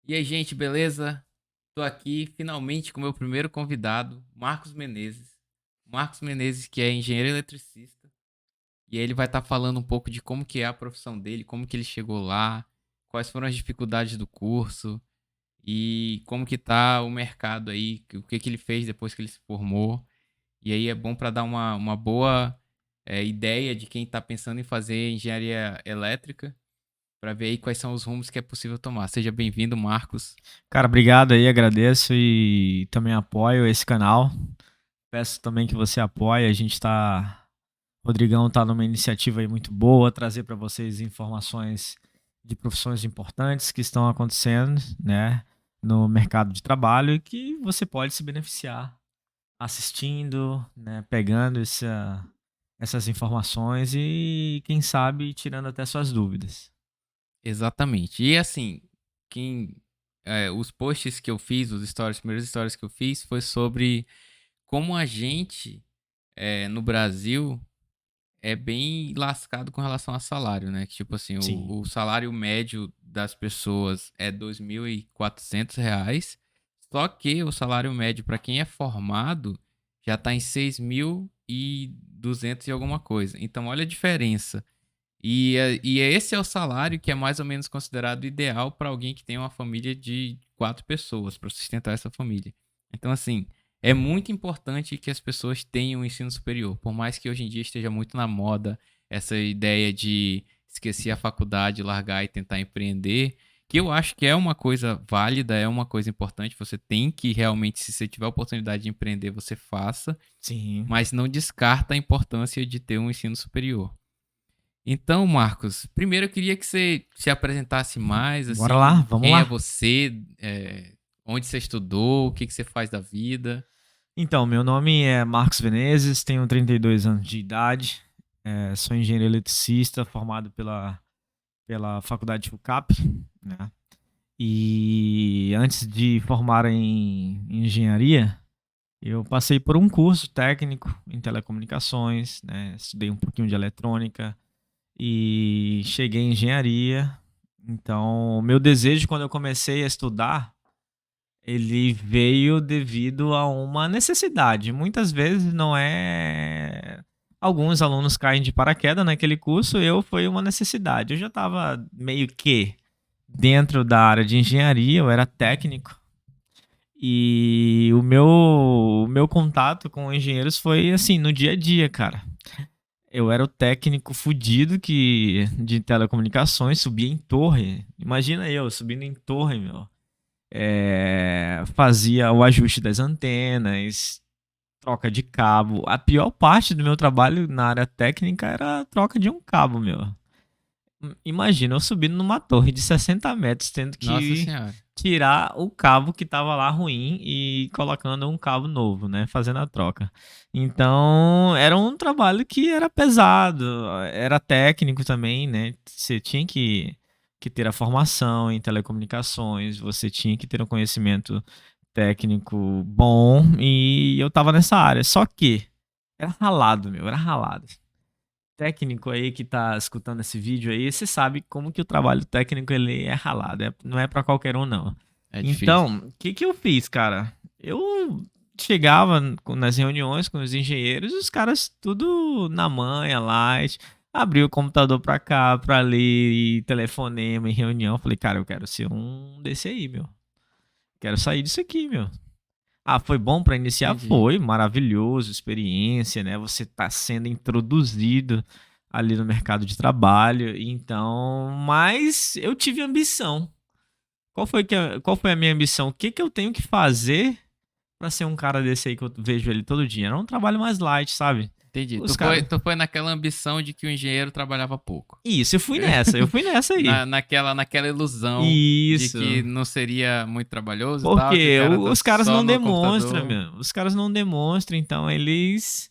E aí, gente, beleza? Tô aqui finalmente com o meu primeiro convidado, Marcos Menezes. Marcos Menezes, que é engenheiro eletricista, e ele vai estar falando um pouco de como que é a profissão dele, como que ele chegou lá, quais foram as dificuldades do curso e como que tá o mercado aí, o que que ele fez depois que ele se formou. E aí é bom para dar uma boa ideia de quem está pensando em fazer engenharia elétrica, para ver aí quais são os rumos que é possível tomar. Seja bem-vindo, Marcos. Cara, obrigado aí, agradeço e também apoio esse canal. Peço também que você apoie. Rodrigão tá numa iniciativa aí muito boa, trazer para vocês informações de profissões importantes que estão acontecendo, né, no mercado de trabalho e que você pode se beneficiar assistindo, né, pegando essas informações e quem sabe tirando até suas dúvidas. Exatamente. E assim, os posts que eu fiz, os primeiros stories que eu fiz, foi sobre como a gente no Brasil é bem lascado com relação a salário, né? Que tipo assim, Sim. o salário médio das pessoas é R$ 2.400, só que o salário médio para quem é formado já tá em 6.200 e alguma coisa. Então, olha a diferença. Esse é o salário que é mais ou menos considerado ideal para alguém que tem uma família de 4 pessoas, para sustentar essa família. Então, assim, é muito importante que as pessoas tenham um ensino superior, por mais que hoje em dia esteja muito na moda essa ideia de esquecer a faculdade, largar e tentar empreender, que eu acho que é uma coisa válida, é uma coisa importante. Você tem que realmente, se você tiver a oportunidade de empreender, você faça, Sim. mas não descarta a importância de ter um ensino superior. Então, Marcos, primeiro eu queria que você se apresentasse mais, Bora lá, assim, vamos quem é lá. você, onde você estudou, o que que você faz da vida. Então, meu nome é Marcos Venezes, tenho 32 anos de idade, sou engenheiro eletricista formado pela Faculdade FUCAP, né? E antes de formar em engenharia, eu passei por um curso técnico em telecomunicações, né? Estudei um pouquinho de eletrônica e cheguei em engenharia. Então, o meu desejo quando eu comecei a estudar ele veio devido a uma necessidade. Muitas vezes não é. Alguns alunos caem de paraquedas naquele curso, eu foi uma necessidade. Eu já estava meio que dentro da área de engenharia, eu era técnico. E o meu contato com engenheiros foi assim, no dia a dia, cara. Eu era o técnico fudido de telecomunicações, subia em torre. Imagina eu subindo em torre, meu, fazia o ajuste das antenas, troca de cabo. A pior parte do meu trabalho na área técnica era a troca de um cabo, meu. Imagina eu subindo numa torre de 60 metros, tendo Nossa que Senhora. tirar o cabo que tava lá ruim e colocando um cabo novo, né? Fazendo a troca. Então, era um trabalho que era pesado, era técnico também, né? Você tinha que ter a formação em telecomunicações, você tinha que ter um conhecimento técnico bom e eu tava nessa área. Só que era ralado, meu, era ralado técnico aí que tá escutando esse vídeo aí, você sabe como que o trabalho técnico ele é ralado, não é para qualquer um não. É difícil. Então, o que que eu fiz, cara? Eu chegava nas reuniões com os engenheiros, os caras tudo na manha lá, abria o computador pra cá, pra ali, telefonema em reunião, falei, cara, eu quero ser um desse aí, meu. Quero sair disso aqui, meu. Ah, foi bom para iniciar? Entendi. Foi, maravilhoso, experiência, né? Você está sendo introduzido ali no mercado de trabalho, então, mas eu tive ambição. Qual foi a minha ambição? O que que eu tenho que fazer para ser um cara desse aí que eu vejo ele todo dia? Era um trabalho mais light, sabe? Entendi. Os caras. Tu foi naquela ambição de que o engenheiro trabalhava pouco. Isso, eu fui nessa aí. Naquela ilusão de que Isso. não seria muito trabalhoso e tal, que o Porque cara tá os caras só não no demonstram, computador. meu. Os caras não demonstram, então eles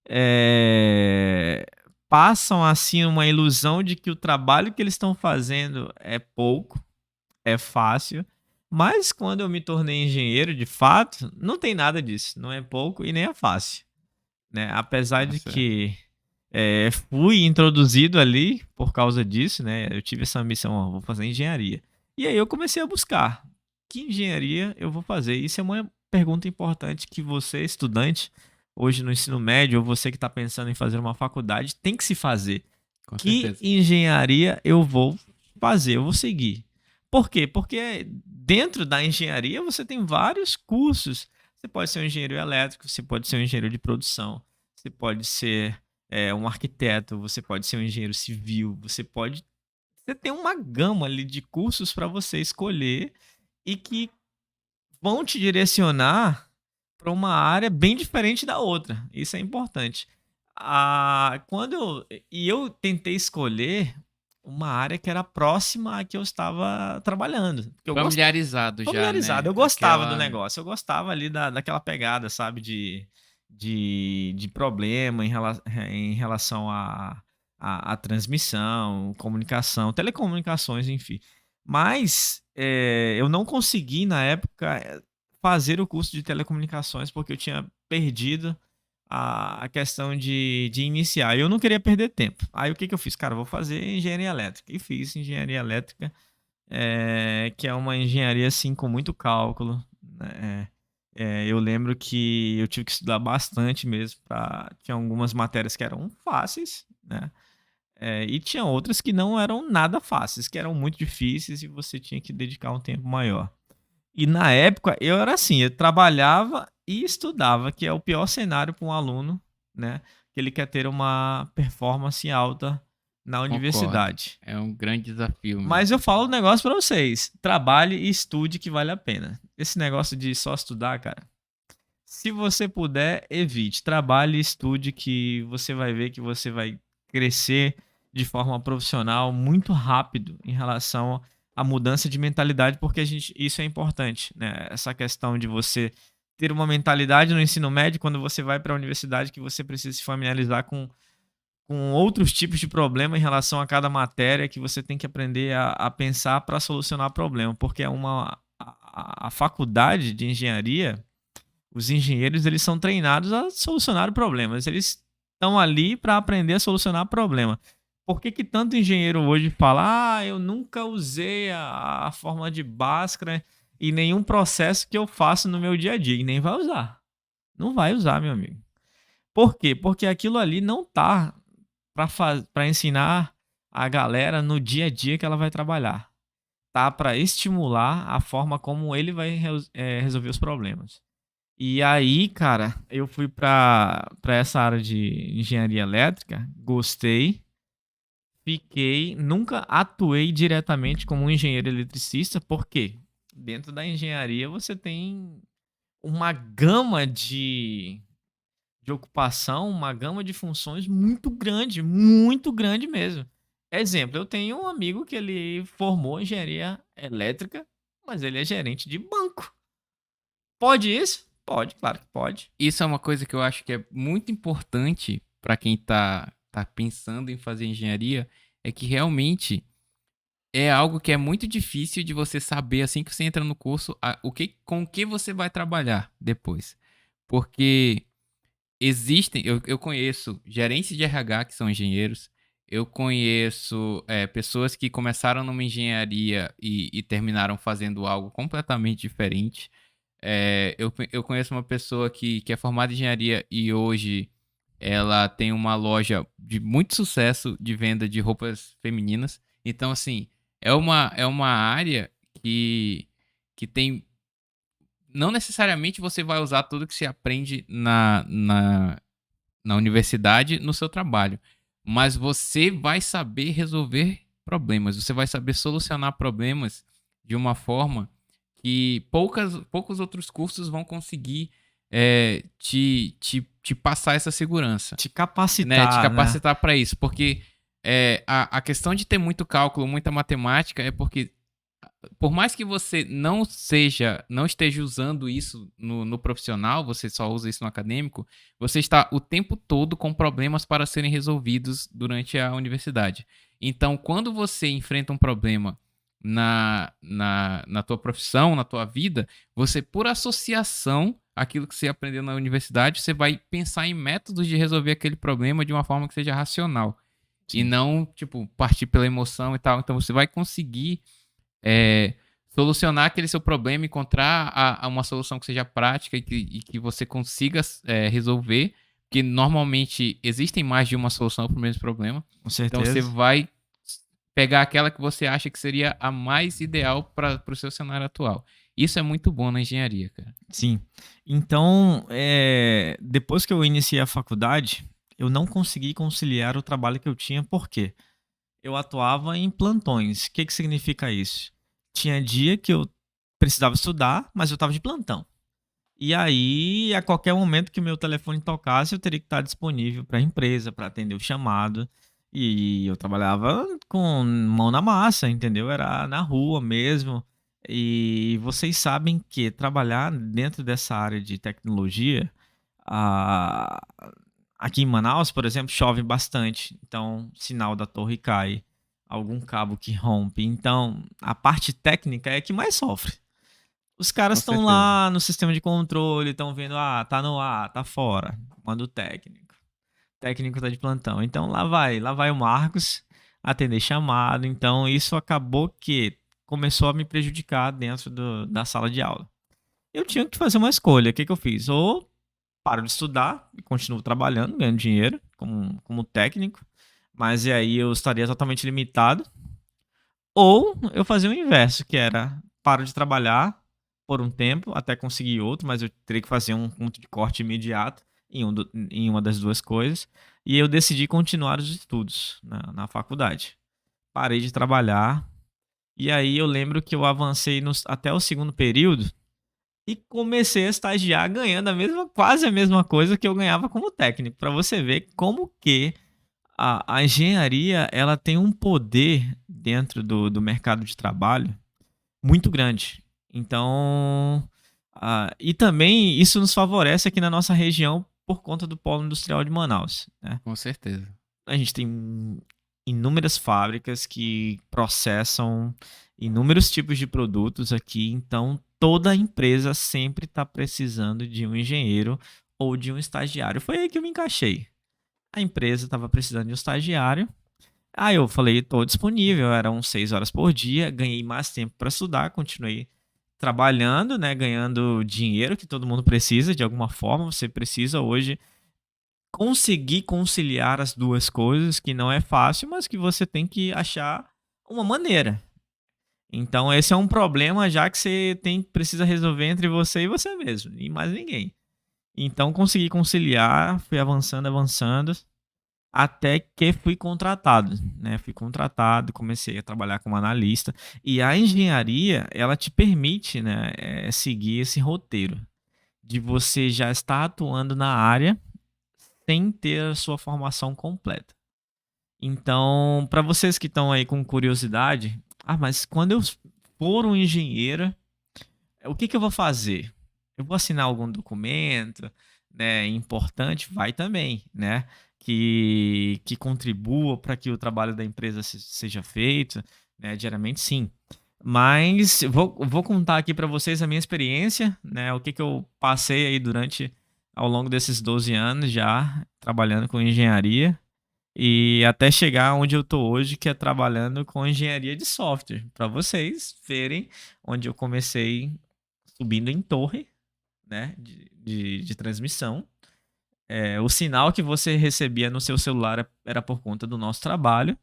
é, passam assim uma ilusão de que o trabalho que eles estão fazendo é pouco, é fácil. Mas quando eu me tornei engenheiro, de fato, não tem nada disso. Não é pouco e nem é fácil, né? Apesar Tá de certo. que fui introduzido ali por causa disso, né? Eu tive essa missão, ó, vou fazer engenharia. E aí eu comecei a buscar que engenharia eu vou fazer. Isso é uma pergunta importante que você, estudante, hoje no ensino médio, ou você que está pensando em fazer uma faculdade, tem que se fazer. Com Que certeza. engenharia eu vou fazer, eu vou seguir. Por quê? Porque dentro da engenharia você tem vários cursos. Você pode ser um engenheiro elétrico, você pode ser um engenheiro de produção, você pode ser um arquiteto, você pode ser um engenheiro civil, você tem uma gama ali de cursos para você escolher e que vão te direcionar para uma área bem diferente da outra. Isso é importante. Eu tentei escolher uma área que era próxima à que eu estava trabalhando. Porque eu gosto Familiarizado já, familiarizado, né? eu gostava do Aquela. negócio, eu gostava ali daquela pegada, sabe, de problema em relação à transmissão, comunicação, telecomunicações, enfim. Mas eu não consegui, na época, fazer o curso de telecomunicações porque eu tinha perdido a questão de iniciar. Eu não queria perder tempo. Aí o que eu fiz? Cara, eu vou fazer engenharia elétrica. E fiz engenharia elétrica, que é uma engenharia assim com muito cálculo, né? Eu lembro que eu tive que estudar bastante mesmo. Tinha algumas matérias que eram fáceis, né? E tinha outras que não eram nada fáceis, que eram muito difíceis e você tinha que dedicar um tempo maior. E na época eu era assim, eu trabalhava e estudava, que é o pior cenário para um aluno, né? Que ele quer ter uma performance alta na Concordo. universidade. É um grande desafio Mas mesmo. eu falo um negócio pra vocês: trabalhe e estude que vale a pena. Esse negócio de só estudar, cara, se você puder, evite. Trabalhe e estude que você vai ver que você vai crescer de forma profissional muito rápido em relação à mudança de mentalidade, porque isso é importante, né? Essa questão de você ter uma mentalidade no ensino médio, quando você vai para a universidade, que você precisa se familiarizar com outros tipos de problema em relação a cada matéria, que você tem que aprender a pensar para solucionar problema, porque a faculdade de engenharia, os engenheiros, eles são treinados a solucionar problemas. Eles estão ali para aprender a solucionar problema. Por que tanto engenheiro hoje fala: eu nunca usei a fórmula de Bhaskara em nenhum processo que eu faço no meu dia a dia? E nem vai usar. Não vai usar, meu amigo. Por quê? Porque aquilo ali não tá para ensinar a galera no dia a dia que ela vai trabalhar. Tá para estimular a forma como ele vai resolver os problemas. E aí, cara, eu fui para essa área de engenharia elétrica, gostei, fiquei, nunca atuei diretamente como um engenheiro eletricista, porque dentro da engenharia você tem uma gama de ocupação, uma gama de funções muito grande mesmo. Exemplo, eu tenho um amigo que ele formou engenharia elétrica, mas ele é gerente de banco. Pode isso? Pode, claro que pode. Isso é uma coisa que eu acho que é muito importante para quem tá pensando em fazer engenharia, é que realmente é algo que é muito difícil de você saber assim que você entra no curso, com o que você vai trabalhar depois. Porque eu conheço gerentes de RH que são engenheiros, eu conheço pessoas que começaram numa engenharia e terminaram fazendo algo completamente diferente. Eu conheço uma pessoa que é formada em engenharia e hoje ela tem uma loja de muito sucesso de venda de roupas femininas. Então, assim, é uma área que tem. Não necessariamente você vai usar tudo que se aprende na universidade no seu trabalho, mas você vai saber resolver problemas, você vai saber solucionar problemas de uma forma que poucos outros cursos vão conseguir te passar essa segurança, Te né? Te capacitar, né? capacitar para isso, porque a questão de ter muito cálculo, muita matemática, é porque por mais que você não esteja usando isso no profissional, você só usa isso no acadêmico, você está o tempo todo com problemas para serem resolvidos durante a universidade. Então, quando você enfrenta um problema na tua profissão, na tua vida, você, por associação, aquilo que você aprendeu na universidade, você vai pensar em métodos de resolver aquele problema de uma forma que seja racional. E Sim. não, tipo, partir pela emoção e tal. Então, você vai conseguir solucionar aquele seu problema, encontrar uma solução que seja prática e que você consiga resolver, porque normalmente existem mais de uma solução para o mesmo problema. Com Então você certeza. vai pegar aquela que você acha que seria a mais ideal para o seu cenário atual. Isso é muito bom na engenharia, cara. Sim. Então, depois que eu iniciei a faculdade, eu não consegui conciliar o trabalho que eu tinha, por quê? Eu atuava em plantões. O que que significa isso? Tinha dia que eu precisava estudar, mas eu estava de plantão. E aí, a qualquer momento que o meu telefone tocasse, eu teria que estar disponível para a empresa, para atender o chamado. E eu trabalhava com mão na massa, entendeu? Era na rua mesmo. E vocês sabem que trabalhar dentro dessa área de tecnologia, ah, aqui em Manaus, por exemplo, chove bastante. Então, sinal da torre cai, algum cabo que rompe. Então, a parte técnica é que mais sofre. Os caras Com estão certeza. lá no sistema de controle, estão vendo, tá no ar, tá fora. Manda o técnico. O técnico tá de plantão. Então lá vai o Marcos atender chamado. Então isso acabou que começou a me prejudicar dentro da sala de aula. Eu tinha que fazer uma escolha. O que que eu fiz? Ou paro de estudar e continuo trabalhando, ganhando dinheiro como técnico, mas e aí eu estaria totalmente limitado. Ou eu fazia o inverso, que era paro de trabalhar por um tempo até conseguir outro, mas eu teria que fazer um ponto de corte imediato em uma das duas coisas. E eu decidi continuar os estudos na faculdade. Parei de trabalhar. E aí eu lembro que eu avancei até o segundo período e comecei a estagiar ganhando quase a mesma coisa que eu ganhava como técnico. Para você ver como que a engenharia ela tem um poder dentro do mercado de trabalho muito grande. Então, e também isso nos favorece aqui na nossa região por conta do polo industrial de Manaus, né? Com certeza. A gente tem inúmeras fábricas que processam inúmeros tipos de produtos aqui, então toda empresa sempre está precisando de um engenheiro ou de um estagiário. Foi aí que eu me encaixei. A empresa estava precisando de um estagiário. Aí eu falei, estou disponível. Eram 6 horas por dia, ganhei mais tempo para estudar, continuei trabalhando, né, ganhando dinheiro que todo mundo precisa de alguma forma. Você precisa hoje conseguir conciliar as duas coisas, que não é fácil, mas que você tem que achar uma maneira. Então esse é um problema já que você precisa resolver entre você e você mesmo, e mais ninguém. Então consegui conciliar, fui avançando, avançando, até que fui contratado, né? Fui contratado, comecei a trabalhar como analista. E a engenharia, ela te permite, né, seguir esse roteiro de você já estar atuando na área sem ter a sua formação completa. Então, para vocês que estão aí com curiosidade, mas quando eu for um engenheiro, o que que eu vou fazer? Eu vou assinar algum documento, né, importante? Vai também, né? Que contribua para que o trabalho da empresa seja feito, né, diariamente, sim. Mas vou contar aqui para vocês a minha experiência, né? O que que eu passei aí ao longo desses 12 anos já trabalhando com engenharia e até chegar onde eu tô hoje, que é trabalhando com engenharia de software, para vocês verem onde eu comecei subindo em torre, né, de transmissão. O sinal que você recebia no seu celular era por conta do nosso trabalho,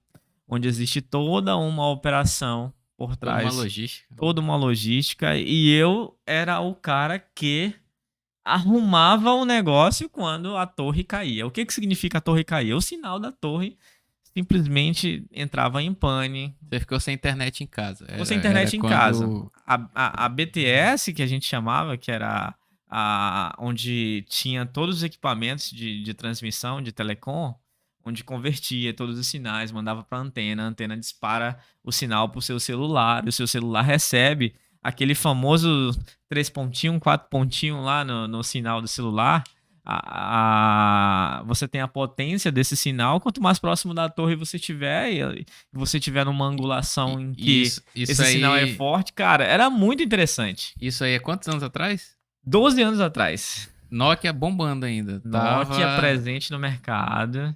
onde existe toda uma operação por Toda uma trás, logística. toda uma logística, e eu era o cara que arrumava o negócio quando a torre caía. O que que significa a torre cair? O sinal da torre simplesmente entrava em pane. Você ficou sem internet em casa. Ou sem Era internet em casa. quando. A BTS, que a gente chamava, que era onde tinha todos os equipamentos de transmissão, de telecom, onde convertia todos os sinais, mandava para a antena dispara o sinal para o seu celular, e o seu celular recebe aquele famoso 3 pontinho, 4 pontinho lá no sinal do celular. Você tem a potência desse sinal, quanto mais próximo da torre você tiver, e você tiver numa angulação em que Isso esse sinal é aí. forte, cara, era muito interessante. Isso aí é quantos anos atrás? 12 anos atrás. Nokia bombando ainda. Nokia Tava. presente no mercado.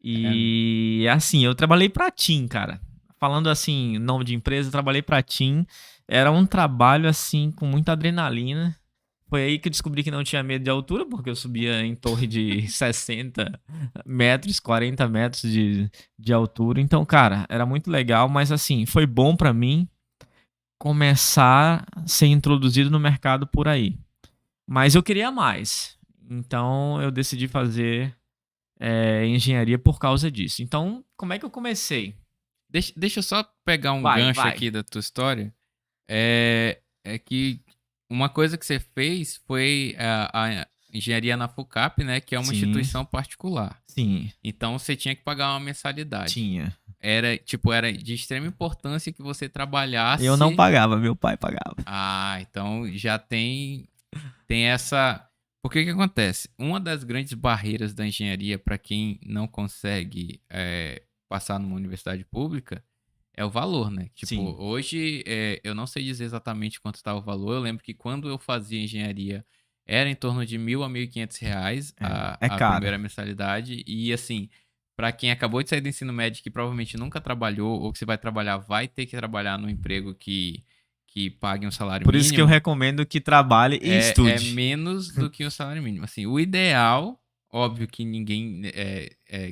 E assim, eu trabalhei pra TIM, cara. falando assim, nome de empresa, eu trabalhei pra TIM. Era um trabalho assim com muita adrenalina. Foi aí que eu descobri que não tinha medo de altura, porque eu subia em torre de 60 metros, 40 metros de altura. Então, cara, era muito legal, mas assim, foi bom pra mim começar a ser introduzido no mercado por aí. Mas eu queria mais. Então, eu decidi fazer engenharia por causa disso. Então, como é que eu comecei? Deixa eu só pegar um Vai, gancho vai. aqui da tua história. É que uma coisa que você fez foi a engenharia na FUCAP, né? Que é uma Sim, instituição particular. sim, Então você tinha que pagar uma mensalidade. tinha. Era de extrema importância que você Eu não trabalhasse. pagava, meu pai pagava. Ah, então já tem essa. Porque o que acontece? Uma das grandes barreiras da engenharia para quem não consegue passar numa universidade pública é o valor, né? Tipo, Sim. hoje eu não sei dizer exatamente quanto está o valor. Eu lembro que quando eu fazia engenharia era em torno de R$ 1.000 a R$ 1.500 É a caro. primeira mensalidade. E assim, para quem acabou de sair do ensino médio que provavelmente nunca trabalhou ou que você vai trabalhar, vai ter que trabalhar num emprego que pague um salário Por isso que eu mínimo, recomendo que trabalhe e é estude. menos do que um salário mínimo. Assim, o ideal, óbvio que ninguém,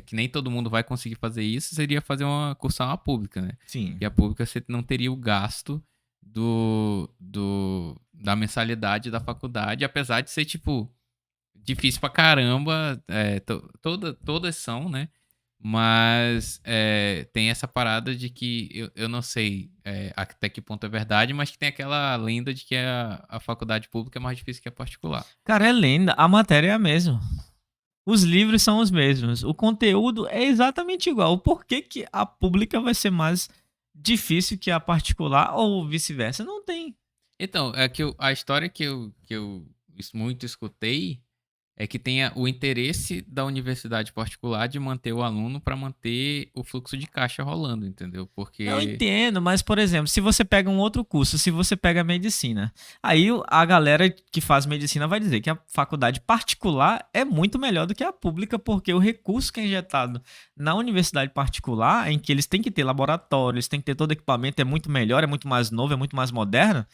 que nem todo mundo vai conseguir fazer isso, seria cursar uma pública, né? Sim. E a pública você não teria o gasto da mensalidade da faculdade, apesar de ser, tipo, difícil pra caramba, todas são, né? Mas tem essa parada de que eu não sei até que ponto é verdade, mas que tem aquela lenda de que a faculdade pública é mais difícil que a particular. Cara, é lenda. A matéria é a mesma. Os livros são os mesmos. O conteúdo é exatamente igual. Por que, que a pública vai ser mais difícil que a particular ou vice-versa? Não tem. Então, a história que eu muito escutei é que tenha o interesse da universidade particular de manter o aluno para manter o fluxo de caixa rolando, entendeu? Eu Porque. entendo, mas, por exemplo, se você pega um outro curso, se você pega medicina, aí a galera que faz medicina vai dizer que a faculdade particular é muito melhor do que a pública, porque o recurso que é injetado na universidade particular, em que eles têm que ter laboratório, eles têm que ter todo equipamento, é muito melhor, é muito mais novo, é muito mais moderno.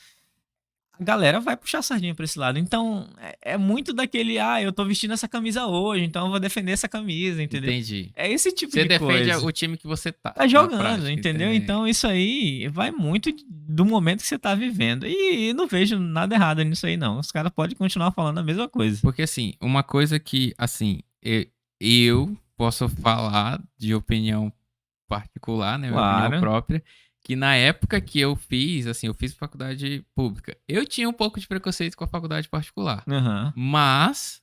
A galera vai puxar a sardinha pra esse lado. Então, é muito daquele, eu tô vestindo essa camisa hoje, então eu vou defender essa camisa, entendeu? Entendi. É esse tipo Você de defende coisa. o time que você tá Tá na jogando, prática. entendeu? Então isso aí vai muito do momento que você tá vivendo. E não vejo nada errado nisso aí, não. Os caras podem continuar falando a mesma coisa. Porque assim, uma coisa que, assim, eu posso falar de opinião particular, né? Minha opinião Claro. própria, que na época que eu fiz, assim, eu fiz faculdade pública. Eu tinha um pouco de preconceito com a faculdade particular. Aham. Mas,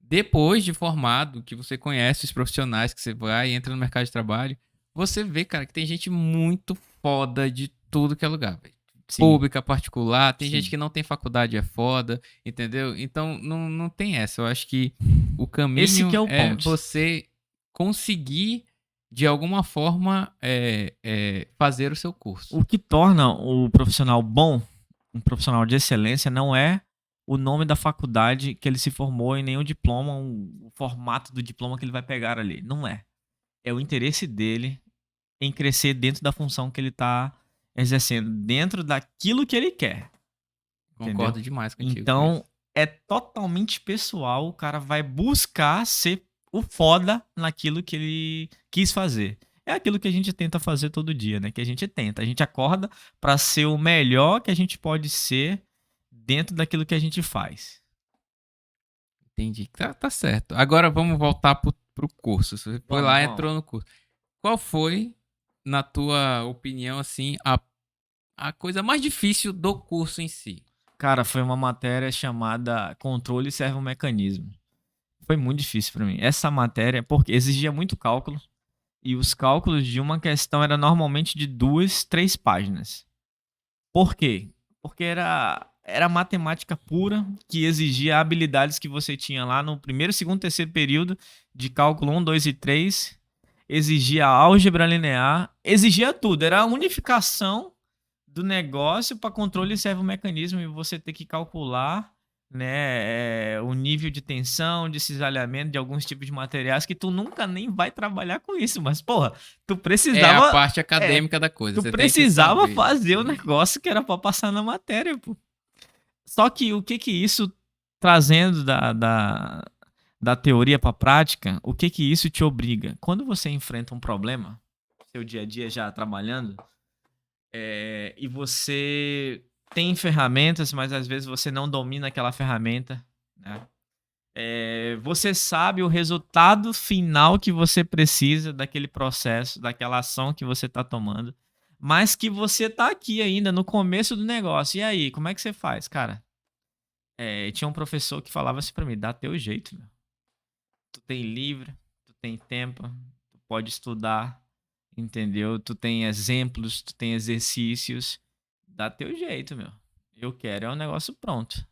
depois de formado, que você conhece os profissionais, que você vai e entra no mercado de trabalho, você vê, cara, que tem gente muito foda de tudo que é lugar, velho. Sim. Pública, particular, tem Sim. gente que não tem faculdade, é foda, entendeu? Então, não tem essa. Eu acho que o caminho Esse que é o ponto. você conseguir, de alguma forma, fazer o seu curso. O que torna o profissional bom, um profissional de excelência, não é o nome da faculdade que ele se formou e nem o diploma, o formato do diploma que ele vai pegar ali. Não é. É o interesse dele em crescer dentro da função que ele tá exercendo, dentro daquilo que ele quer. Concordo Entendeu? demais contigo. Então, é totalmente pessoal. O cara vai buscar ser o foda naquilo que ele quis fazer. É aquilo que a gente tenta fazer todo dia, né? Que a gente tenta. A gente acorda pra ser o melhor que a gente pode ser dentro daquilo que a gente faz. Entendi. Tá certo. Agora vamos voltar pro curso. Você foi Vamos, lá e vamos. entrou no curso. Qual foi, na tua opinião, assim, a coisa mais difícil do curso em si? Cara, foi uma matéria chamada Controle Servomecanismo. Foi muito difícil pra mim. Essa matéria, porque exigia muito cálculo. E os cálculos de uma questão era normalmente de 2, 3 páginas. Por quê? Porque era matemática pura, que exigia habilidades que você tinha lá no primeiro, segundo, terceiro período de cálculo 1, 2 e 3. Exigia álgebra linear, exigia tudo. Era a unificação do negócio para controle e servomecanismo e você ter que calcular né, o nível de tensão, de cisalhamento de alguns tipos de materiais que tu nunca nem vai trabalhar com isso, mas porra, tu É a precisava, parte acadêmica da coisa. tu Você tem que precisava saber. fazer o Sim. negócio que era pra passar na matéria, pô. Só que o que que isso trazendo da teoria pra prática, o que que isso te obriga? Quando você enfrenta um problema, seu dia a dia já trabalhando, e você tem ferramentas, mas às vezes você não domina aquela ferramenta, né? Você sabe o resultado final que você precisa daquele processo, daquela ação que você está tomando, mas que você tá aqui ainda no começo do negócio. E aí, como é que você faz, cara? Tinha um professor que falava assim pra mim: dá teu jeito, meu. Tu tem livro, tu tem tempo, tu pode estudar, entendeu? Tu tem exemplos, tu tem exercícios, dá teu jeito, meu. Eu quero é um negócio pronto.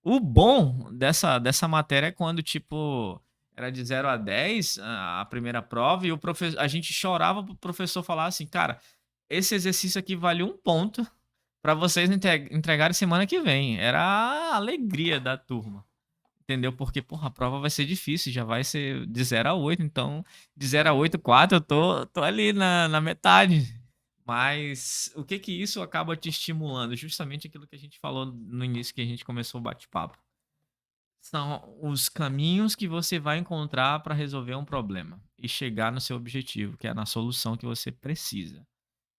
O bom dessa matéria é quando, tipo, era de 0 a 10 a primeira prova e a gente chorava pro professor falar assim, cara, esse exercício aqui vale 1 ponto pra vocês entregarem semana que vem. Era a alegria da turma. Entendeu? Porque, porra, a prova vai ser difícil, já vai ser de 0 a 8, então de 0 a 8, 4, eu tô ali na metade. Mas o que que isso acaba te estimulando? Justamente aquilo que a gente falou no início que a gente começou o bate-papo. São os caminhos que você vai encontrar para resolver um problema e chegar no seu objetivo, que é na solução que você precisa,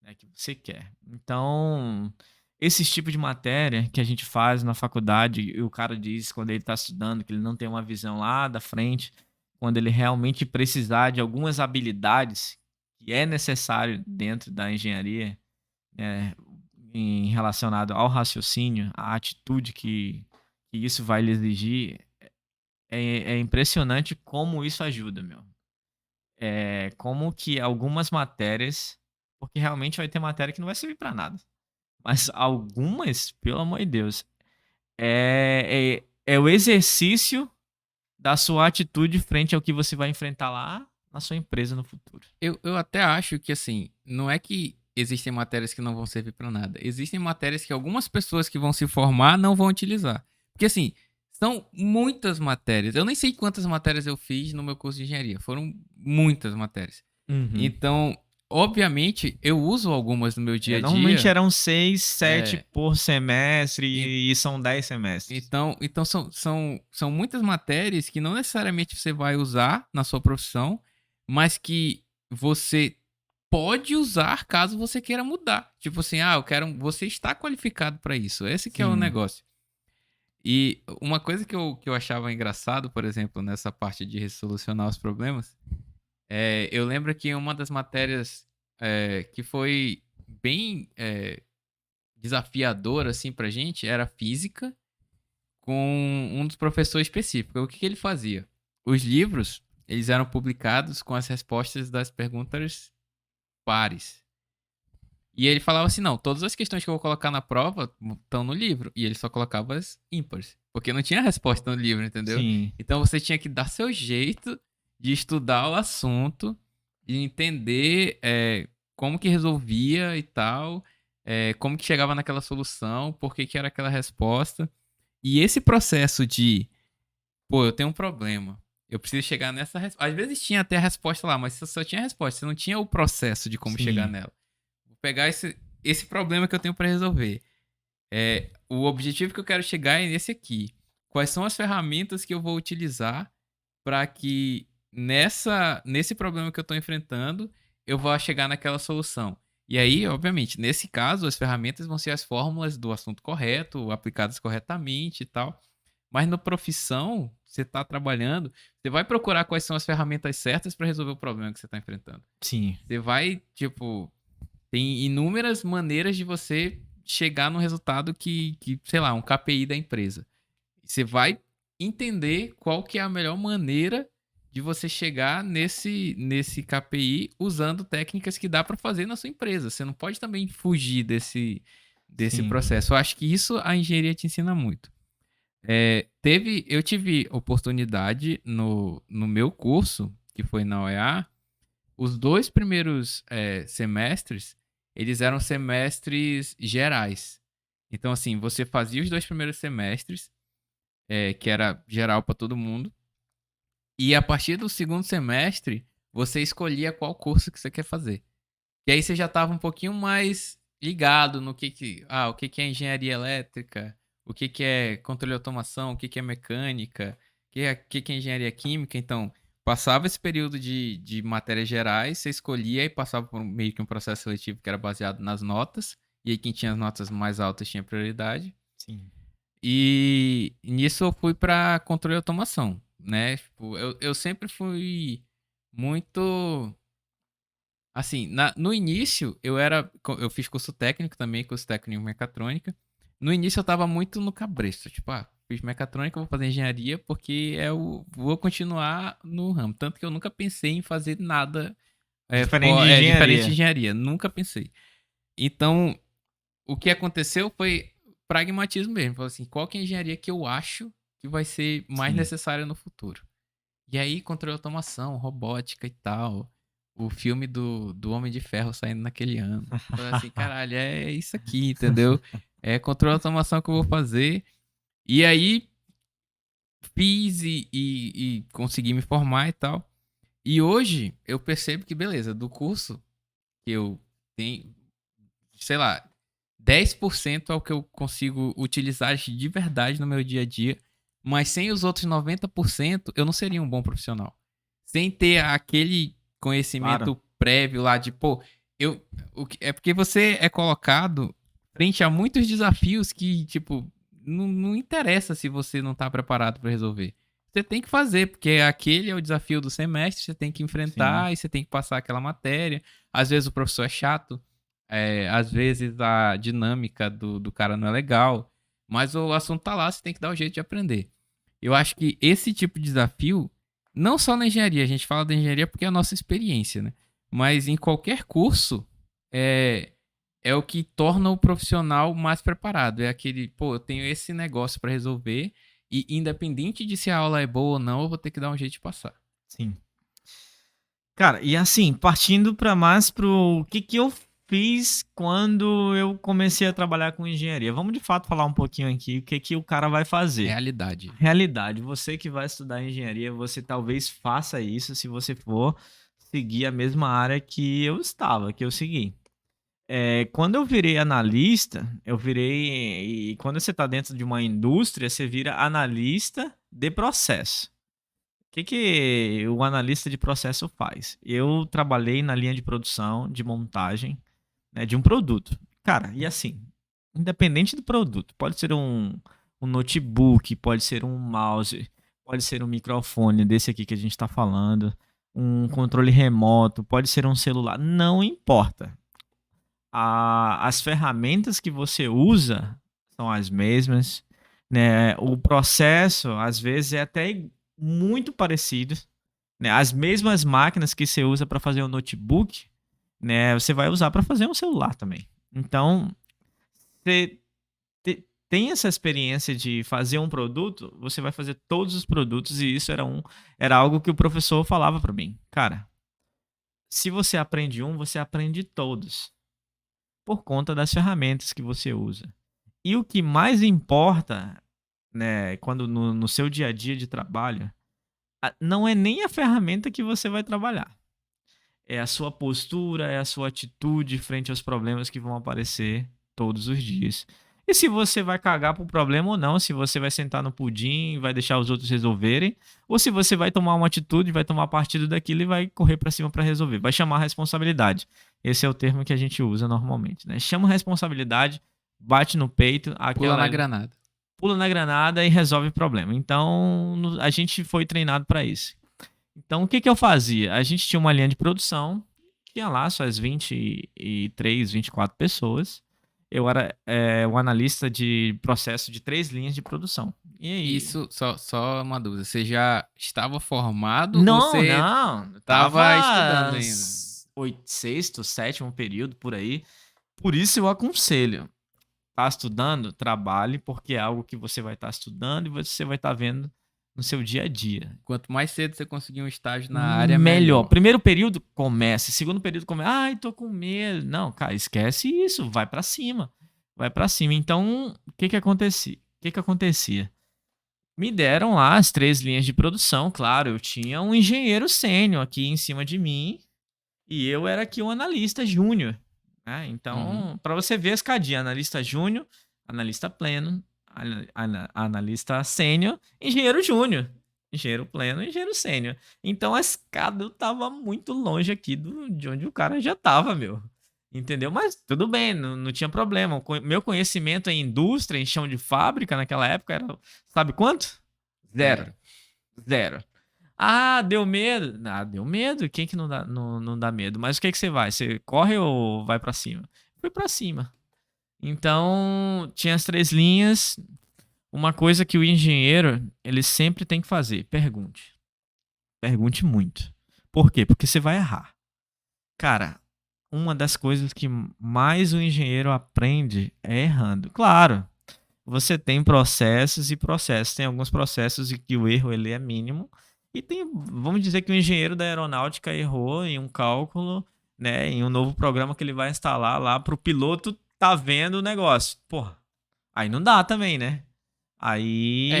né, que você quer. Então, esses tipos de matéria que a gente faz na faculdade, e o cara diz quando ele está estudando que ele não tem uma visão lá da frente, quando ele realmente precisar de algumas habilidades que é necessário dentro da engenharia, né, relacionado ao raciocínio, à atitude que isso vai lhe exigir, é impressionante como isso ajuda, meu. Como que algumas matérias, porque realmente vai ter matéria que não vai servir para nada. Mas algumas, pelo amor de Deus, é o exercício da sua atitude frente ao que você vai enfrentar lá na sua empresa no futuro. Eu até acho que, assim, não é que existem matérias que não vão servir pra nada. Existem matérias que algumas pessoas que vão se formar não vão utilizar. Porque, assim, são muitas matérias. Eu nem sei quantas matérias eu fiz no meu curso de engenharia. Foram muitas matérias. Uhum. Então, obviamente, eu uso algumas no meu dia a Normalmente dia. eram 6, 7 É, por semestre en- e são 10 semestres. então são muitas matérias que não necessariamente você vai usar na sua profissão, mas que você pode usar caso você queira mudar. Tipo assim, eu quero. Você está qualificado para isso. Esse que é o Sim. negócio. E uma coisa que eu achava engraçado, por exemplo, nessa parte de resolucionar os problemas, eu lembro que uma das matérias que foi bem desafiadora assim pra gente era física com um dos professores específicos. O que ele fazia? Os livros, eles eram publicados com as respostas das perguntas pares. E ele falava assim: não, todas as questões que eu vou colocar na prova estão no livro. E ele só colocava as ímpares. Porque não tinha resposta no livro, entendeu? Sim. Então você tinha que dar seu jeito de estudar o assunto, de entender como que resolvia e tal, como que chegava naquela solução, por que que era aquela resposta. E esse processo de, pô, eu tenho um problema. Eu preciso chegar nessa resposta. Às vezes tinha até a resposta lá, mas você só tinha a resposta. Você não tinha o processo de como chegar Sim. nela. Vou pegar esse problema que eu tenho para resolver. O objetivo que eu quero chegar é nesse aqui. Quais são as ferramentas que eu vou utilizar para que nesse problema que eu estou enfrentando eu vá chegar naquela solução? E aí, obviamente, nesse caso, as ferramentas vão ser as fórmulas do assunto correto, aplicadas corretamente e tal. Mas na profissão, você está trabalhando, você vai procurar quais são as ferramentas certas para resolver o problema que você está enfrentando. Sim. Você vai, tipo, tem inúmeras maneiras de você chegar no resultado que, sei lá, um KPI da empresa. Você vai entender qual que é a melhor maneira de você chegar nesse KPI usando técnicas que dá para fazer na sua empresa. Você não pode também fugir desse Sim. processo. Eu acho que isso a engenharia te ensina muito. Eu tive oportunidade no meu curso, que foi na OEA, os 2 primeiros semestres, eles eram semestres gerais. Então, assim, você fazia os 2 primeiros semestres, que era geral para todo mundo. E a partir do segundo semestre, você escolhia qual curso que você quer fazer. E aí você já estava um pouquinho mais ligado no o que que é engenharia elétrica, o que que é controle de automação, o que que é mecânica, o que que é engenharia química. Então, passava esse período de matérias gerais, você escolhia e passava por meio que um processo seletivo que era baseado nas notas. E aí quem tinha as notas mais altas tinha prioridade. Sim. E nisso eu fui para controle de automação, né? Tipo, eu sempre fui muito. Assim, no início eu fiz curso técnico também, curso técnico em mecatrônica. No início eu tava muito no cabresto, tipo, fiz mecatrônica, vou fazer engenharia porque vou continuar no ramo. Tanto que eu nunca pensei em fazer nada Diferente de diferente de engenharia. engenharia, nunca pensei. Então, o que aconteceu foi pragmatismo mesmo. Falei assim, qual que é a engenharia que eu acho que vai ser mais Sim. necessária no futuro? E aí, controle de automação, robótica e tal. O filme do Homem de Ferro saindo naquele ano. Falei assim, caralho, é isso aqui, entendeu? É controle de automação que eu vou fazer. E aí, fiz e consegui me formar e tal. E hoje, eu percebo que, beleza, do curso que eu tenho, sei lá, 10% é o que eu consigo utilizar de verdade no meu dia a dia. Mas sem os outros 90%, eu não seria um bom profissional. Sem ter aquele Claro. conhecimento prévio lá de, pô, é porque você é colocado frente a muitos desafios que, tipo, não interessa se você não tá preparado para resolver. Você tem que fazer, porque aquele é o desafio do semestre, você tem que Sim. enfrentar e você tem que passar aquela matéria. Às vezes o professor é chato, às vezes a dinâmica do cara não é legal, mas o assunto tá lá, você tem que dar o jeito de aprender. Eu acho que esse tipo de desafio, não só na engenharia, a gente fala da engenharia porque é a nossa experiência, né? Mas em qualquer curso, é, é o que torna o profissional mais preparado. É aquele, pô, eu tenho esse negócio para resolver e independente de se a aula é boa ou não, eu vou ter que dar um jeito de passar. Sim. Cara, e assim, partindo para mais pro que eu fiz quando eu comecei a trabalhar com engenharia. Vamos de fato falar um pouquinho aqui o que o cara vai fazer. Realidade. Realidade, você que vai estudar engenharia, você talvez faça isso se você for seguir a mesma área que eu estava, que eu segui. Quando eu virei analista, eu virei. E quando você está dentro de uma indústria, você vira analista de processo. O que o analista de processo faz? Eu trabalhei na linha de produção, de montagem, né, de um produto. Cara, e assim, independente do produto, pode ser um notebook, pode ser um mouse, pode ser um microfone desse aqui que a gente está falando, um controle remoto, pode ser um celular, não importa. As ferramentas que você usa são as mesmas, né? O processo, às vezes, é até muito parecido, né? As mesmas máquinas que você usa para fazer um notebook, né? Você vai usar para fazer um celular também. Então, você tem essa experiência de fazer um produto, você vai fazer todos os produtos e isso era algo que o professor falava para mim. Cara, se você aprende um, você aprende todos por conta das ferramentas que você usa. E o que mais importa, né, quando no seu dia a dia de trabalho, não é nem a ferramenta que você vai trabalhar. É a sua postura, é a sua atitude frente aos problemas que vão aparecer todos os dias. E se você vai cagar pro problema ou não, se você vai sentar no pudim e vai deixar os outros resolverem, ou se você vai tomar uma atitude, vai tomar partido daquilo e vai correr para cima para resolver. Vai chamar a responsabilidade. Esse é o termo que a gente usa normalmente, né? Chama a responsabilidade, bate no peito, Pula na aquela granada. pula na granada e resolve o problema. Então, a gente foi treinado para isso. Então, o que eu fazia? A gente tinha uma linha de produção, tinha lá suas 23, 24 pessoas. Eu era um analista de processo de 3 linhas de produção. E aí? Isso, só uma dúvida. Você já estava formado ou Não, você não. estava estudando ainda? Sexto, sétimo período, por aí. Por isso eu aconselho. Tá estudando? Trabalhe, porque é algo que você vai estar estudando e você vai estar vendo no seu dia a dia. Quanto mais cedo você conseguir um estágio na área, Melhor. melhor. Primeiro período, comece. Segundo período, começa. Ai, tô com medo. Não, cara, esquece isso. Vai pra cima. Vai pra cima. Então, o que que acontecia? Me deram lá as 3 linhas de produção, claro, eu tinha um engenheiro sênior aqui em cima de mim e eu era aqui um analista júnior, né? Uhum. Então, para você ver a escadinha, analista júnior, analista pleno, analista sênior, engenheiro júnior, engenheiro pleno, engenheiro sênior. Então a escada eu tava muito longe aqui de onde o cara já tava, meu. Entendeu? Mas tudo bem, não tinha problema. Meu conhecimento em indústria, em chão de fábrica naquela época era, sabe quanto? Zero. Zero. Zero. Ah, deu medo. Ah, deu medo. Quem que não dá medo? Mas o que que você vai? Você corre ou vai pra cima? Fui pra cima. Então, tinha as 3 linhas. Uma coisa que o engenheiro, ele sempre tem que fazer, pergunte. Pergunte muito. Por quê? Porque você vai errar. Cara, uma das coisas que mais o engenheiro aprende é errando. Claro, você tem processos e processos. Tem alguns processos em que o erro ele é mínimo. E tem, vamos dizer que o engenheiro da aeronáutica errou em um cálculo, né, em um novo programa que ele vai instalar lá para o piloto tá vendo o negócio. Porra, aí não dá também, né? Aí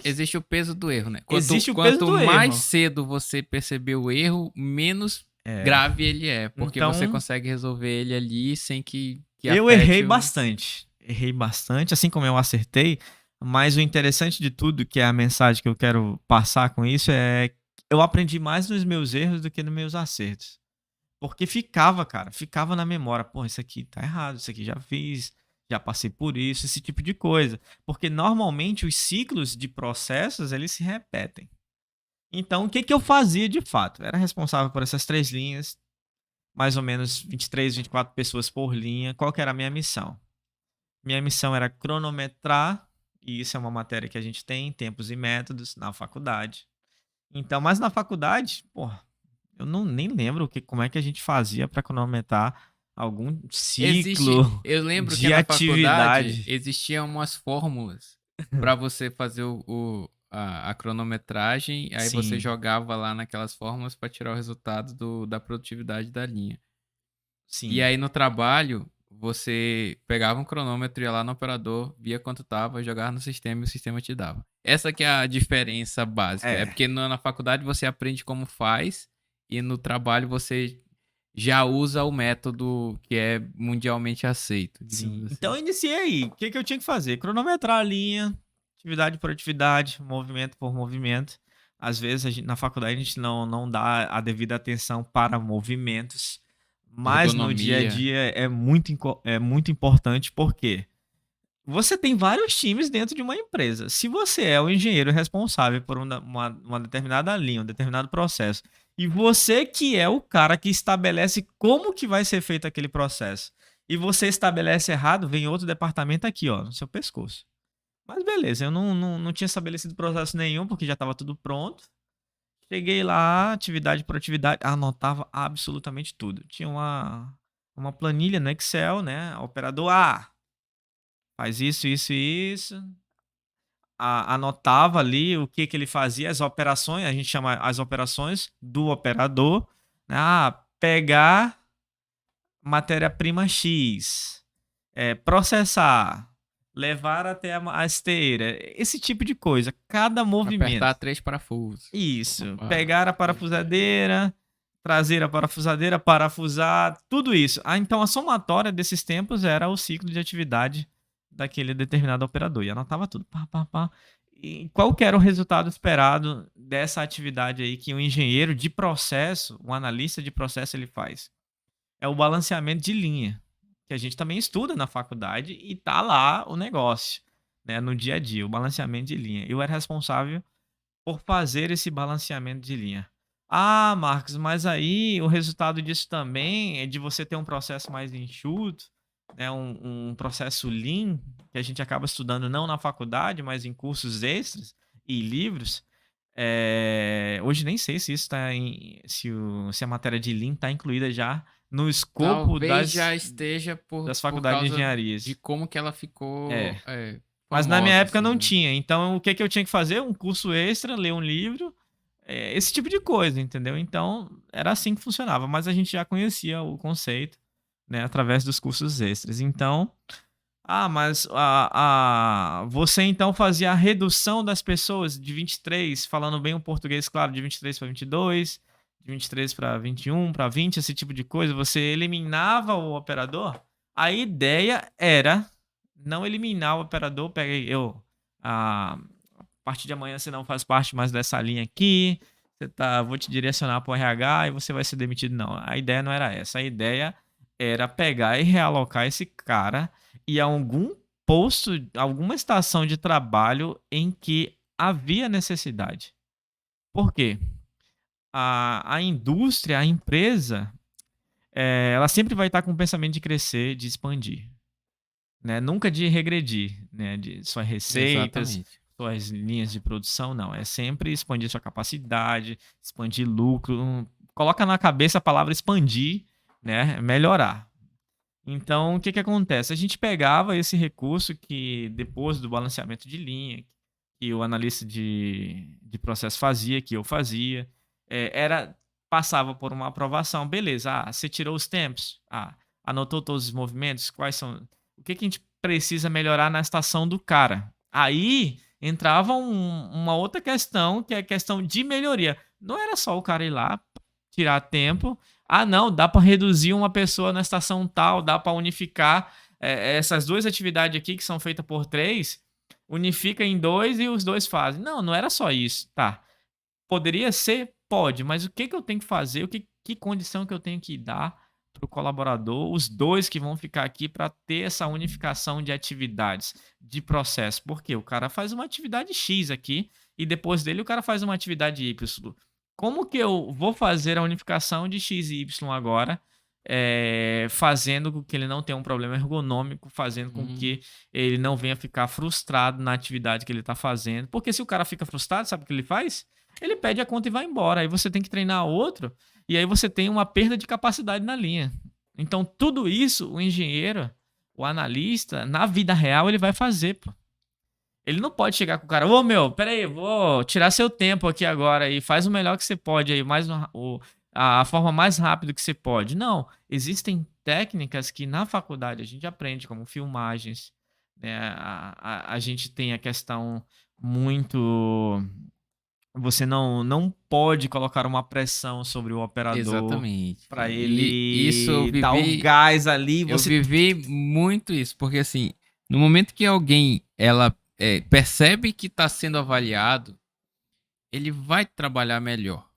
Existe o peso do erro, né? existe o peso Quanto do mais erro. cedo você perceber o erro, menos É. grave ele é. Porque você Então, consegue resolver ele ali sem que eu errei afete o. bastante. Errei bastante, assim como eu acertei. Mas o interessante de tudo, que é a mensagem que eu quero passar com isso, é eu aprendi mais nos meus erros do que nos meus acertos. Porque ficava, cara, ficava na memória. Pô, isso aqui tá errado, isso aqui já fiz, já passei por isso, esse tipo de coisa. Porque normalmente os ciclos de processos, eles se repetem. Então, o que que eu fazia de fato? Eu era responsável por essas 3 linhas, mais ou menos 23, 24 pessoas por linha. Qual que era a minha missão? Minha missão era cronometrar, e isso é uma matéria que a gente tem, tempos e métodos, na faculdade. Então, mas na faculdade, pô, eu não nem lembro como é que a gente fazia para cronometrar algum ciclo Eu lembro que de na faculdade atividade. existiam umas fórmulas para você fazer a cronometragem, aí você Sim, jogava lá naquelas fórmulas para tirar o resultado da produtividade da linha. E sim. aí no trabalho, você pegava um cronômetro, ia lá no operador, via quanto tava, jogava no sistema e o sistema te dava. Essa que é a diferença básica. É É, porque na faculdade você aprende como faz e no trabalho você já usa o método que é mundialmente aceito, sim. digamos Então assim. eu iniciei aí. O que que eu tinha que fazer? Cronometrar a linha, atividade por atividade, movimento por movimento. Às vezes na faculdade a gente não dá a devida atenção para movimentos, mas no dia a Ergonomia. dia é muito importante porque você tem vários times dentro de uma empresa. Se você é o engenheiro responsável por uma determinada linha, um determinado processo, e você que é o cara que estabelece como que vai ser feito aquele processo, e você estabelece errado, vem outro departamento aqui, ó, no seu pescoço. Mas beleza, eu não tinha estabelecido processo nenhum, porque já estava tudo pronto. Cheguei lá, atividade por atividade, anotava absolutamente tudo. Tinha uma planilha no Excel, né? Operador A, faz isso, isso e isso. Anotava ali o que que ele fazia, as operações, a gente chama as operações do operador, né? Ah, pegar matéria-prima X, processar, levar até a esteira, esse tipo de coisa. Cada Apertar movimento. 3 parafusos. Isso. Opa, Pegar a puxar. parafusadeira, trazer a parafusadeira, parafusar, tudo isso. Então a somatória desses tempos era o ciclo de atividade daquele determinado operador. E anotava tudo. Pá, pá, pá. E qual que era o resultado esperado dessa atividade aí que o engenheiro de processo, o analista de processo, ele faz? É o balanceamento de linha, que a gente também estuda na faculdade e tá lá o negócio, né, no dia a dia, o balanceamento de linha. Eu era responsável por fazer esse balanceamento de linha. Ah, Marcos, mas aí o resultado disso também é de você ter um processo mais enxuto, né, um processo lean, que a gente acaba estudando não na faculdade, mas em cursos extras e livros. Hoje nem sei se isso tá se a matéria de lean está incluída já no escopo Talvez já esteja das por faculdades de causa de engenharias. como que ela ficou É. Mas na minha famosa, época assim, não né? tinha. Então, o que que eu tinha que fazer? Um curso extra, ler um livro, esse tipo de coisa, entendeu? Então, era assim que funcionava. Mas a gente já conhecia o conceito, né, através dos cursos extras. Então, Ah, mas você então fazia a redução das pessoas de 23, falando bem o português, claro, de 23 para 22, de 23 para 21, para 20, esse tipo de coisa. Você eliminava o operador? A ideia era não eliminar o operador. Peguei eu. A partir de amanhã você não faz parte mais dessa linha aqui. Vou te direcionar para o RH e você vai ser demitido. Não, a ideia não era essa. A ideia era pegar e realocar esse cara e algum posto, alguma estação de trabalho em que havia necessidade. Por quê? A indústria, a empresa, ela sempre vai estar com o pensamento de crescer, de expandir, né? Nunca de regredir, né? De suas receitas, Exatamente. suas linhas de produção, não. É sempre expandir sua capacidade, expandir lucro. Coloca na cabeça a palavra expandir, né? Melhorar. Então, o que que acontece? A gente pegava esse recurso que, depois do balanceamento de linha, que o analista de processo fazia, que eu fazia, passava por uma aprovação. Beleza, você tirou os tempos, anotou todos os movimentos, quais são. O que que a gente precisa melhorar na estação do cara? Aí entrava uma outra questão, que é a questão de melhoria. Não era só o cara ir lá, tirar tempo. Ah, não, dá para reduzir uma pessoa na estação tal, dá para unificar essas duas atividades aqui que são feitas por três, unifica em dois e os dois fazem. Não, não era só isso, tá? Poderia ser? Pode, mas o que que eu tenho que fazer? Que condição que eu tenho que dar para o colaborador, os dois que vão ficar aqui para ter essa unificação de atividades, de processo? Porque o cara faz uma atividade X aqui e depois dele o cara faz uma atividade Y. Como que eu vou fazer a unificação de X e Y agora, fazendo com que ele não tenha um problema ergonômico, fazendo com que ele não venha ficar frustrado na atividade que ele está fazendo? Porque se o cara fica frustrado, sabe o que ele faz? Ele pede a conta e vai embora. Aí você tem que treinar outro, e aí você tem uma perda de capacidade na linha. Então, tudo isso, o engenheiro, o analista, na vida real, ele vai fazer, pô. Ele não pode chegar com o cara, ô meu, peraí, vou tirar seu tempo aqui agora e faz o melhor que você pode aí, a forma mais rápida que você pode. Não, existem técnicas que na faculdade a gente aprende, como filmagens, né? A gente tem a questão muito. Você não pode colocar uma pressão sobre o operador Exatamente, para cara. E isso ele dar o gás ali. eu Você vivi muito isso, porque assim, no momento que alguém ela percebe que está sendo avaliado, ele vai trabalhar melhor.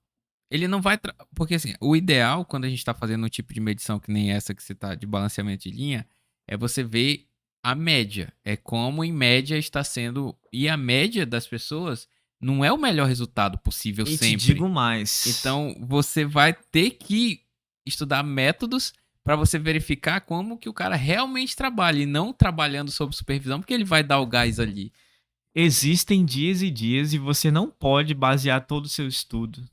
Ele não vai. Porque assim, o ideal, quando a gente está fazendo um tipo de medição que nem essa que você está de balanceamento de linha, é você ver a média. É como em média está sendo. E a média das pessoas não é o melhor resultado possível E te sempre. digo mais. Então você vai ter que estudar métodos para você verificar como que o cara realmente trabalha e não trabalhando sob supervisão, porque ele vai dar o gás ali. Existem dias e dias e você não pode basear todo o seu estudo,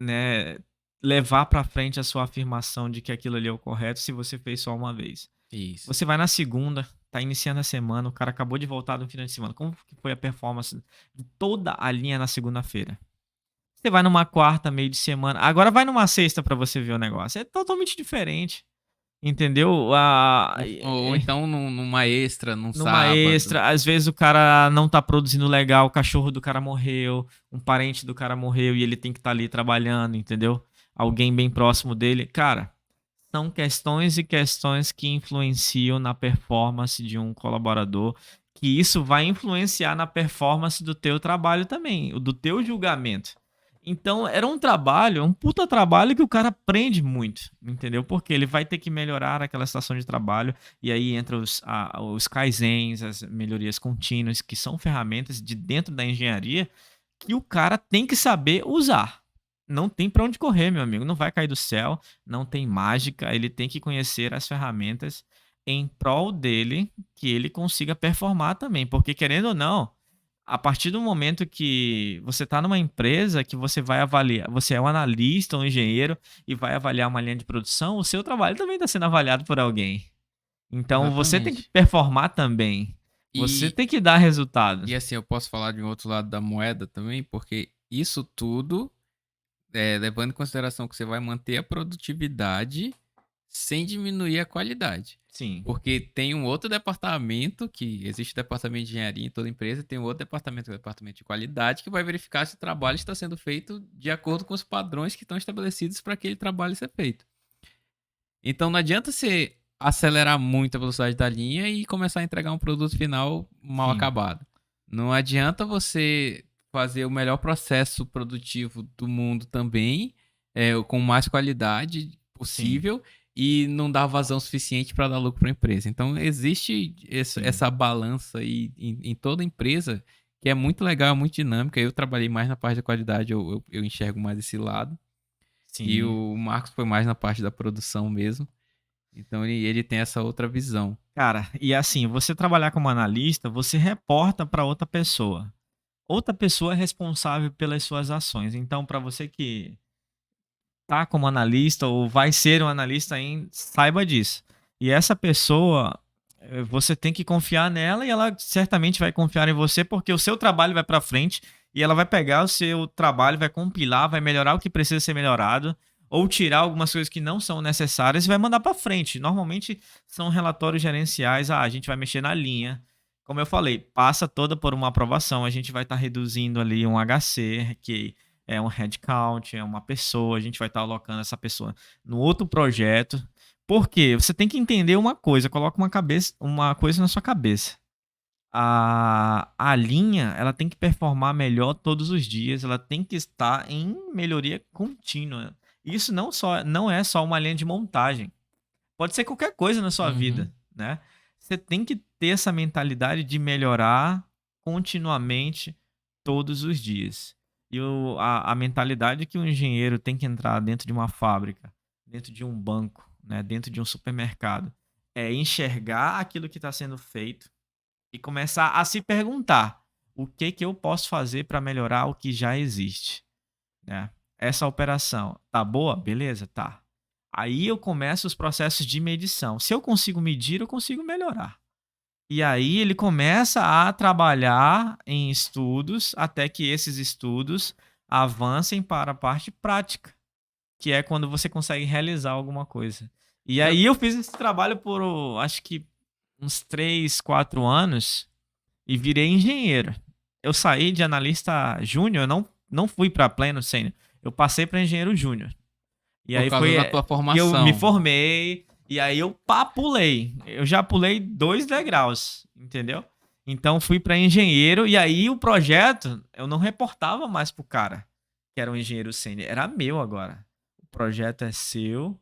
né, levar para frente a sua afirmação de que aquilo ali é o correto se você fez só uma vez. Isso. Você vai na segunda, tá iniciando a semana, o cara acabou de voltar do final de semana. Como que foi a performance de toda a linha na segunda-feira? Você vai numa quarta, meio de semana. Agora vai numa sexta para você ver o negócio. É totalmente diferente. Entendeu? Ou então numa extra, num Numa sábado. extra, às vezes o cara não tá produzindo legal, o cachorro do cara morreu, um parente do cara morreu e ele tem que estar ali trabalhando, entendeu? Alguém bem próximo dele. Cara, são questões e questões que influenciam na performance de um colaborador, que isso vai influenciar na performance do teu trabalho também, do teu julgamento. Então, era um trabalho, um puta trabalho que o cara aprende muito, entendeu? Porque ele vai ter que melhorar aquela estação de trabalho, e aí entra os kaizens, as melhorias contínuas, que são ferramentas de dentro da engenharia que o cara tem que saber usar. Não tem para onde correr, meu amigo. Não vai cair do céu, não tem mágica. Ele tem que conhecer as ferramentas em prol dele, que ele consiga performar também. Porque, querendo ou não, a partir do momento que você está numa empresa que você vai avaliar, você é um analista, um engenheiro e vai avaliar uma linha de produção, o seu trabalho também está sendo avaliado por alguém. Então você tem que Exatamente. performar também. Você E, tem que dar resultado. e assim, eu posso falar de um outro lado da moeda também, porque isso tudo, levando em consideração que você vai manter a produtividade sem diminuir a qualidade. Sim, Porque tem um outro departamento, que existe o departamento de engenharia em toda empresa, tem um outro departamento, que é o departamento de qualidade, que vai verificar se o trabalho está sendo feito de acordo com os padrões que estão estabelecidos para aquele trabalho ser feito. Então não adianta você acelerar muito a velocidade da linha e começar a entregar um produto final mal sim, acabado. Não adianta você fazer o melhor processo produtivo do mundo também, com mais qualidade sim, possível, e não dar vazão suficiente para dar lucro para a empresa. Então existe sim, essa balança aí em toda empresa que é muito legal, muito dinâmica. Eu trabalhei mais na parte da qualidade, eu enxergo mais esse lado. E sim. o Marcos foi mais na parte da produção mesmo. Então ele tem essa outra visão. Cara, e assim, você trabalhar como analista, você reporta para outra pessoa. Outra pessoa é responsável pelas suas ações. Então, para você que tá como analista ou vai ser um analista ainda, saiba disso. E essa pessoa, você tem que confiar nela e ela certamente vai confiar em você, porque o seu trabalho vai para frente e ela vai pegar o seu trabalho, vai compilar, vai melhorar o que precisa ser melhorado ou tirar algumas coisas que não são necessárias e vai mandar para frente. Normalmente são relatórios gerenciais, a gente vai mexer na linha. Como eu falei, passa toda por uma aprovação, a gente vai estar reduzindo ali um HC, que é um headcount, é uma pessoa, a gente vai estar alocando essa pessoa no outro projeto. Por quê? Você tem que entender uma coisa, coloca uma coisa na sua cabeça. A linha, ela tem que performar melhor todos os dias, ela tem que estar em melhoria contínua. Isso não é só uma linha de montagem. Pode ser qualquer coisa na sua Uhum. vida, né? Você tem que ter essa mentalidade de melhorar continuamente todos os dias. E a mentalidade que o engenheiro tem que entrar dentro de uma fábrica, dentro de um banco, né, dentro de um supermercado, é enxergar aquilo que está sendo feito e começar a se perguntar: o que que eu posso fazer para melhorar o que já existe, né? Essa operação tá boa? Beleza, tá. Aí eu começo os processos de medição. Se eu consigo medir, eu consigo melhorar. E aí ele começa a trabalhar em estudos até que esses estudos avancem para a parte prática, que é quando você consegue realizar alguma coisa. E Eu- aí eu fiz esse trabalho por, acho que uns 3, 4 anos e virei engenheiro. Eu saí de analista júnior, não fui para pleno sênior. Eu passei para engenheiro júnior. E por aí causa foi da tua que eu me formação. formei, e aí eu pulei. Eu já pulei 2 degraus, entendeu? Então fui para engenheiro, e aí o projeto eu não reportava mais pro cara, que era um engenheiro sênior, era meu agora. O projeto é seu.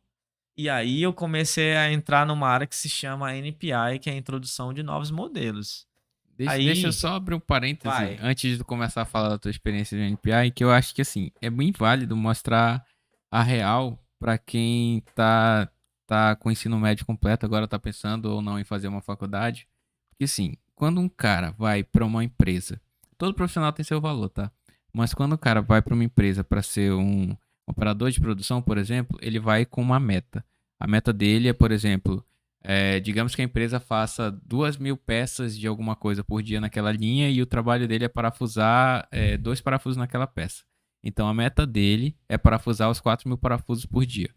E aí eu comecei a entrar numa área que se chama NPI, que é a introdução de novos modelos. Deixa eu Aí, só abrir um parêntese vai. antes de começar a falar da tua experiência de NPI, que eu acho que assim, é bem válido mostrar a real para quem tá com o ensino médio completo, agora tá pensando ou não em fazer uma faculdade. Porque assim, quando um cara vai para uma empresa, todo profissional tem seu valor, tá? Mas quando o cara vai para uma empresa para ser um operador de produção, por exemplo, ele vai com uma meta. A meta dele é, por exemplo, digamos que a empresa faça 2.000 peças de alguma coisa por dia naquela linha e o trabalho dele é parafusar 2 parafusos naquela peça. Então a meta dele é parafusar os 4.000 parafusos por dia.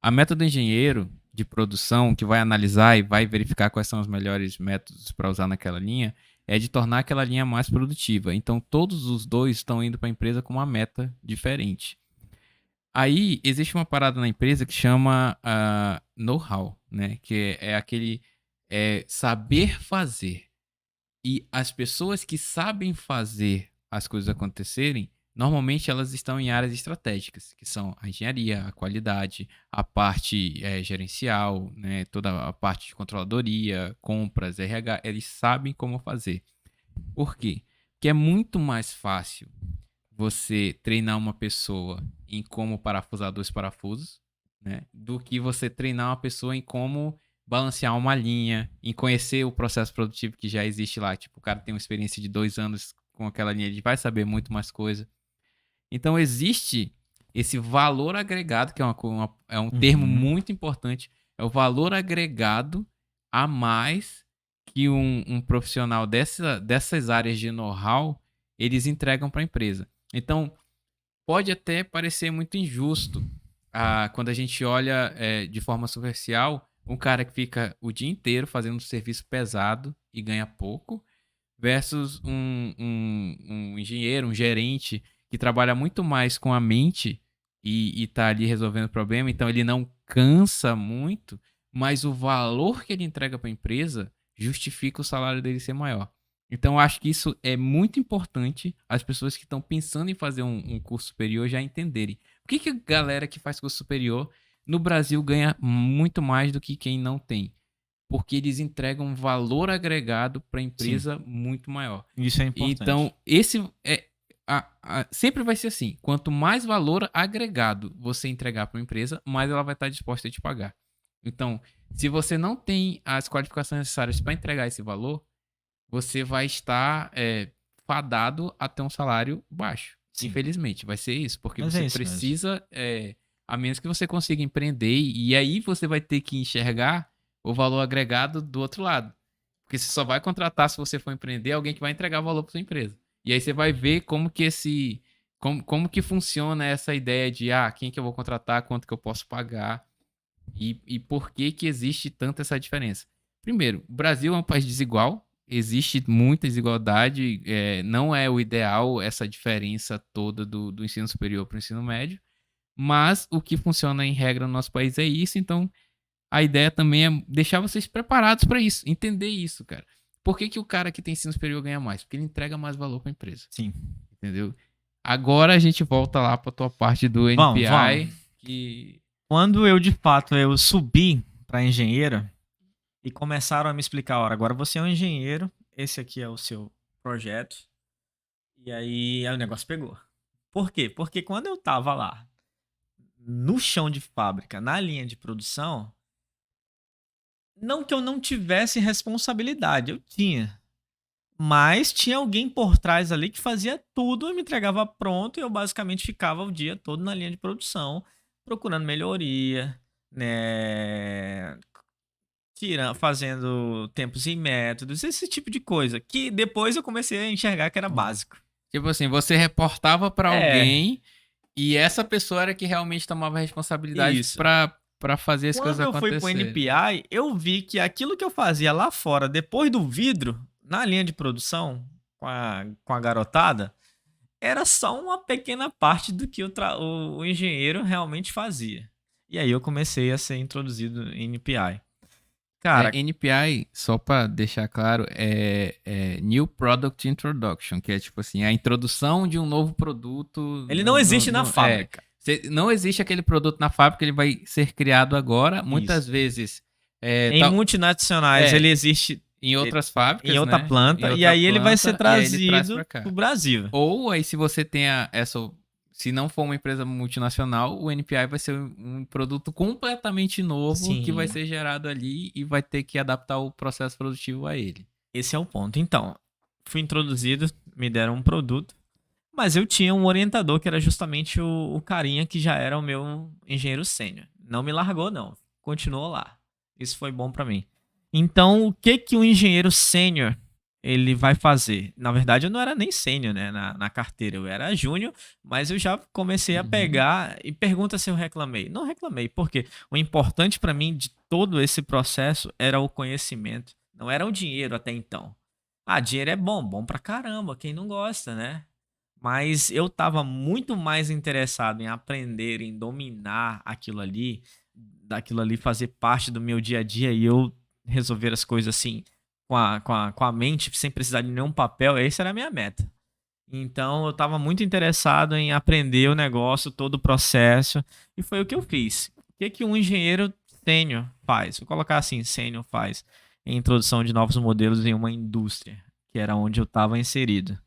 A meta do engenheiro de produção, que vai analisar e vai verificar quais são os melhores métodos para usar naquela linha, é de tornar aquela linha mais produtiva. Então todos os dois estão indo para a empresa com uma meta diferente. Aí existe uma parada na empresa que chama know-how, né? Que é aquele saber fazer. E as pessoas que sabem fazer as coisas acontecerem, normalmente elas estão em áreas estratégicas, que são a engenharia, a qualidade, a parte gerencial, né? Toda a parte de controladoria, compras, RH, eles sabem como fazer. Por quê? Porque é muito mais fácil você treinar uma pessoa em como parafusar 2 parafusos, né? Do que você treinar uma pessoa em como balancear uma linha, em conhecer o processo produtivo que já existe lá. Tipo, o cara tem uma experiência de 2 anos com aquela linha, ele vai saber muito mais coisa. Então existe esse valor agregado, que é um termo Uhum. muito importante, é o valor agregado a mais que um profissional dessas áreas de know-how eles entregam para a empresa. Então, pode até parecer muito injusto quando a gente olha de forma superficial, Um cara que fica o dia inteiro fazendo um serviço pesado e ganha pouco, versus um engenheiro, um gerente que trabalha muito mais com a mente e tá ali resolvendo o problema, então ele não cansa muito, mas o valor que ele entrega para a empresa justifica o salário dele ser maior. Então, eu acho que isso é muito importante as pessoas que estão pensando em fazer um curso superior já entenderem. Por que a galera que faz curso superior no Brasil ganha muito mais do que quem não tem? Porque eles entregam um valor agregado para a Sim, empresa muito maior. isso é importante. Então, esse é sempre vai ser assim. Quanto mais valor agregado você entregar para uma empresa, mais ela vai estar disposta a te pagar. Então, se você não tem as qualificações necessárias para entregar esse valor, você vai estar fadado a ter um salário baixo. Sim, Infelizmente, vai ser isso. Porque mas você é isso mesmo. precisa, a menos que você consiga empreender, e aí você vai ter que enxergar o valor agregado do outro lado. Porque você só vai contratar, se você for empreender, alguém que vai entregar valor para sua empresa. E aí você vai ver como que como que funciona essa ideia de quem que eu vou contratar, quanto que eu posso pagar e por que que existe tanta essa diferença. Primeiro, o Brasil é um país desigual, existe muita desigualdade, não é o ideal essa diferença toda do ensino superior para o ensino médio, mas o que funciona em regra no nosso país é isso, então a ideia também é deixar vocês preparados para isso, entender isso, cara. Por que que o cara que tem ensino superior ganha mais? Porque ele entrega mais valor para a empresa, Sim. entendeu? Agora a gente volta lá para tua parte do Vamos. NPI, que Quando de fato, eu subi para engenheiro e começaram a me explicar, olha, agora você é um engenheiro, esse aqui é o seu projeto, e aí o negócio pegou. Por quê? Porque quando eu tava lá, no chão de fábrica, na linha de produção, não que eu não tivesse responsabilidade, eu tinha. Mas tinha alguém por trás ali que fazia tudo e me entregava pronto e eu basicamente ficava o dia todo na linha de produção, procurando melhoria, né, fazendo tempos e métodos, esse tipo de coisa, que depois eu comecei a enxergar que era básico. tipo assim, você reportava para É, alguém e essa pessoa era que realmente tomava a responsabilidade isso. para fazer as coisas Quando eu fui pro acontecerem. NPI, eu vi que aquilo que eu fazia lá fora, depois do vidro, na linha de produção, com a garotada, era só uma pequena parte do que o engenheiro realmente fazia. E aí eu comecei a ser introduzido em NPI. Cara, NPI, só para deixar claro, é New Product Introduction, que é tipo assim, a introdução de um novo produto. ele não existe na fábrica. Não existe aquele produto na fábrica, ele vai ser criado agora. Isso. Muitas vezes, Em multinacionais, ele é, existe em outras em fábricas, outra né? Em planta, e outra aí ele vai ser planta, e aí ele traz para trazido pro cá. Brasil. Ou aí, se você tem se não for uma empresa multinacional, o NPI vai ser um produto completamente novo que vai Sim, ser gerado ali e vai ter que adaptar o processo produtivo a ele. esse é o ponto. Então, fui introduzido, me deram um produto, mas eu tinha um orientador que era justamente o carinha que já era o meu engenheiro sênior. Não me largou, não. Continuou lá. Isso foi bom pra mim. Então, o que que o engenheiro sênior ele vai fazer? Na verdade, eu não era nem sênior, né, na carteira. Eu era júnior, mas eu já comecei a Uhum. pegar e pergunta se eu reclamei. Não reclamei, porque o importante pra mim de todo esse processo era o conhecimento. Não era o dinheiro até então. Ah, dinheiro é bom, bom pra caramba, quem não gosta, né? Mas eu estava muito mais interessado em aprender, em dominar aquilo ali, daquilo ali fazer parte do meu dia a dia e eu resolver as coisas assim, com a mente, sem precisar de nenhum papel. Essa era a minha meta. Então eu estava muito interessado em aprender o negócio, todo o processo, e foi o que eu fiz. O que, que um engenheiro sênior faz? Vou colocar assim: sênior faz em introdução de novos modelos em uma indústria, que era onde eu estava inserido.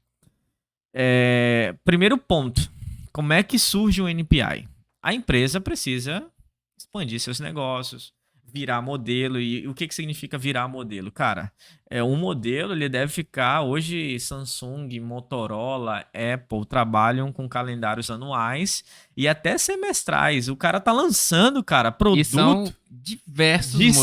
Primeiro ponto, como é que surge o NPI? A empresa precisa expandir seus negócios, virar modelo. E o que, que significa virar modelo? Cara, um modelo ele deve ficar. Hoje, Samsung, Motorola, Apple trabalham com calendários anuais e até semestrais. O cara tá lançando, cara, E são produto diversos de 6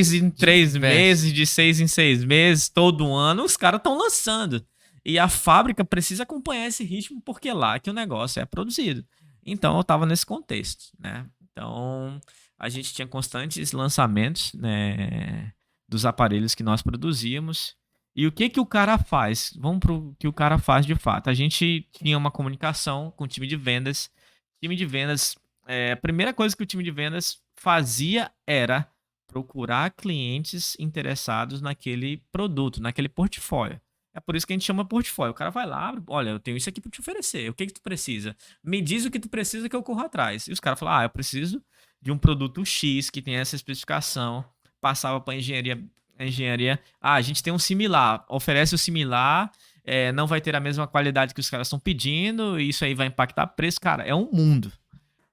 modelos. em 3 meses, Diversos. de 6 em 6 meses, todo ano, os caras estão lançando. E a fábrica precisa acompanhar esse ritmo porque é lá que o negócio é produzido. Então eu estava nesse contexto, né? Então a gente tinha constantes lançamentos, né, dos aparelhos que nós produzíamos. E o que que o cara faz? Vamos para o que o cara faz de fato. A gente tinha uma comunicação com o time de vendas. Time de vendas, a primeira coisa que o time de vendas fazia era procurar clientes interessados naquele produto, naquele portfólio. É por isso que a gente chama portfólio. O cara vai lá, olha, eu tenho isso aqui para te oferecer. O que que tu precisa? Me diz o que tu precisa que eu corro atrás. E os caras falam, eu preciso de um produto X que tem essa especificação. Passava para engenharia. A gente tem um similar, oferece o similar, não vai ter a mesma qualidade que os caras estão pedindo, e isso aí vai impactar preço. Cara, é um mundo.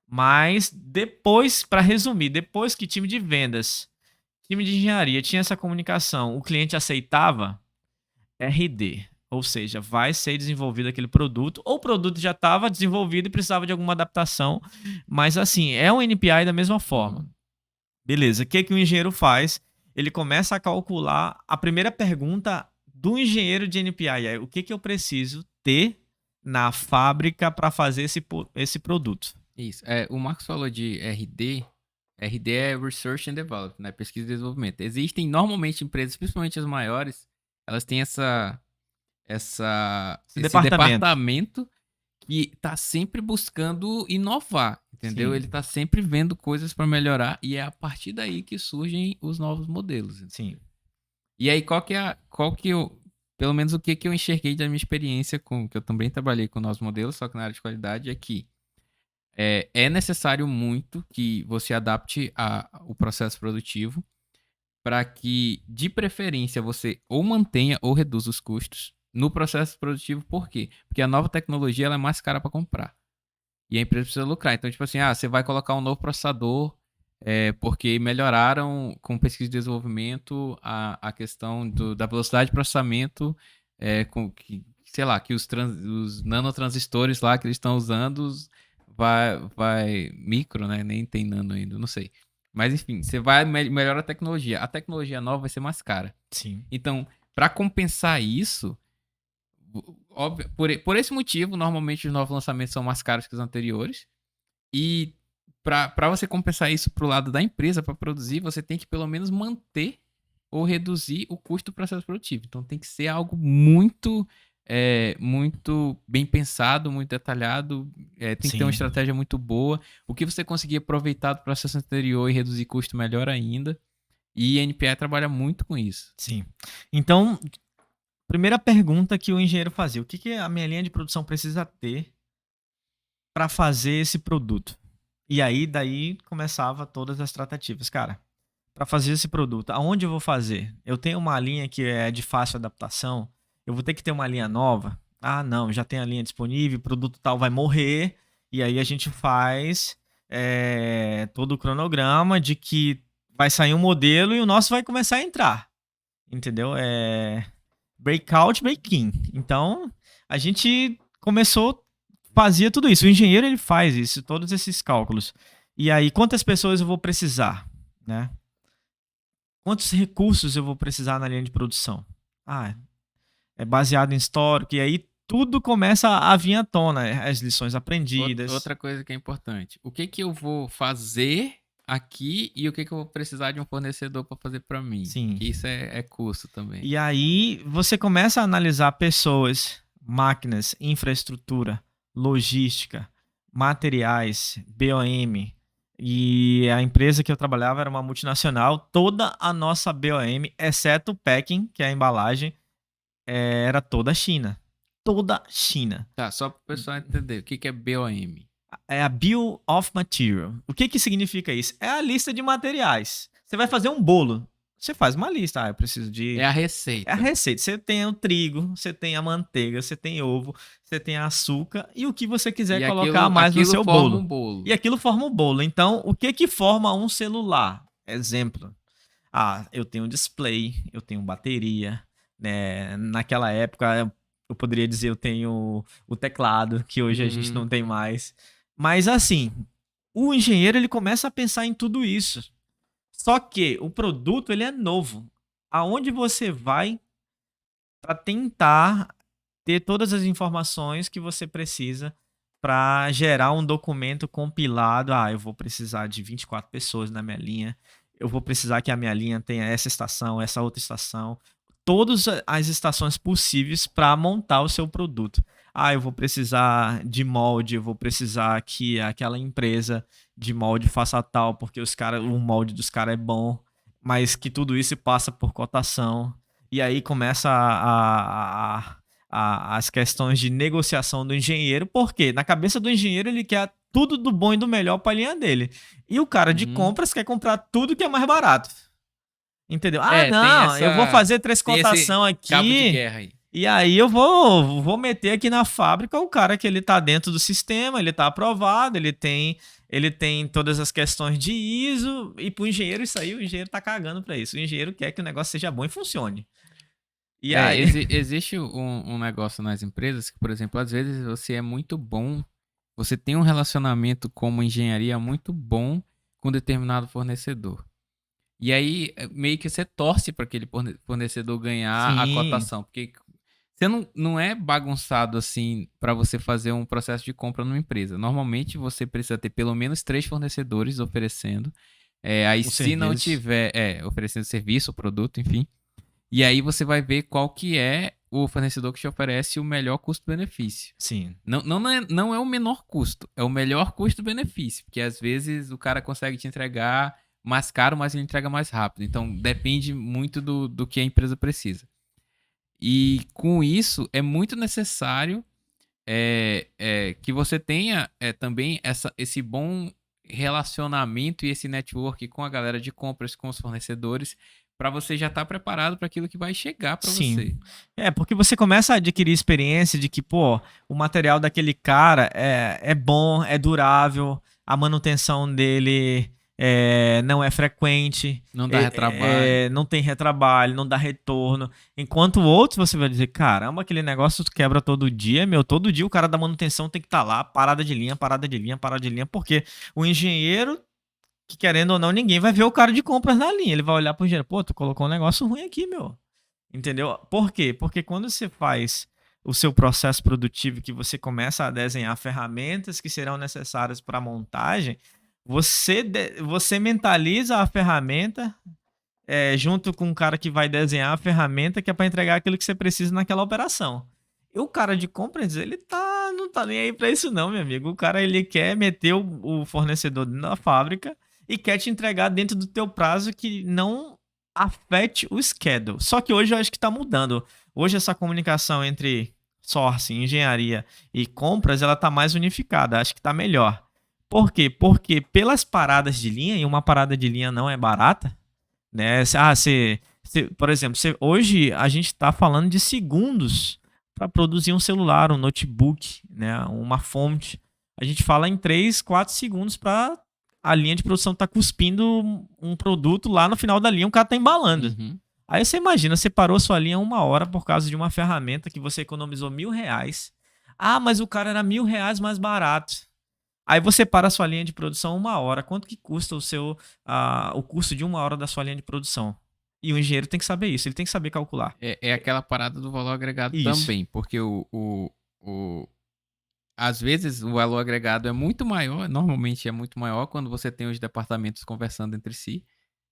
Mas depois, para resumir, depois que time de vendas, time de engenharia tinha essa comunicação, o cliente aceitava, RD. Ou seja, vai ser desenvolvido aquele produto, ou o produto já estava desenvolvido e precisava de alguma adaptação. Mas assim, é um NPI da mesma forma. Beleza, o que que o engenheiro faz? Ele começa a calcular a primeira pergunta do engenheiro de NPI é o que que eu preciso ter na fábrica para fazer esse produto. Isso. O Marcos falou de RD. RD é Research and Development, né? Pesquisa e desenvolvimento. Existem normalmente empresas, principalmente as maiores, elas têm esse departamento que tá sempre buscando inovar, entendeu? Sim. Ele tá sempre vendo coisas para melhorar e é a partir daí que surgem os novos modelos. Entendeu? Sim. E aí pelo menos o que eu enxerguei da minha experiência que eu também trabalhei com novos modelos, só que na área de qualidade, é que é necessário muito que você adapte o processo produtivo para que, de preferência, você ou mantenha ou reduza os custos no processo produtivo. Por quê? Porque a nova tecnologia ela é mais cara para comprar. E a empresa precisa lucrar. Então, tipo assim, você vai colocar um novo processador porque melhoraram com pesquisa e desenvolvimento a questão da velocidade de processamento, sei lá, que os nanotransistores lá que eles estão usando vai micro, né? Nem tem nano ainda, não sei. Mas enfim, você vai melhorar a tecnologia. A tecnologia nova vai ser mais cara. Sim. Então, para compensar isso, óbvio, por esse motivo, normalmente os novos lançamentos são mais caros que os anteriores. E para você compensar isso pro lado da empresa, para produzir, você tem que pelo menos manter ou reduzir o custo do processo produtivo. Então tem que ser algo muito bem pensado, muito detalhado, tem que ter uma estratégia muito boa. O que você conseguir aproveitar do processo anterior e reduzir custo, melhor ainda. E a NPI trabalha muito com isso. Sim. Então, primeira pergunta que o engenheiro fazia: o que que a minha linha de produção precisa ter para fazer esse produto? E aí, daí começava todas as tratativas. Cara, para fazer esse produto, aonde eu vou fazer? Eu tenho uma linha que é de fácil adaptação, eu vou ter que ter uma linha nova? Ah, não, já tem a linha disponível, o produto tal vai morrer, e aí a gente faz todo o cronograma de que vai sair um modelo e o nosso vai começar a entrar. Entendeu? Breakout, break-in. Então, a gente fazia tudo isso. O engenheiro, ele faz isso, todos esses cálculos. E aí, quantas pessoas eu vou precisar, né? Quantos recursos eu vou precisar na linha de produção? É baseado em histórico, e aí tudo começa a vir à tona, as lições aprendidas. Outra coisa que é importante, o que eu vou fazer aqui e o que eu vou precisar de um fornecedor para fazer para mim. Sim. Isso é custo também. E aí você começa a analisar pessoas, máquinas, infraestrutura, logística, materiais, BOM. E a empresa que eu trabalhava era uma multinacional. Toda a nossa BOM, exceto o packing, que é a embalagem, era toda China. Toda China. Tá, só para o pessoal entender, o que é BOM? É a Bill of Material. O que significa isso? É a lista de materiais. Você vai fazer um bolo. Você faz uma lista. Eu preciso de... É a receita. É a receita. Você tem o trigo, você tem a manteiga, você tem ovo, você tem açúcar e o que você quiser colocar mais no seu bolo. Um bolo. E aquilo forma um bolo. Então, o que forma um celular? Exemplo. Eu tenho display, eu tenho bateria. Né? Naquela época, eu poderia dizer eu tenho o teclado, que hoje a gente não tem mais. Mas assim, o engenheiro ele começa a pensar em tudo isso. Só que o produto ele é novo. Aonde você vai para tentar ter todas as informações que você precisa para gerar um documento compilado. Eu vou precisar de 24 pessoas na minha linha. Eu vou precisar que a minha linha tenha essa estação, essa outra estação. Todas as estações possíveis para montar o seu produto. Eu vou precisar de molde, eu vou precisar que aquela empresa de molde faça tal, porque o molde dos caras é bom, mas que tudo isso passa por cotação. E aí começa as questões de negociação do engenheiro, porque na cabeça do engenheiro ele quer tudo do bom e do melhor para a linha dele. E o cara de compras quer comprar tudo que é mais barato. Entendeu? Não, eu vou fazer 3 cotação aqui. Cabo de guerra aí. E aí eu vou meter aqui na fábrica o cara que ele tá dentro do sistema, ele tá aprovado, ele tem todas as questões de ISO, e pro engenheiro isso aí, o engenheiro tá cagando pra isso. O engenheiro quer que o negócio seja bom e funcione. E aí... Existe um negócio nas empresas que, por exemplo, às vezes você é muito bom, você tem um relacionamento como engenharia muito bom com determinado fornecedor. E aí, meio que você torce para aquele fornecedor ganhar a cotação, porque você não é bagunçado assim para você fazer um processo de compra numa empresa. Normalmente você precisa ter pelo menos 3 fornecedores oferecendo. Aí se não tiver, oferecendo serviço, produto, enfim. E aí você vai ver qual que é o fornecedor que te oferece o melhor custo-benefício. Sim. Não é o menor custo, é o melhor custo-benefício. Porque às vezes o cara consegue te entregar mais caro, mas ele entrega mais rápido. Então depende muito do que a empresa precisa. E com isso, é muito necessário que você tenha também esse bom relacionamento e esse network com a galera de compras, com os fornecedores, para você já estar preparado para aquilo que vai chegar para você. Porque você começa a adquirir experiência de que, o material daquele cara é bom, é durável, a manutenção dele... não é frequente, não dá retrabalho, não tem retrabalho, não dá retorno. Enquanto outros você vai dizer, caramba, aquele negócio quebra todo dia, todo dia o cara da manutenção tem que estar lá, parada de linha, porque o engenheiro, que querendo ou não, ninguém vai ver o cara de compras na linha, ele vai olhar pro engenheiro, tu colocou um negócio ruim aqui, entendeu? Por quê? Porque quando você faz o seu processo produtivo, que você começa a desenhar ferramentas que serão necessárias para a montagem, você mentaliza a ferramenta junto com o cara que vai desenhar a ferramenta, que é para entregar aquilo que você precisa naquela operação. E o cara de compras, ele não tá nem aí para isso não, meu amigo. O cara, ele quer meter o fornecedor na fábrica e quer te entregar dentro do teu prazo que não afete o schedule. Só que hoje eu acho que tá mudando. Hoje essa comunicação entre sourcing, engenharia e compras, ela tá mais unificada. Acho que tá melhor. Por quê? Porque pelas paradas de linha, e uma parada de linha não é barata, né? Por exemplo, hoje a gente está falando de segundos para produzir um celular, um notebook, né? Uma fonte. A gente fala em 3, 4 segundos para a linha de produção estar cuspindo um produto lá no final da linha, o cara está embalando. Uhum. Aí você imagina, você parou sua linha 1 hora por causa de uma ferramenta que você economizou R$1.000. Mas o cara era R$1.000 mais barato. Aí você para a sua linha de produção 1 hora. Quanto que custa o custo de 1 hora da sua linha de produção? E o engenheiro tem que saber isso, ele tem que saber calcular. É aquela parada do valor agregado Isso. também, porque às vezes o valor agregado é muito maior, normalmente é muito maior quando você tem os departamentos conversando entre si,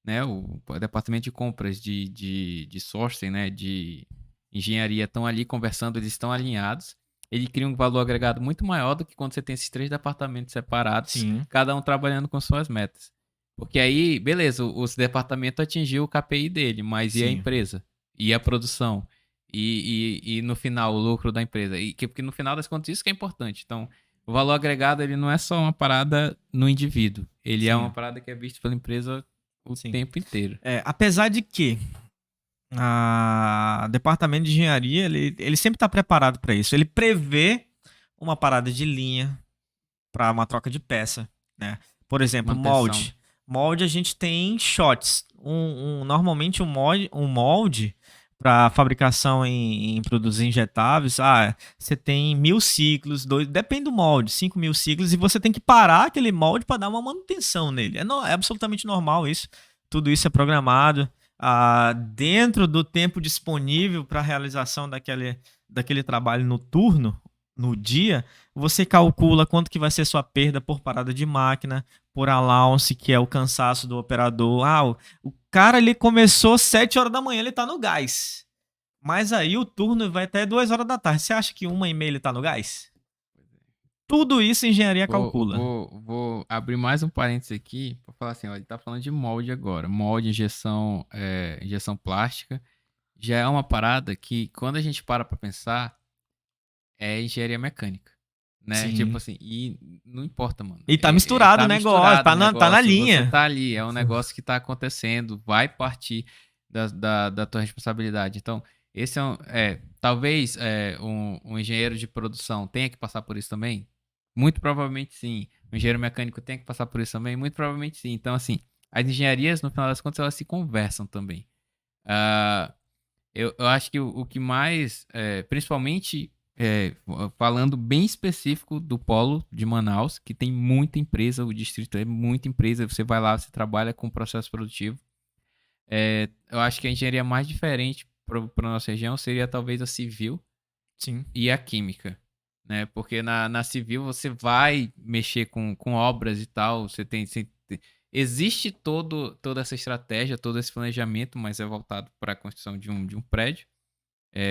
né? O departamento de compras, de sourcing, né? De engenharia estão ali conversando, eles estão alinhados. Ele cria um valor agregado muito maior do que quando você tem esses 3 departamentos separados, Sim. cada um trabalhando com suas metas. Porque aí, beleza, o departamento atingiu o KPI dele, mas e a empresa? E a produção? E no final, o lucro da empresa? Porque no final das contas, isso que é importante. Então, o valor agregado, ele não é só uma parada no indivíduo. Ele é uma parada que é vista pela empresa o tempo inteiro. Apesar de que o departamento de engenharia, ele sempre está preparado para isso. Ele prevê uma parada de linha para uma troca de peça, né? Por exemplo, molde. Molde, a gente tem shots. Normalmente um molde para fabricação em produtos injetáveis, você tem 1.000 ciclos, depende do molde, 5.000 ciclos, e você tem que parar aquele molde para dar uma manutenção nele. É absolutamente normal isso. Tudo isso é programado. Dentro do tempo disponível para a realização daquele trabalho noturno, no dia, você calcula quanto que vai ser sua perda por parada de máquina, por allowance, que é o cansaço do operador. O cara ele começou 7 horas da manhã, ele tá no gás. Mas aí o turno vai até 2 horas da tarde. Você acha que 1h30 ele tá no gás? Tudo isso a engenharia calcula. Vou abrir mais um parênteses aqui para falar assim, ó, ele tá falando de molde agora. Molde, injeção plástica. Já é uma parada que, quando a gente para pra pensar, é engenharia mecânica, né? Sim. Tipo assim, e não importa, mano. E tá misturado o negócio, tá na linha. Você tá ali, é um negócio que tá acontecendo, vai partir da tua responsabilidade. Então, esse talvez um engenheiro de produção tenha que passar por isso também? Muito provavelmente sim. O engenheiro mecânico tenha que passar por isso também? Muito provavelmente sim. Então, assim, as engenharias, no final das contas, elas se conversam também. Eu acho que o que mais, principalmente falando bem específico do polo de Manaus, que tem muita empresa, o distrito é muita empresa, você vai lá, você trabalha com processo produtivo. Eu acho que a engenharia mais diferente para a nossa região seria talvez a civil. Sim. E a química, né? Porque na civil você vai mexer com obras e tal, existe toda essa estratégia, todo esse planejamento, mas é voltado para a construção de um prédio,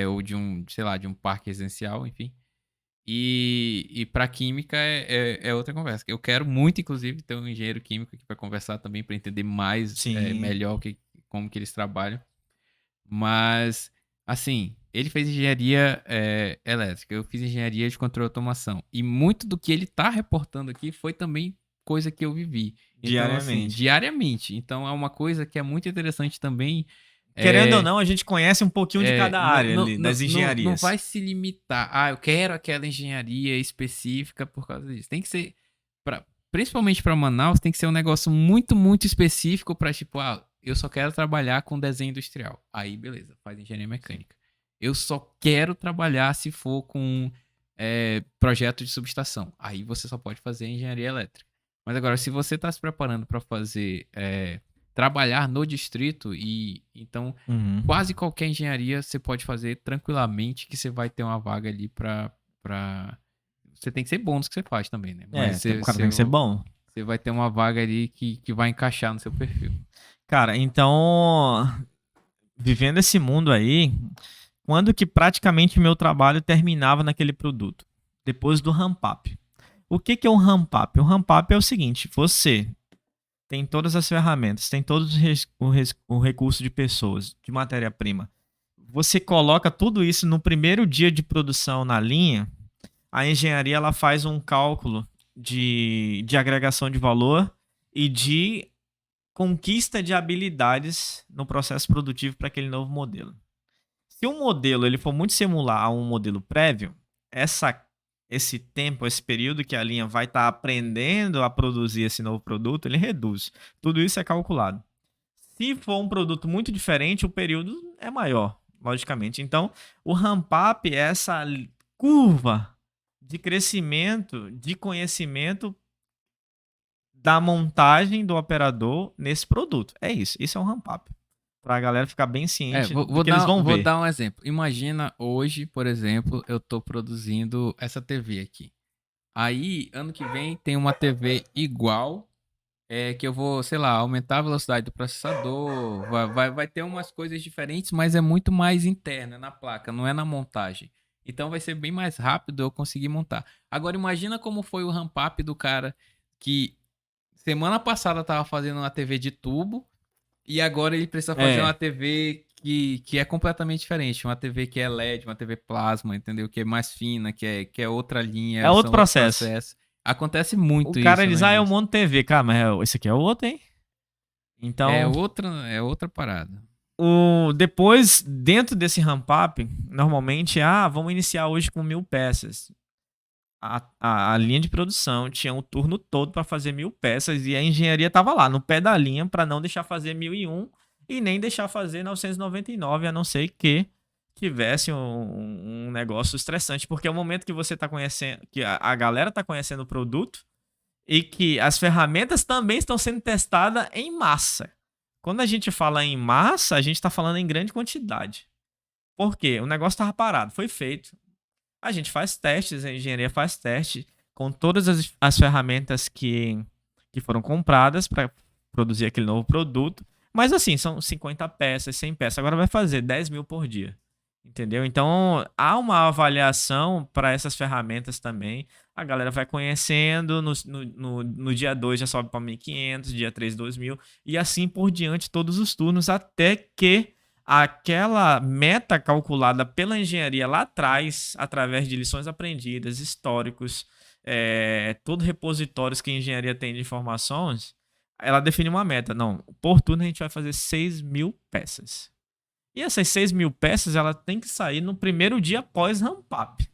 ou de sei lá, de um parque residencial, enfim. E para química é outra conversa. Eu quero muito, inclusive, ter um engenheiro químico aqui para conversar também, para entender mais, melhor como que eles trabalham. Mas, assim, ele fez engenharia elétrica, eu fiz engenharia de controle e automação. E muito do que ele tá reportando aqui foi também coisa que eu vivi. Então, assim, diariamente. Então, é uma coisa que é muito interessante também. Querendo ou não, a gente conhece um pouquinho de cada área ali, das engenharias. Não vai se limitar. Eu quero aquela engenharia específica por causa disso. Tem que ser, principalmente para Manaus, tem que ser um negócio muito, muito específico para, tipo, eu só quero trabalhar com desenho industrial. Aí, beleza, faz engenharia mecânica. Eu só quero trabalhar se for com projeto de subestação. Aí você só pode fazer engenharia elétrica. Mas agora, se você está se preparando para fazer trabalhar no distrito, e então quase qualquer engenharia você pode fazer tranquilamente, que você vai ter uma vaga ali para você tem que ser bom no que você faz também, né? Mas o cara tem que ser bom. Você vai ter uma vaga ali que vai encaixar no seu perfil. Cara, então, vivendo esse mundo aí, quando que praticamente meu trabalho terminava naquele produto? Depois do ramp-up. O que é um ramp-up? O ramp-up é o seguinte, você tem todas as ferramentas, tem todo o recurso de pessoas, de matéria-prima. Você coloca tudo isso no primeiro dia de produção na linha, a engenharia ela faz um cálculo de agregação de valor e de conquista de habilidades no processo produtivo para aquele novo modelo. Se um modelo ele for muito similar a um modelo prévio, esse tempo, esse período que a linha vai estar aprendendo a produzir esse novo produto, ele reduz. Tudo isso é calculado. Se for um produto muito diferente, o período é maior, logicamente. Então, o ramp-up é essa curva de crescimento, de conhecimento da montagem do operador nesse produto. É isso. Isso é um ramp-up. Pra galera ficar bem ciente do que eles vão ver. Vou dar um exemplo. Imagina hoje, por exemplo, eu tô produzindo essa TV aqui. Aí, ano que vem, tem uma TV igual, que eu vou, sei lá, aumentar a velocidade do processador, vai ter umas coisas diferentes, mas é muito mais interna na placa, não é na montagem. Então vai ser bem mais rápido eu conseguir montar. Agora imagina como foi o ramp-up do cara que semana passada tava fazendo uma TV de tubo e agora ele precisa fazer uma TV que é completamente diferente. Uma TV que é LED, uma TV plasma, entendeu? Que é mais fina, que é outra linha. É outro processo. Acontece muito isso. O cara diz, eu monto TV. Cara, mas esse aqui é outro, hein? Então... É outra parada. Depois, dentro desse ramp-up, normalmente, vamos iniciar hoje com 1000 peças. A linha de produção tinha um turno todo para fazer 1000 peças e a engenharia estava lá, no pé da linha, para não deixar fazer 1001 e nem deixar fazer 999, a não ser que tivesse um negócio estressante, porque é o momento que você está conhecendo, que a galera está conhecendo o produto e que as ferramentas também estão sendo testadas em massa. Quando a gente fala em massa, a gente está falando em grande quantidade. Por quê? O negócio estava parado, foi feito. A gente faz testes, a engenharia faz teste com todas as ferramentas que foram compradas para produzir aquele novo produto. Mas assim, são 50 peças, 100 peças. Agora vai fazer 10 mil por dia. Entendeu? Então, há uma avaliação para essas ferramentas também. A galera vai conhecendo, no dia 2 já sobe para 1.500, dia 3, 2.000, e assim por diante, todos os turnos, até que aquela meta calculada pela engenharia lá atrás, através de lições aprendidas, históricos, todo repositórios que a engenharia tem de informações, ela define uma meta. Não, por turno a gente vai fazer 6.000 peças. E essas 6.000 peças, ela tem que sair no primeiro dia após ramp-up.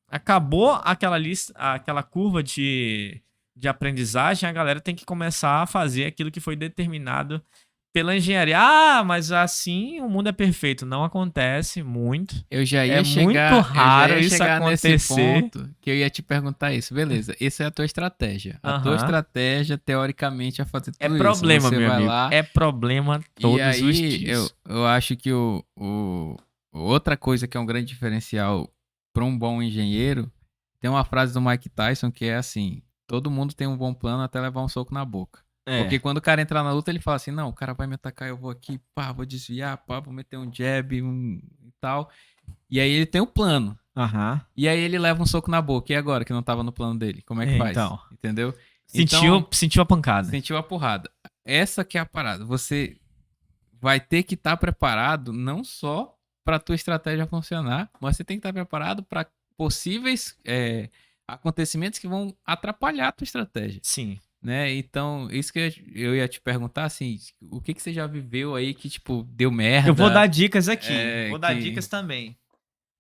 Acabou aquela curva de aprendizagem, a galera tem que começar a fazer aquilo que foi determinado pela engenharia. Ah, mas assim o mundo é perfeito. Não acontece muito. Eu já ia muito raro isso acontecer. Nesse ponto que eu ia te perguntar isso. Beleza, essa é a tua estratégia. A tua estratégia, teoricamente, é fazer tudo isso. É problema, você meu vai amigo. lá, é problema todos e aí, os dias. Eu acho que outra coisa que é um grande diferencial para um bom engenheiro, tem uma frase do Mike Tyson que é assim: todo mundo tem um bom plano até levar um soco na boca. Porque quando o cara entrar na luta, ele fala assim: não, o cara vai me atacar, eu vou aqui, pá, vou desviar, pá, vou meter um jab e tal. E aí ele tem o plano. E aí ele leva um soco na boca. E agora, que não tava no plano dele? Como é que faz? Então, entendeu? Sentiu a pancada. Sentiu a porrada. Essa que é a parada. Você vai ter que estar preparado não só para tua estratégia funcionar, mas você tem que estar preparado para possíveis acontecimentos que vão atrapalhar a tua estratégia. Sim. Né? Então, isso que eu ia te perguntar, assim, o que você já viveu aí que, tipo, deu merda? Eu vou dar dicas aqui. Vou dar dicas também.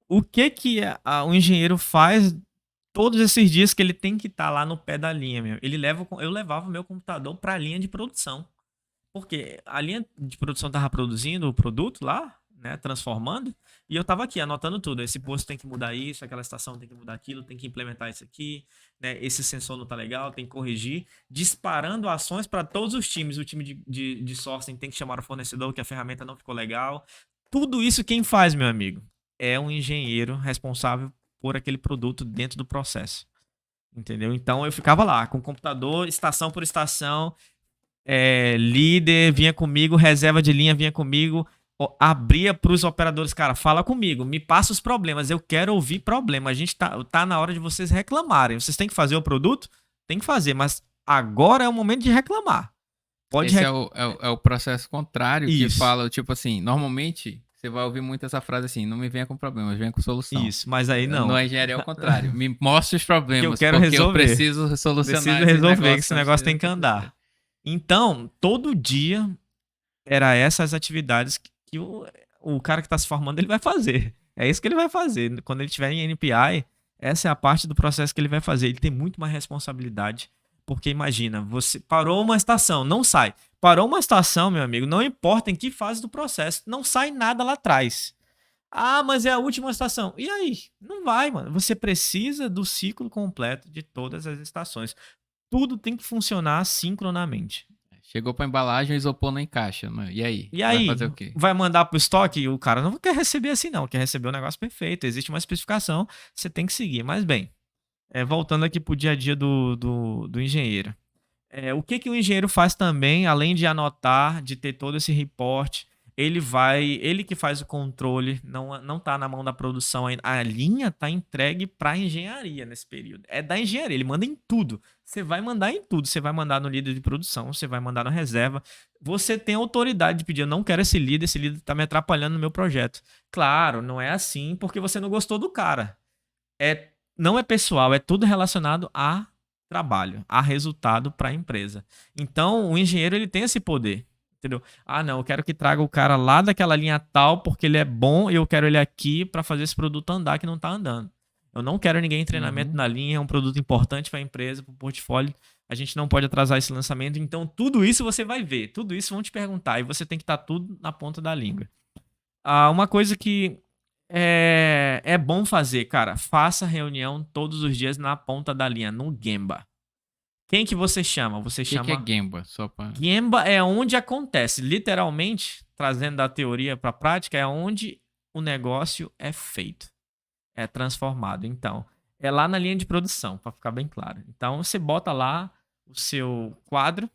O que o engenheiro faz todos esses dias que ele tem que estar lá no pé da linha, meu? Eu levava o meu computador para a linha de produção. Porque a linha de produção tava produzindo o produto lá, né, transformando, e eu tava aqui anotando tudo. Esse posto tem que mudar isso, aquela estação tem que mudar aquilo, tem que implementar isso aqui, né, esse sensor não tá legal, tem que corrigir, disparando ações para todos os times. O time de sourcing tem que chamar o fornecedor que a ferramenta não ficou legal. Tudo isso quem faz, meu amigo? É um engenheiro responsável por aquele produto dentro do processo. Entendeu? Então eu ficava lá, com o computador, estação por estação, líder vinha comigo, reserva de linha vinha comigo, abria para os operadores, cara, fala comigo, me passa os problemas, eu quero ouvir problema. A gente tá na hora de vocês reclamarem. Vocês têm que fazer o produto? Tem que fazer, mas agora é o momento de reclamar. Esse é o processo contrário. Isso. Que fala, tipo assim, normalmente você vai ouvir muito essa frase assim: não me venha com problemas, venha com solução. Isso, mas aí não. No engenharia é o contrário. Me mostre os problemas, que eu quero resolver. Eu preciso solucionar. Preciso resolver, que esse negócio tem que andar. Então, todo dia era essas atividades que o cara que está se formando ele vai fazer. É isso que ele vai fazer. Quando ele estiver em NPI, essa é a parte do processo que ele vai fazer. Ele tem muito mais responsabilidade. Porque imagina, você parou uma estação, não sai. Parou uma estação, meu amigo, não importa em que fase do processo, não sai nada lá atrás. Ah, mas é a última estação. E aí? Não vai, mano. Você precisa do ciclo completo de todas as estações. Tudo tem que funcionar sincronamente. Chegou pra embalagem, o isopor não encaixa. E aí? E aí? Vai fazer o quê? Vai mandar pro estoque? O cara não quer receber assim, não. Quer receber o negócio perfeito. Existe uma especificação, você tem que seguir. Mas bem, voltando aqui pro dia a dia do engenheiro. O que o engenheiro faz também, além de anotar, de ter todo esse reporte, ele que faz o controle, não tá na mão da produção ainda. A linha tá entregue pra engenharia nesse período. É da engenharia, ele manda em tudo. Você vai mandar em tudo. Você vai mandar no líder de produção, você vai mandar na reserva. Você tem autoridade de pedir: eu não quero esse líder tá me atrapalhando no meu projeto. Claro, não é assim porque você não gostou do cara. Não é pessoal, é tudo relacionado a trabalho, a resultado para a empresa. Então, o engenheiro ele tem esse poder. Entendeu? Ah, não, eu quero que traga o cara lá daquela linha tal porque ele é bom e eu quero ele aqui para fazer esse produto andar que não tá andando. Eu não quero ninguém em treinamento na linha, é um produto importante para a empresa, para o portfólio. A gente não pode atrasar esse lançamento. Então, tudo isso você vai ver, tudo isso vão te perguntar e você tem que estar tudo na ponta da língua. Uma coisa que é bom fazer, cara, faça reunião todos os dias na ponta da linha, no Gemba. Quem que você chama? Você chama... O que é Gemba? Gemba é onde acontece, literalmente, trazendo da teoria para a prática, é onde o negócio é feito. é transformado. Então, é lá na linha de produção, para ficar bem claro. Então, você bota lá o seu quadro.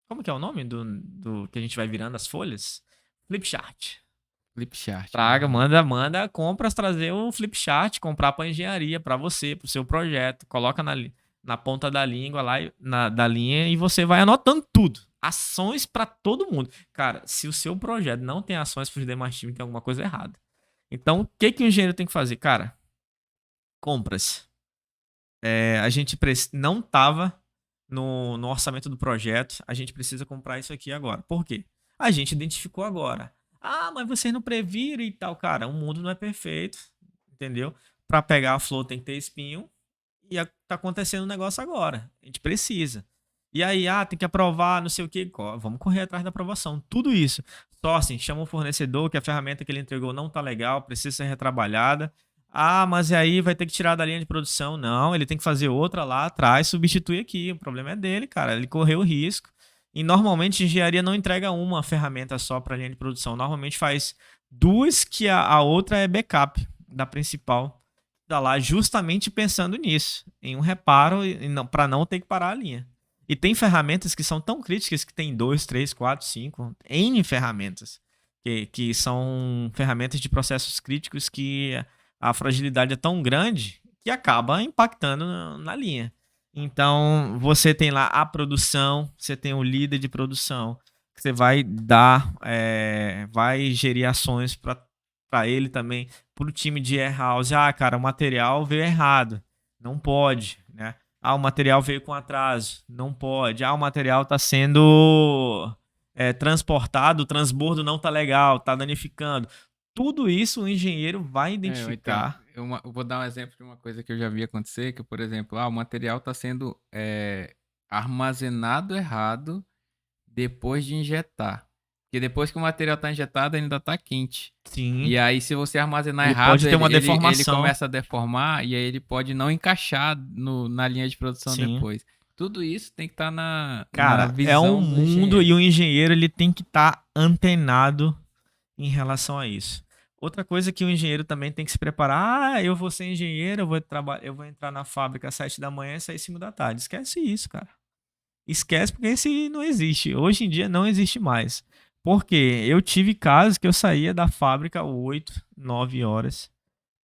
Como que é o nome do que a gente vai virando as folhas? Flipchart. Flipchart. Traga, manda compras trazer o flipchart, comprar para engenharia, para você, para o seu projeto. Coloca na ponta da língua lá, da linha, e você vai anotando tudo. Ações para todo mundo. Cara, se o seu projeto não tem ações para os demais times, tem alguma coisa errada. Então, o que que o engenheiro tem que fazer? Cara, compras. A gente não estava no orçamento do projeto, a gente precisa comprar isso aqui agora. Por quê? A gente identificou agora. Ah, mas vocês não previram e tal. Cara, o mundo não é perfeito, entendeu? Para pegar a flor tem que ter espinho e tá acontecendo um negócio agora. A gente precisa. E aí, tem que aprovar, não sei o que. Vamos correr atrás da aprovação. Tudo isso. Só assim, chama o fornecedor que a ferramenta que ele entregou não tá legal, precisa ser retrabalhada. Ah, mas aí vai ter que tirar da linha de produção. Não, ele tem que fazer outra lá atrás, substituir aqui. O problema é dele, cara. Ele correu o risco. E normalmente a engenharia não entrega uma ferramenta só para a linha de produção. Normalmente faz duas, que a outra é backup da principal. Tá lá justamente pensando nisso, em um reparo para não ter que parar a linha. E tem ferramentas que são tão críticas que tem 2, 3, 4, 5, N ferramentas. Que são ferramentas de processos críticos que a fragilidade é tão grande que acaba impactando na linha. Então, você tem lá a produção, você tem o líder de produção, que você vai dar, vai gerir ações para ele também, para o time de warehouse. Cara, o material veio errado, não pode, né? O material veio com atraso, não pode. O material está sendo transportado, o transbordo não está legal, está danificando. Tudo isso o engenheiro vai identificar. Eu vou dar um exemplo de uma coisa que eu já vi acontecer, que, por exemplo, o material está sendo armazenado errado depois de injetar. Porque depois que o material está injetado, ainda está quente. Sim. E aí, se você armazenar ele errado, pode ter uma deformação. ele começa a deformar e aí ele pode não encaixar na linha de produção depois. Tudo isso tem que estar na visão é um mundo e o engenheiro ele tem que estar antenado em relação a isso. Outra coisa que o engenheiro também tem que se preparar. Eu vou ser engenheiro, eu vou entrar na fábrica às 7 da manhã e sair às 5 da tarde. Esquece isso, cara. Esquece, porque esse não existe. Hoje em dia não existe mais. Porque eu tive casos que eu saía da fábrica 8, 9 horas.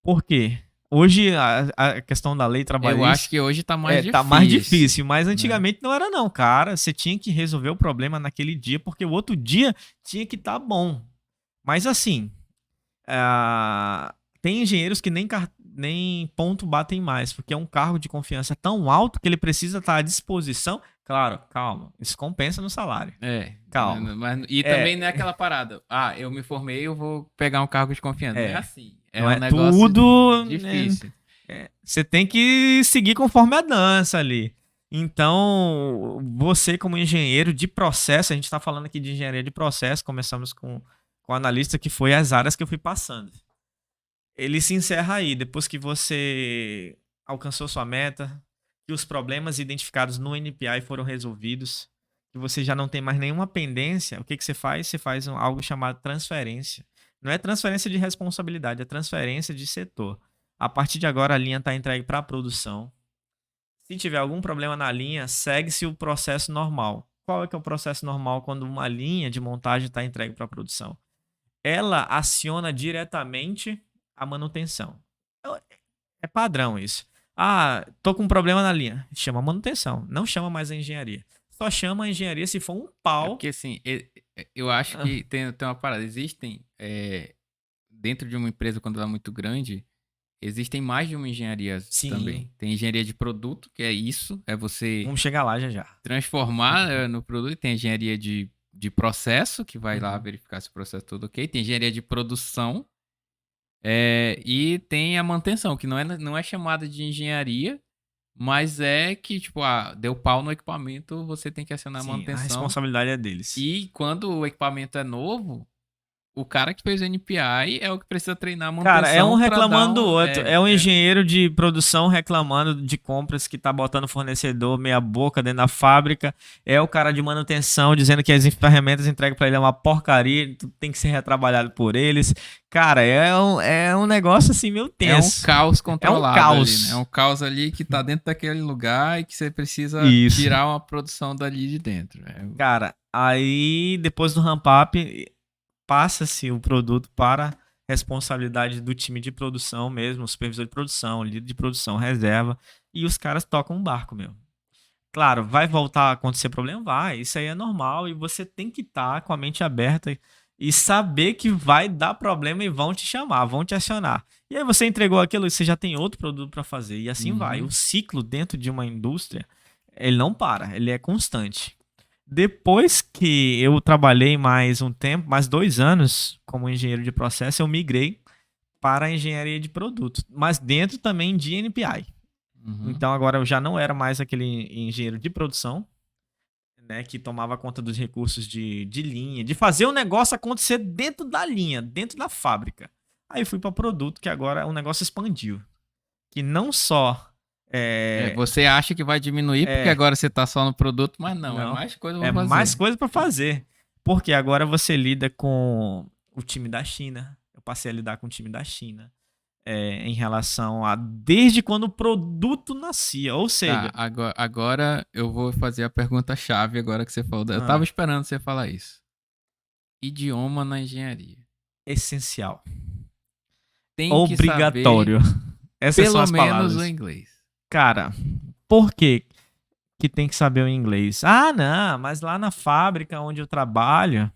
Por quê? Hoje a questão da lei trabalhista... Eu acho que hoje tá mais difícil. Tá mais difícil, mas antigamente não era não, cara. Você tinha que resolver o problema naquele dia, porque o outro dia tinha que estar bom. Mas assim, tem engenheiros que nem ponto batem mais, porque é um cargo de confiança tão alto que ele precisa estar à disposição. Claro, calma, isso compensa no salário. Calma. Também não é aquela parada. Eu me formei, eu vou pegar um cargo de confiança. Não é assim. Não é negócio tudo difícil. Você tem que seguir conforme a dança ali. Então, você como engenheiro de processo, a gente está falando aqui de engenharia de processo, começamos com o analista, que foi as áreas que eu fui passando. Ele se encerra aí, depois que você alcançou sua meta, que os problemas identificados no NPI foram resolvidos, que você já não tem mais nenhuma pendência. O que você faz? Você faz algo chamado transferência. Não é transferência de responsabilidade, é transferência de setor. A partir de agora, a linha está entregue para a produção. Se tiver algum problema na linha, segue-se o processo normal. Qual é que é o processo normal quando uma linha de montagem está entregue para a produção? Ela aciona diretamente a manutenção. É padrão isso. Tô com um problema na linha. Chama a manutenção. Não chama mais a engenharia. Só chama a engenharia se for um pau. Porque assim, eu acho que tem uma parada. Existem, dentro de uma empresa, quando ela é muito grande, existem mais de uma engenharia também. Tem engenharia de produto, que é isso. É você... Vamos chegar lá já. Transformar no produto. Tem engenharia de processo, que vai lá verificar se o processo é todo ok. Tem engenharia de produção. E tem a manutenção, que não é chamada de engenharia, mas é que, tipo, deu pau no equipamento, você tem que acionar a manutenção. A responsabilidade é deles. E quando o equipamento é novo, o cara que fez o NPI é o que precisa treinar a Cara, é um manutenção pra dar reclamando do outro. É um é. engenheiro de produção reclamando de compras que tá botando fornecedor meia boca dentro da fábrica. É o cara de manutenção dizendo que as ferramentas entregues pra ele é uma porcaria, tudo tem que ser retrabalhado por eles. Cara, é um negócio assim meio É um tenso. caos É um controlado ali, né? É caos. um caos ali que tá dentro daquele lugar e que você precisa Isso. tirar uma produção dali de dentro. Cara, aí depois do ramp-up, passa-se o produto para responsabilidade do time de produção mesmo, o supervisor de produção, líder de produção, reserva, e os caras tocam um barco, meu. Claro, vai voltar a acontecer problema? Vai, isso aí é normal e você tem que estar com a mente aberta e saber que vai dar problema e vão te chamar, vão te acionar. E aí você entregou aquilo e você já tem outro produto para fazer e assim vai. O ciclo dentro de uma indústria, ele não para, ele é constante. Depois que eu trabalhei mais um tempo, mais 2 anos como engenheiro de processo, eu migrei para a engenharia de produto, mas dentro também de NPI. Então agora eu já não era mais aquele engenheiro de produção, né, que tomava conta dos recursos de linha, de fazer o negócio acontecer dentro da linha, dentro da fábrica. Aí fui para produto, que agora o negócio expandiu. Que não só Você acha que vai diminuir porque agora você tá só no produto, mas não, é mais coisa pra é fazer. mais coisa para fazer. Porque agora você lida com o time da China. Eu passei a lidar com o time da China. Em relação a desde quando o produto nascia. Ou seja, Tá, agora eu vou fazer a pergunta-chave agora que você falou. Eu tava esperando você falar isso. Idioma na engenharia. essencial. Tem que Obrigatório. saber Essas são pelo as menos palavras. o inglês. Cara, por que que tem que saber o inglês? Ah, não, mas lá na fábrica onde eu trabalho,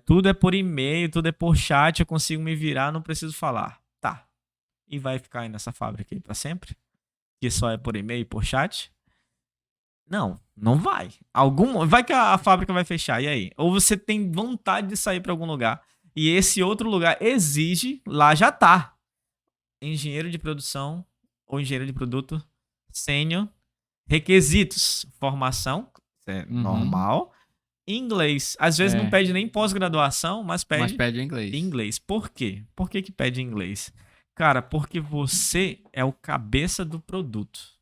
tudo é por e-mail, tudo é por chat, eu consigo me virar, não preciso falar. Tá. E vai ficar aí nessa fábrica aí pra sempre? Que só é por e-mail e por chat? Não, não vai. Vai que a fábrica vai fechar, e aí? Ou você tem vontade de sair pra algum lugar, e esse outro lugar exige, lá já tá. Engenheiro de produção ou engenheiro de produto sênior. Requisitos: formação, normal. Inglês. Às vezes não pede nem pós-graduação, mas pede inglês. inglês. Por quê? Por que pede inglês? Cara, porque você é o cabeça do produto.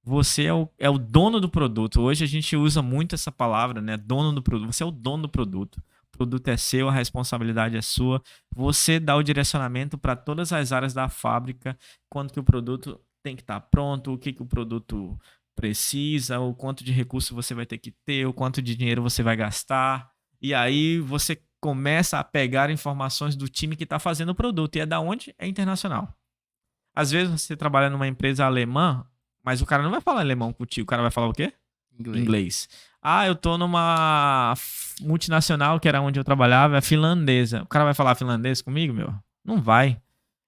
Você é o dono do produto. Hoje a gente usa muito essa palavra, né? Dono do produto. Você é o dono do produto. O produto é seu, a responsabilidade é sua. Você dá o direcionamento para todas as áreas da fábrica, quando que o produto tem que estar pronto, o que o produto precisa, o quanto de recurso você vai ter que ter, o quanto de dinheiro você vai gastar. E aí você começa a pegar informações do time que está fazendo o produto. E é da onde? É internacional. Às vezes você trabalha numa empresa alemã, mas o cara não vai falar alemão contigo. O cara vai falar o quê? Inglês. Ah, eu tô numa multinacional, que era onde eu trabalhava, é finlandesa. O cara vai falar finlandês comigo, meu? Não vai.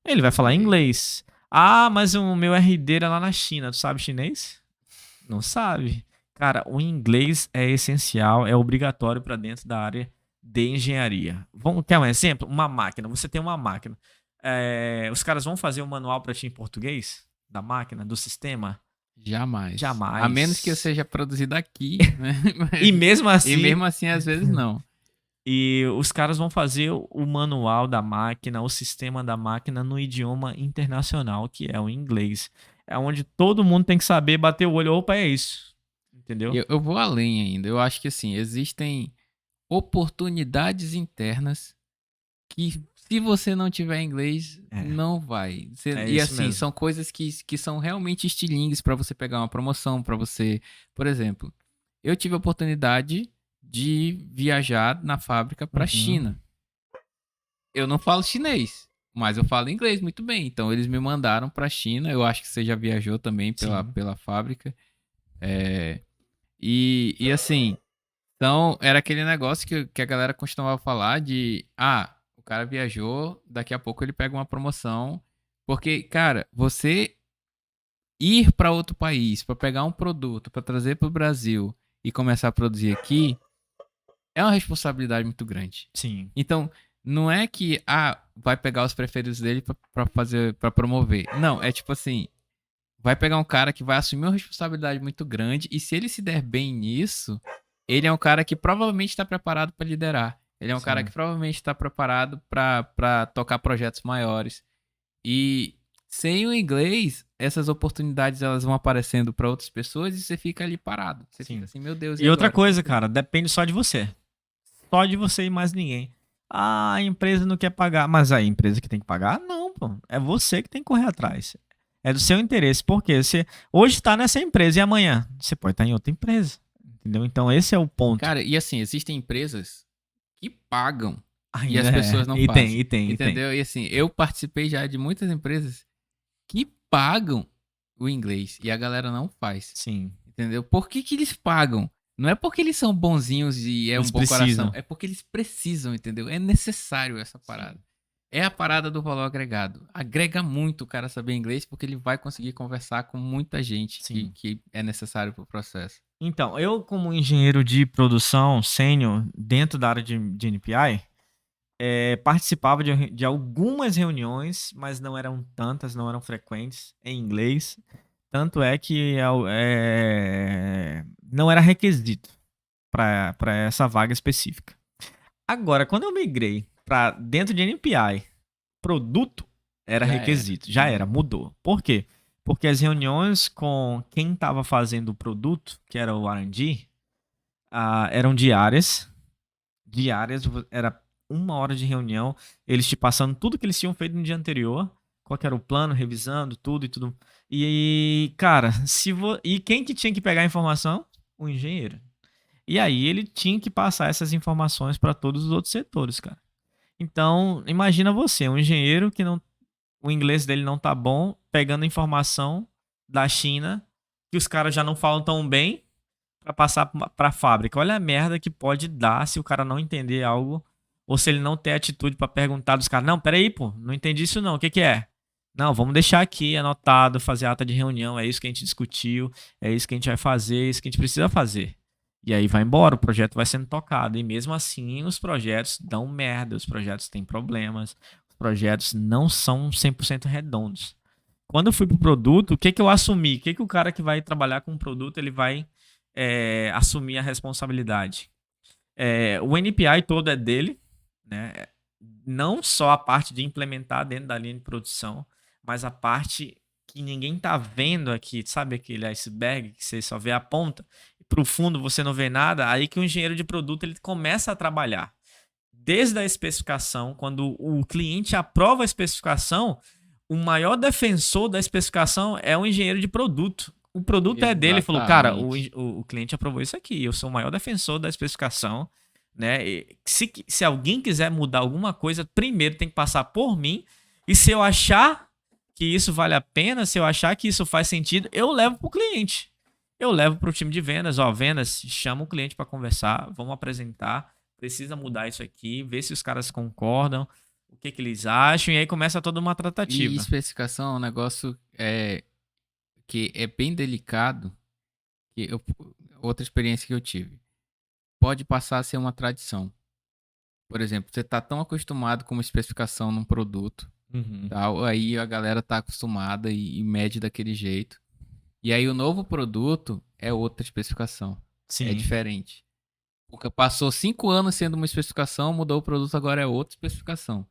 Ele vai falar inglês. Ah, mas o meu RD era lá na China. Tu sabe chinês? Não sabe. Cara, o inglês é essencial, é obrigatório para dentro da área de engenharia. Quer um exemplo? Uma máquina. Você tem uma máquina. Os caras vão fazer um manual para ti em português? Da máquina, do sistema? Jamais. Jamais. A menos que eu seja produzido aqui, né? E mesmo assim, às vezes não. E os caras vão fazer o manual da máquina, o sistema da máquina no idioma internacional, que é o inglês. É onde todo mundo tem que saber bater o olho. Opa, é isso. Entendeu? Eu vou além ainda. Eu acho que assim, existem oportunidades internas que se você não tiver inglês, não vai. E assim, mesmo. são coisas que são realmente estilingues para você pegar uma promoção, para você... Por exemplo, eu tive a oportunidade de viajar na fábrica para China. Eu não falo chinês, mas eu falo inglês muito bem. Então eles me mandaram para China. Eu acho que você já viajou também pela fábrica. E assim, então era aquele negócio que a galera costumava falar de... o cara viajou, daqui a pouco ele pega uma promoção. Porque, cara, você ir para outro país para pegar um produto, para trazer para o Brasil e começar a produzir aqui, é uma responsabilidade muito grande. Sim. Então, não é que vai pegar os preferidos dele para promover. Não, é tipo assim, vai pegar um cara que vai assumir uma responsabilidade muito grande e se ele se der bem nisso, ele é um cara que provavelmente está preparado para liderar. Ele é um cara Sim. que provavelmente está preparado para tocar projetos maiores. E sem o inglês, essas oportunidades elas vão aparecendo para outras pessoas e você fica ali parado. Você fica Sim. assim, meu Deus, e E outra agora? coisa, cara, depende só de você. Só de você e mais ninguém. Ah, a empresa não quer pagar. Mas a empresa que tem que pagar? Não, pô. É você que tem que correr atrás. É do seu interesse. Porque você hoje está nessa empresa e amanhã você pode estar em outra empresa. Entendeu? Então esse é o ponto. Cara, e assim, existem empresas que pagam e Ainda as é. pessoas não E tem, fazem. e tem, e tem. Entendeu? E assim, eu participei já de muitas empresas que pagam o inglês e a galera não faz. Sim. Entendeu? Por que que eles pagam? Não é porque eles são bonzinhos e é um Eles bom coração. precisam. É porque eles precisam, entendeu? É necessário essa parada. É a parada do valor agregado. Agrega muito o cara saber inglês porque ele vai conseguir conversar com muita gente Sim. que é necessário pro processo. Então, eu como engenheiro de produção sênior dentro da área de NPI, participava de algumas reuniões, mas não eram tantas, não eram frequentes, em inglês. Tanto é que não era requisito para essa vaga específica. Agora, quando eu migrei para dentro de NPI, produto era Já era. requisito, já era, mudou. Por quê? Porque as reuniões com quem estava fazendo o produto, que era o R&D, eram diárias. Diárias, era 1 hora de reunião, eles te passando tudo que eles tinham feito no dia anterior, qual que era o plano, revisando tudo e tudo. E, cara, e quem que tinha que pegar a informação? O engenheiro. E aí ele tinha que passar essas informações para todos os outros setores, cara. Então, imagina você, um engenheiro que não, o inglês dele não tá bom, pegando informação da China, que os caras já não falam tão bem, para passar para a fábrica. Olha a merda que pode dar se o cara não entender algo ou se ele não ter atitude para perguntar dos caras. Não, peraí, pô, não entendi isso não. O que que é? Não, vamos deixar aqui anotado, fazer ata de reunião. É isso que a gente discutiu, é isso que a gente vai fazer, é isso que a gente precisa fazer. E aí vai embora, o projeto vai sendo tocado. E mesmo assim, os projetos dão merda, os projetos têm problemas, os projetos não são 100% redondos. Quando eu fui pro produto, o que que eu assumi? O que que o cara que vai trabalhar com o produto, ele vai assumir a responsabilidade? O NPI todo é dele, né? Não só a parte de implementar dentro da linha de produção, mas a parte que ninguém tá vendo aqui, sabe aquele iceberg que você só vê a ponta, pro fundo você não vê nada, aí que o engenheiro de produto ele começa a trabalhar. Desde a especificação, quando o cliente aprova a especificação, o maior defensor da especificação é o engenheiro de produto. O produto é dele, ele falou, cara, Exatamente. o cliente aprovou isso aqui, eu sou o maior defensor da especificação, né? E se alguém quiser mudar alguma coisa, primeiro tem que passar por mim, e se eu achar que isso vale a pena, se eu achar que isso faz sentido, eu levo pro cliente. Eu levo pro time de vendas, ó, vendas, chama o cliente para conversar, vamos apresentar, precisa mudar isso aqui, ver se os caras concordam, o que que eles acham, e aí começa toda uma E tratativa. especificação é um negócio que é bem delicado. Outra experiência que eu tive. Pode passar a ser uma tradição. Por exemplo, você tá tão acostumado com uma especificação num produto, Uhum. tal, aí a galera tá acostumada e mede daquele jeito. E aí o novo produto é outra especificação. É Sim. diferente. Porque passou 5 anos sendo uma especificação, mudou o produto, agora é outra especificação.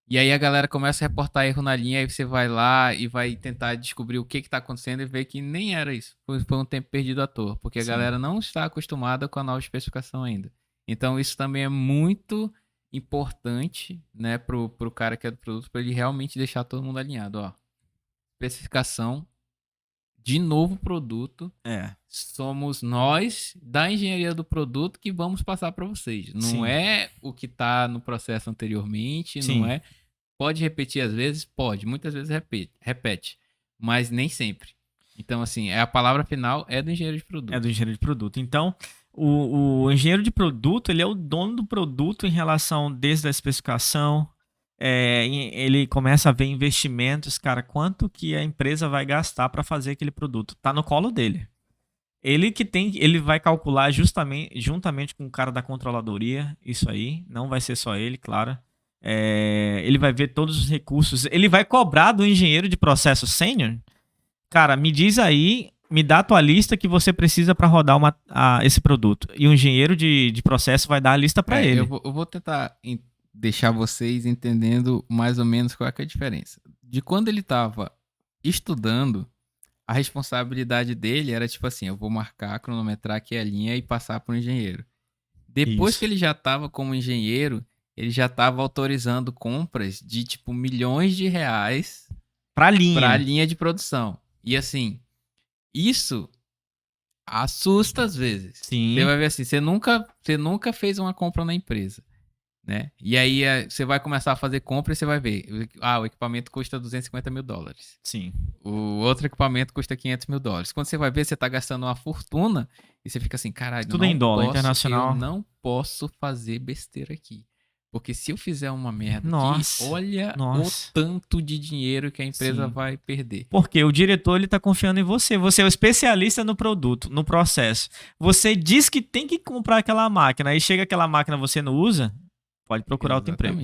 E aí a galera começa a reportar erro na linha, aí você vai lá e vai tentar descobrir o que tá acontecendo e ver que nem era isso. Foi um tempo perdido à toa, porque a Sim. galera não está acostumada com a nova especificação ainda. Então isso também é muito importante, né, pro cara que é do produto, para ele realmente deixar todo mundo alinhado, ó. Especificação de novo produto, somos nós da engenharia do produto que vamos passar para vocês. Não Sim. é o que está no processo anteriormente, Sim. não é. Pode repetir às vezes? Pode. Muitas vezes repete. Mas nem sempre. Então, assim, a palavra final é do engenheiro de produto. É do engenheiro de produto. Então, o engenheiro de produto, ele é o dono do produto em relação desde a especificação. Ele começa a ver investimentos, cara, quanto que a empresa vai gastar para fazer aquele produto. Tá no colo dele. Ele vai calcular juntamente com o cara da controladoria, isso aí. Não vai ser só ele, claro. Ele vai ver todos os recursos. Ele vai cobrar do engenheiro de processo sênior. Cara, me diz aí me dá a tua lista que você precisa para rodar esse produto. E o engenheiro de processo vai dar a lista para ele. Eu vou tentar deixar vocês entendendo mais ou menos qual é, que é a diferença. De quando ele estava estudando, a responsabilidade dele era tipo assim, eu vou marcar, cronometrar aqui a linha e passar para o engenheiro. Depois Isso. que ele já estava como engenheiro, ele já estava autorizando compras de tipo milhões de reais para a linha de produção. E assim, isso assusta às vezes. Sim. Você vai ver assim, você nunca fez uma compra na empresa, né? E aí você vai começar a fazer compra e você vai ver, o equipamento custa $250 mil. Sim. O outro equipamento custa $500 mil. Quando você vai ver, você tá gastando uma fortuna e você fica assim, caralho, tudo em dólar, internacional. Eu não posso fazer besteira aqui. Porque se eu fizer uma merda Nossa, aqui, olha o tanto de dinheiro que a empresa vai perder. Porque o diretor ele tá confiando em você. Você é o especialista no produto, no processo. Você diz que tem que comprar aquela máquina, aí chega aquela máquina você não usa, pode procurar outro emprego.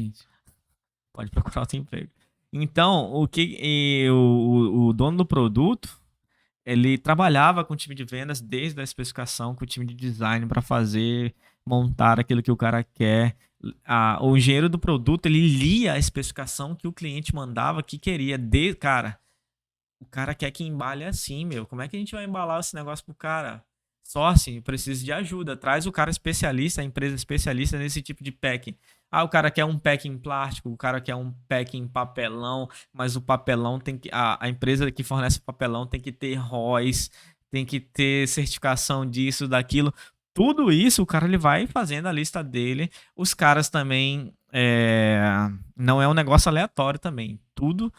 Pode procurar outro emprego. Então, o dono do produto, ele trabalhava com o time de vendas desde a especificação, com o time de design para montar aquilo que o cara quer. O engenheiro do produto, ele lia a especificação que o cliente mandava, que queria. Cara, o cara quer que embale assim, meu. Como é que a gente vai embalar esse negócio pro cara? Só assim, precisa de ajuda. Traz o cara especialista, a empresa especialista nesse tipo de packing. O cara quer um packing plástico, o cara quer um packing papelão, mas o papelão tem que... A empresa que fornece o papelão tem que ter ROIs, tem que ter certificação disso, daquilo. Tudo isso, o cara ele vai fazendo a lista dele. Os caras também... não é um negócio aleatório também. Tudo...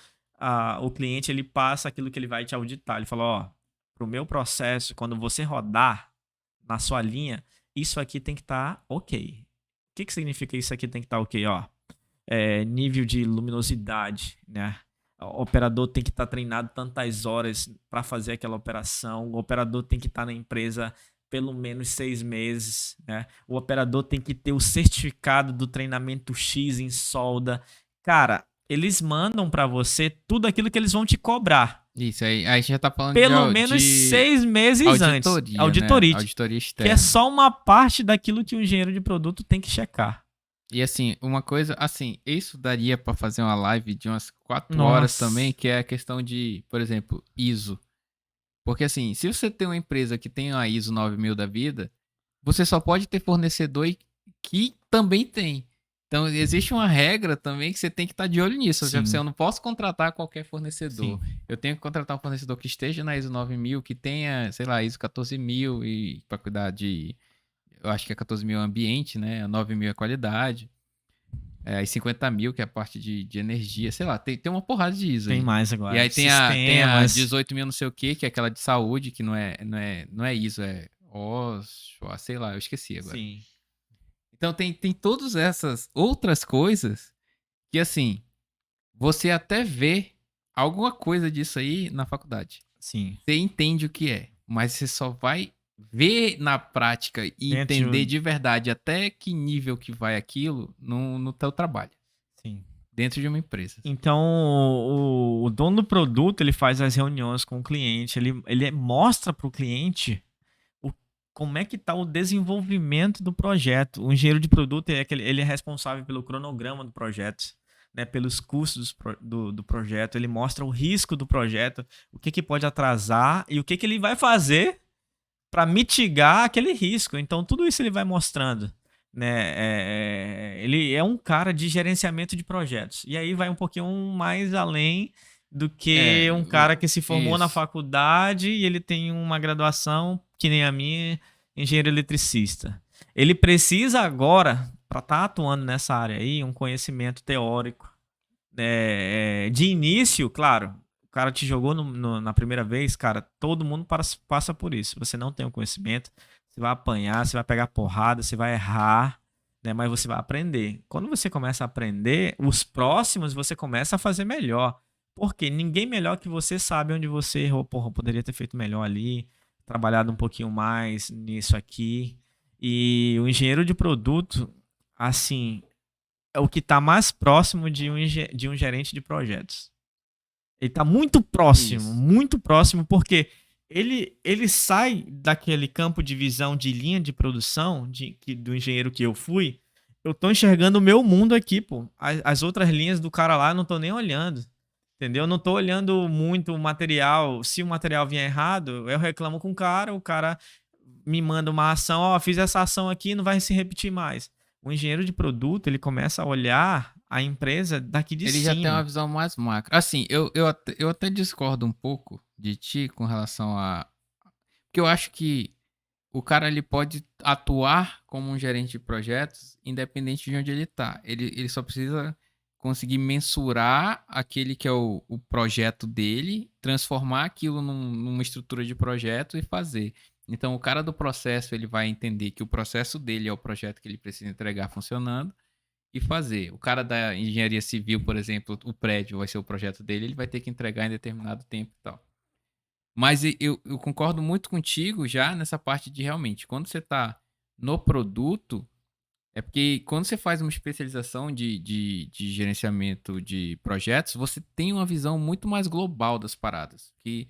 o cliente ele passa aquilo que ele vai te auditar. Ele fala, pro meu processo, quando você rodar na sua linha, isso aqui tem que estar ok. O que significa isso aqui tem que estar ok? Nível de luminosidade, né? O operador tem que estar treinado tantas horas para fazer aquela operação. O operador tem que estar na empresa pelo menos 6 meses, né? O operador tem que ter o certificado do treinamento X em solda. Cara, eles mandam para você tudo aquilo que eles vão te cobrar. Isso, aí a gente já tá falando pelo menos 6 meses antes. Auditoria. Né? Auditoria externa. Que é só uma parte daquilo que o engenheiro de produto tem que checar. E assim, uma coisa, assim, isso daria para fazer uma live de umas 4 horas também, que é a questão de, por exemplo, ISO. Porque assim, se você tem uma empresa que tem a ISO 9000 da vida, você só pode ter fornecedor que também tem. Então, existe uma regra também que você tem que estar de olho nisso. Eu não posso contratar qualquer fornecedor. Sim. Eu tenho que contratar um fornecedor que esteja na ISO 9000, que tenha, sei lá, ISO 14000 e para cuidar de... Eu acho que é 14000 ambiente, né? A 9000 é qualidade. As 50.000, que é a parte de energia. Sei lá, tem uma porrada de ISO. Tem mais agora. E aí tem a 18.000 não sei o que é aquela de saúde, que não é ISO, é OSHA, sei lá, eu esqueci agora. Sim. Então tem todas essas outras coisas que, assim, você até vê alguma coisa disso aí na faculdade. Sim. Você entende o que é, mas você só vai ver na prática e entender de verdade até que nível que vai aquilo no teu trabalho. Sim. Dentro de uma empresa. Então, o dono do produto, ele faz as reuniões com o cliente, ele mostra para o cliente como é que está o desenvolvimento do projeto. O engenheiro de produto ele é responsável pelo cronograma do projeto, né, pelos custos do projeto. Ele mostra o risco do projeto, o que pode atrasar e o que ele vai fazer para mitigar aquele risco. Então, tudo isso ele vai mostrando. Né? Ele é um cara de gerenciamento de projetos. E aí vai um pouquinho mais além do que um cara que se formou na faculdade e ele tem uma graduação que nem a minha, engenheiro eletricista. Ele precisa agora, para estar atuando nessa área aí, um conhecimento teórico. De início, claro, o cara te jogou na primeira vez, cara, todo mundo passa por isso. Você não tem o conhecimento, você vai apanhar, você vai pegar porrada, você vai errar, né? Mas você vai aprender. Quando você começa a aprender, os próximos você começa a fazer melhor. Porque ninguém melhor que você sabe onde você errou. Porra, eu poderia ter feito melhor ali, trabalhado um pouquinho mais nisso aqui. E o engenheiro de produto, assim, é o que está mais próximo de um gerente de projetos. Ele está muito próximo, porque ele sai daquele campo de visão de linha de produção do engenheiro que eu fui. Eu tô enxergando o meu mundo aqui, pô. As outras linhas do cara lá eu não tô nem olhando. Entendeu? Eu não tô olhando muito o material. Se o material vier errado, eu reclamo com o cara me manda uma ação, ó, fiz essa ação aqui, não vai se repetir mais. O engenheiro de produto, ele começa a olhar a empresa daqui de Ele já tem uma cima. visão mais macro. Assim, eu até discordo um pouco de ti com relação a. Porque eu acho que o cara ele pode atuar como um gerente de projetos independente de onde ele tá. Ele só precisa conseguir mensurar aquele que é o projeto dele, transformar aquilo numa estrutura de projeto e fazer. Então, o cara do processo ele vai entender que o processo dele é o projeto que ele precisa entregar funcionando e fazer. O cara da engenharia civil, por exemplo, o prédio vai ser o projeto dele, ele vai ter que entregar em determinado tempo e tal. Mas eu concordo muito contigo já nessa parte de realmente, quando você está no produto, é porque quando você faz uma especialização de gerenciamento de projetos, você tem uma visão muito mais global das paradas. Que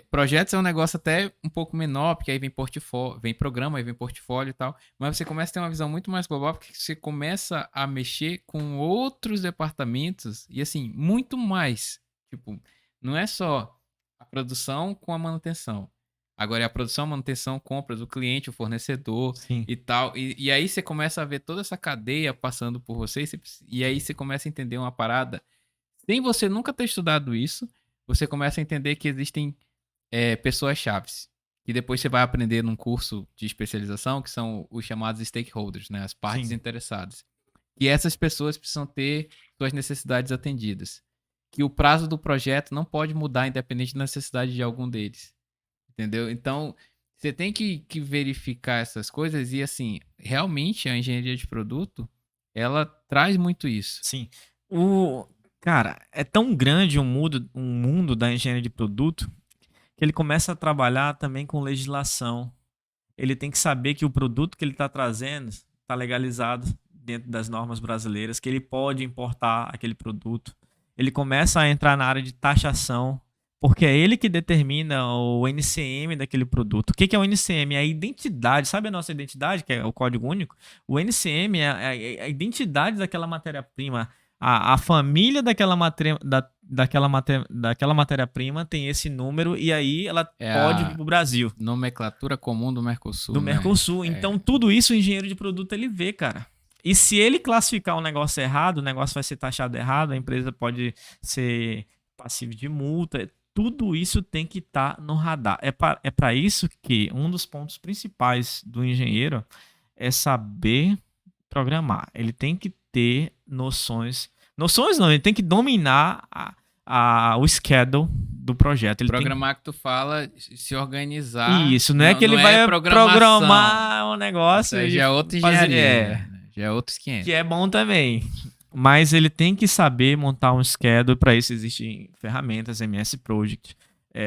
projetos é um negócio até um pouco menor, porque aí vem portfólio, vem programa, aí vem portfólio e tal. Mas você começa a ter uma visão muito mais global, porque você começa a mexer com outros departamentos e assim, muito mais. Tipo, não é só a produção com a manutenção. Agora é a produção, a manutenção, compras, o cliente, o fornecedor Sim. e tal. E aí você começa a ver toda essa cadeia passando por você e aí você começa a entender uma parada. Sem você nunca ter estudado isso, você começa a entender que existem pessoas chaves. Que depois você vai aprender num curso de especialização, que são os chamados stakeholders, né? As partes Sim. interessadas. E essas pessoas precisam ter suas necessidades atendidas. Que o prazo do projeto não pode mudar independente da necessidade de algum deles. Entendeu? Então, você tem que verificar essas coisas e, assim, realmente a engenharia de produto, ela traz muito isso. Sim. Cara, é tão grande mundo da engenharia de produto que ele começa a trabalhar também com legislação. Ele tem que saber que o produto que ele está trazendo está legalizado dentro das normas brasileiras, que ele pode importar aquele produto. Ele começa a entrar na área de taxação, porque é ele que determina o NCM daquele produto. O que é o NCM? É a identidade. Sabe a nossa identidade, que é o código único? O NCM é a identidade daquela matéria-prima. A família daquela matéria-prima tem esse número e aí ela É pode vir a para o Brasil. nomenclatura comum do Mercosul, Do né? Mercosul. Então, tudo isso o engenheiro de produto ele vê, cara. E se ele classificar um negócio errado, o negócio vai ser taxado errado, a empresa pode ser passiva de multa. Tudo isso tem que estar no radar. É para isso que um dos pontos principais do engenheiro é saber programar. Ele tem que ter noções. Noções não, ele tem que dominar o schedule do projeto. Ele Programar que tu fala, se organizar. Isso, não é que ele não vai programação. programar um negócio Isso aí já é outra fazer, engenharia. Né? Já é outros 500. que é bom também. Mas ele tem que saber montar um schedule. Para isso existem ferramentas, MS Project.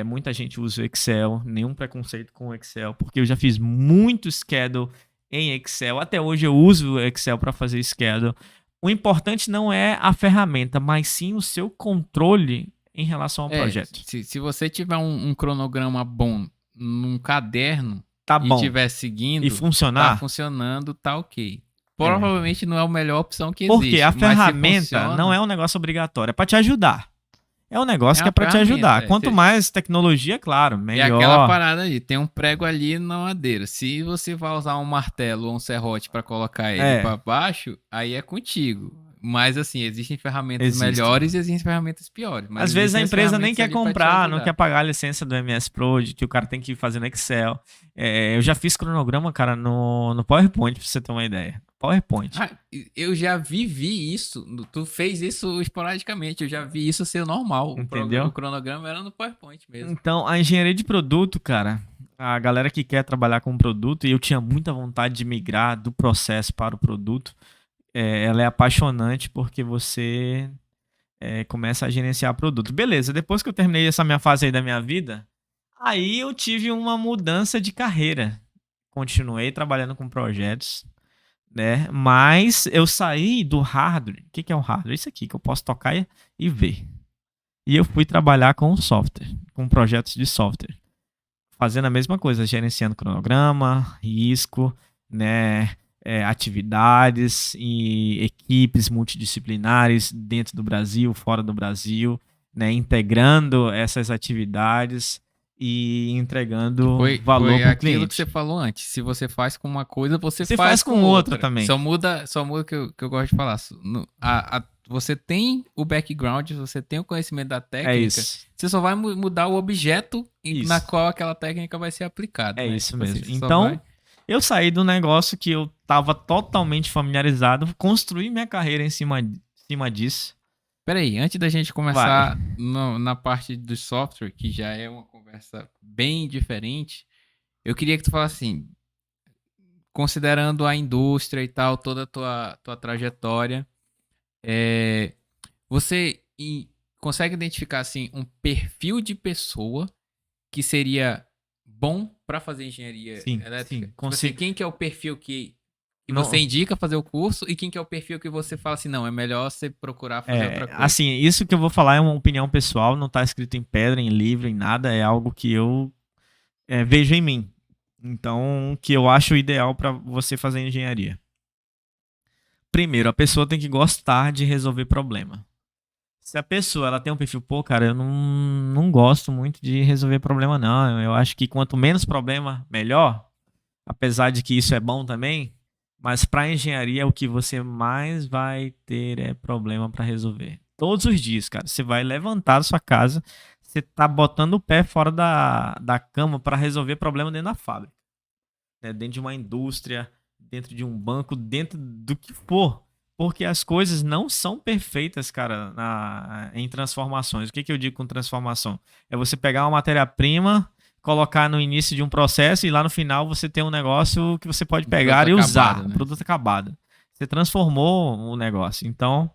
Muita gente usa o Excel, nenhum preconceito com o Excel, porque eu já fiz muito schedule em Excel. Até hoje eu uso o Excel para fazer schedule. O importante não é a ferramenta, mas sim o seu controle em relação ao projeto. Se você tiver um cronograma bom num caderno Tá e bom. estiver seguindo, E funcionar? tá funcionando, tá ok. Provavelmente não é a melhor opção que Porque existe. a mas se ferramenta funciona, não é um negócio obrigatório, é para te ajudar. É um negócio que uma é para te ferramenta, ajudar. Quanto mais tecnologia, claro, É melhor. aquela parada ali, tem um prego ali na madeira. Se você vai usar um martelo ou um serrote pra colocar ele pra baixo, aí é contigo. Mas assim, existem ferramentas melhores e existem ferramentas piores. Mas às vezes a existem as empresa nem ferramentas quer ali pra te comprar, não ajudar. quer pagar a licença do MS Project, que o cara tem que fazer no Excel. Eu já fiz cronograma, cara, no PowerPoint, pra você ter uma ideia. PowerPoint. Ah, eu já vivi isso. Tu fez isso esporadicamente. Eu já vi isso ser normal. Entendeu? O cronograma era no PowerPoint mesmo. Então, a engenharia de produto, cara, a galera que quer trabalhar com produto, e eu tinha muita vontade de migrar do processo para o produto, ela é apaixonante porque você começa a gerenciar produto. Beleza, depois que eu terminei essa minha fase aí da minha vida, aí eu tive uma mudança de carreira. Continuei trabalhando com projetos, né? Mas eu saí do hardware. O que é o hardware? Isso aqui que eu posso tocar e ver. E eu fui trabalhar com software, com projetos de software. fazendo a mesma coisa, gerenciando cronograma, risco, né, atividades e equipes multidisciplinares dentro do Brasil, fora do Brasil, né, integrando essas atividades e entregando valor Foi para o aquilo que você cliente. falou antes. Se você faz com uma coisa, você Você faz faz com com outra outra. também. Só muda que eu gosto de falar. Você tem o background, você tem o conhecimento da É técnica, isso. você só vai mudar o objeto na Isso. qual aquela técnica vai ser aplicada, É né? isso Tipo assim, mesmo. você só Então, vai... eu saí do negócio que eu estava totalmente familiarizado, construí minha carreira em cima disso. Peraí, antes da gente Vai. começar na parte do software, que já é uma conversa bem diferente, eu queria que tu falasse assim, considerando a indústria e tal, toda a tua trajetória, você consegue identificar assim um perfil de pessoa que seria bom para fazer engenharia Sim, elétrica? sim, Tipo assim, consigo. quem que é o perfil que você Não, indica fazer o curso e quem que é o perfil que você fala assim, não, é melhor você procurar fazer outra coisa? assim, isso que eu vou falar é uma opinião pessoal, não está escrito em pedra, em livro, em nada, é algo que eu vejo em mim. Então, que eu acho ideal para você fazer engenharia. Primeiro, a pessoa tem que gostar de resolver problema. Se a pessoa ela tem um perfil, pô, cara, eu não gosto muito de resolver problema, não. Eu acho que quanto menos problema, melhor. Apesar de que isso é bom também. Mas para engenharia, o que você mais vai ter é problema para resolver. Todos os dias, cara. Você vai levantar da sua casa, você tá botando o pé fora da cama para resolver problema dentro da fábrica, né? Dentro de uma indústria, dentro de um banco, dentro do que for. Porque as coisas não são perfeitas, cara, em transformações. O que eu digo com transformação? É você pegar uma matéria-prima, colocar no início de um processo e lá no final você tem um negócio que você pode Um produto pegar e usar, acabado, um né? produto acabado. Você transformou o negócio. Então,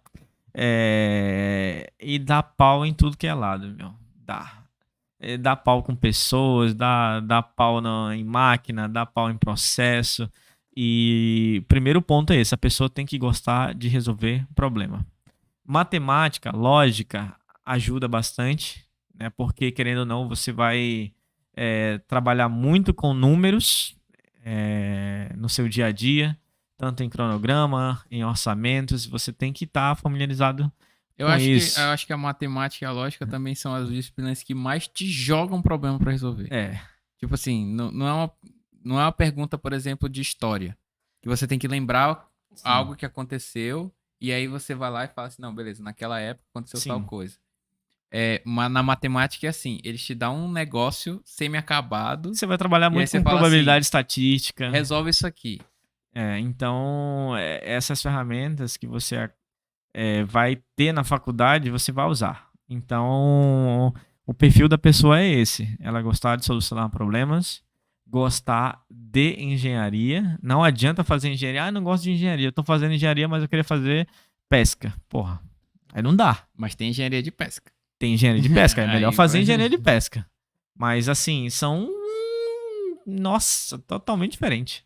e dá pau em tudo que é lado, meu. Dá. Dá pau com pessoas, dá pau em máquina, dá pau em processo. E o primeiro ponto é esse: a pessoa tem que gostar de resolver problema. Matemática, lógica, ajuda bastante, né? Porque, querendo ou não, você vai trabalhar muito com números no seu dia a dia, tanto em cronograma, em orçamentos. Você tem que estar familiarizado com Eu isso. acho que a matemática e a lógica também são as disciplinas que mais te jogam problema para resolver. É, Tipo assim, não é uma pergunta, por exemplo, de história. Que você tem que lembrar sim, algo que aconteceu e aí você vai lá e fala assim, não, beleza, naquela época aconteceu tal sim. coisa. Mas na matemática é assim, eles te dão um negócio semi-acabado Você vai trabalhar e aí muito você com fala assim, probabilidade estatística. resolve isso aqui. Então, essas ferramentas que você vai ter na faculdade, você vai usar. Então, o perfil da pessoa é esse: ela gostar de solucionar problemas, gostar de engenharia. Não adianta fazer engenharia. Ah, não gosto de engenharia. Eu tô fazendo engenharia, mas eu queria fazer pesca. Porra, aí não dá. Mas tem engenharia de pesca. Tem engenharia de pesca, é melhor Aí, fazer engenharia de pesca. Mas assim, são. Nossa, totalmente diferente.